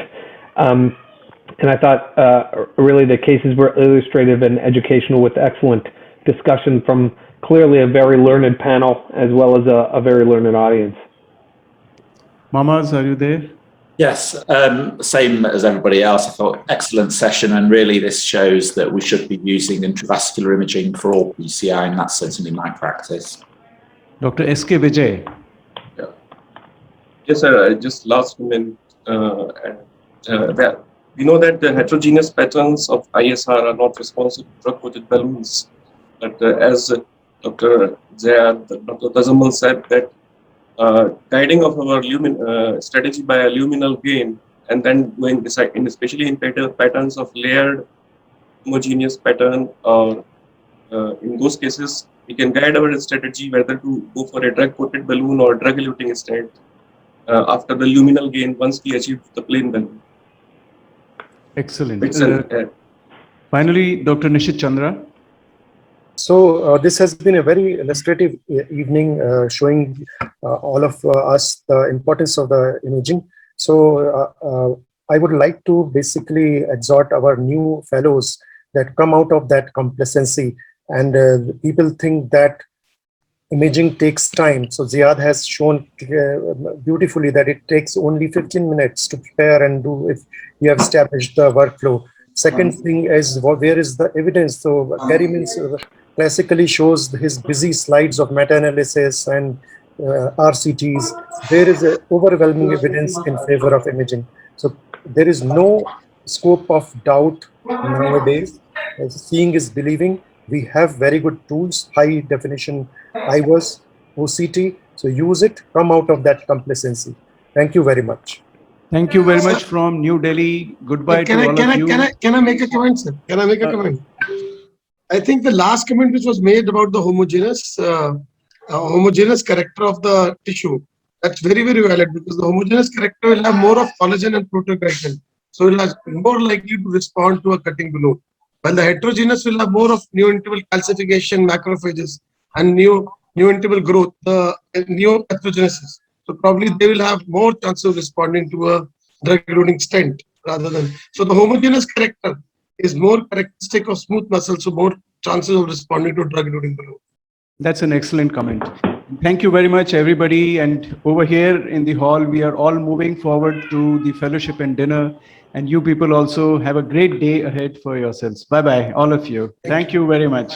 And I thought really the cases were illustrative and educational with excellent discussion from clearly a very learned panel as well as a very learned audience.
Mamas, are you there?
Yes, same as everybody else. I thought excellent session, and really this shows that we should be using intravascular imaging for all PCI, and that's certainly my practice.
Dr. S.K. Vijay.
Yes, sir. Just last minute. That we know that the heterogeneous patterns of ISR are not responsive to drug-coated balloons, but as Dr. Zayad, Dr. Tazammul said, that guiding of our strategy by a luminal gain, and then going especially in patterns of layered homogeneous pattern, or in those cases, we can guide our strategy whether to go for a drug-coated balloon or drug-eluting stent after the luminal gain once we achieve the plain balloon.
Excellent. Finally, Dr. Nishit Chandra.
So this has been a very illustrative evening showing all of us the importance of the imaging. So I would like to basically exhort our new fellows that come out of that complacency, and people think that imaging takes time. So Ziad has shown beautifully that it takes only 15 minutes to prepare and do if you have established the workflow. Second thing is, where is the evidence? So Gary Mills classically shows his busy slides of meta-analysis and RCTs. There is overwhelming evidence in favor of imaging. So there is no scope of doubt nowadays. Seeing is believing. We have very good tools, high definition IVUS, OCT. So use it, come out of that complacency. Thank you very much.
Thank you very much from New Delhi. Goodbye to all of you.
Can I make a comment, sir? Can I make a comment? I think the last comment which was made about the homogeneous character of the tissue, that's very, very valid, because the homogeneous character will have more of collagen and proteoglycan. So it will have more likely to respond to a cutting balloon. While the heterogeneous will have more of neointimal calcification, macrophages, and neointimal growth, the neopathogenesis. So probably they will have more chance of responding to a drug-eluting stent rather than. So the homogeneous character is more characteristic of smooth muscle, so more chances of responding to drug-eluting balloon.
That's an excellent comment. Thank you very much, everybody. And over here in the hall, we are all moving forward to the fellowship and dinner. And you people also have a great day ahead for yourselves. Bye-bye, all of you. Thank you very much.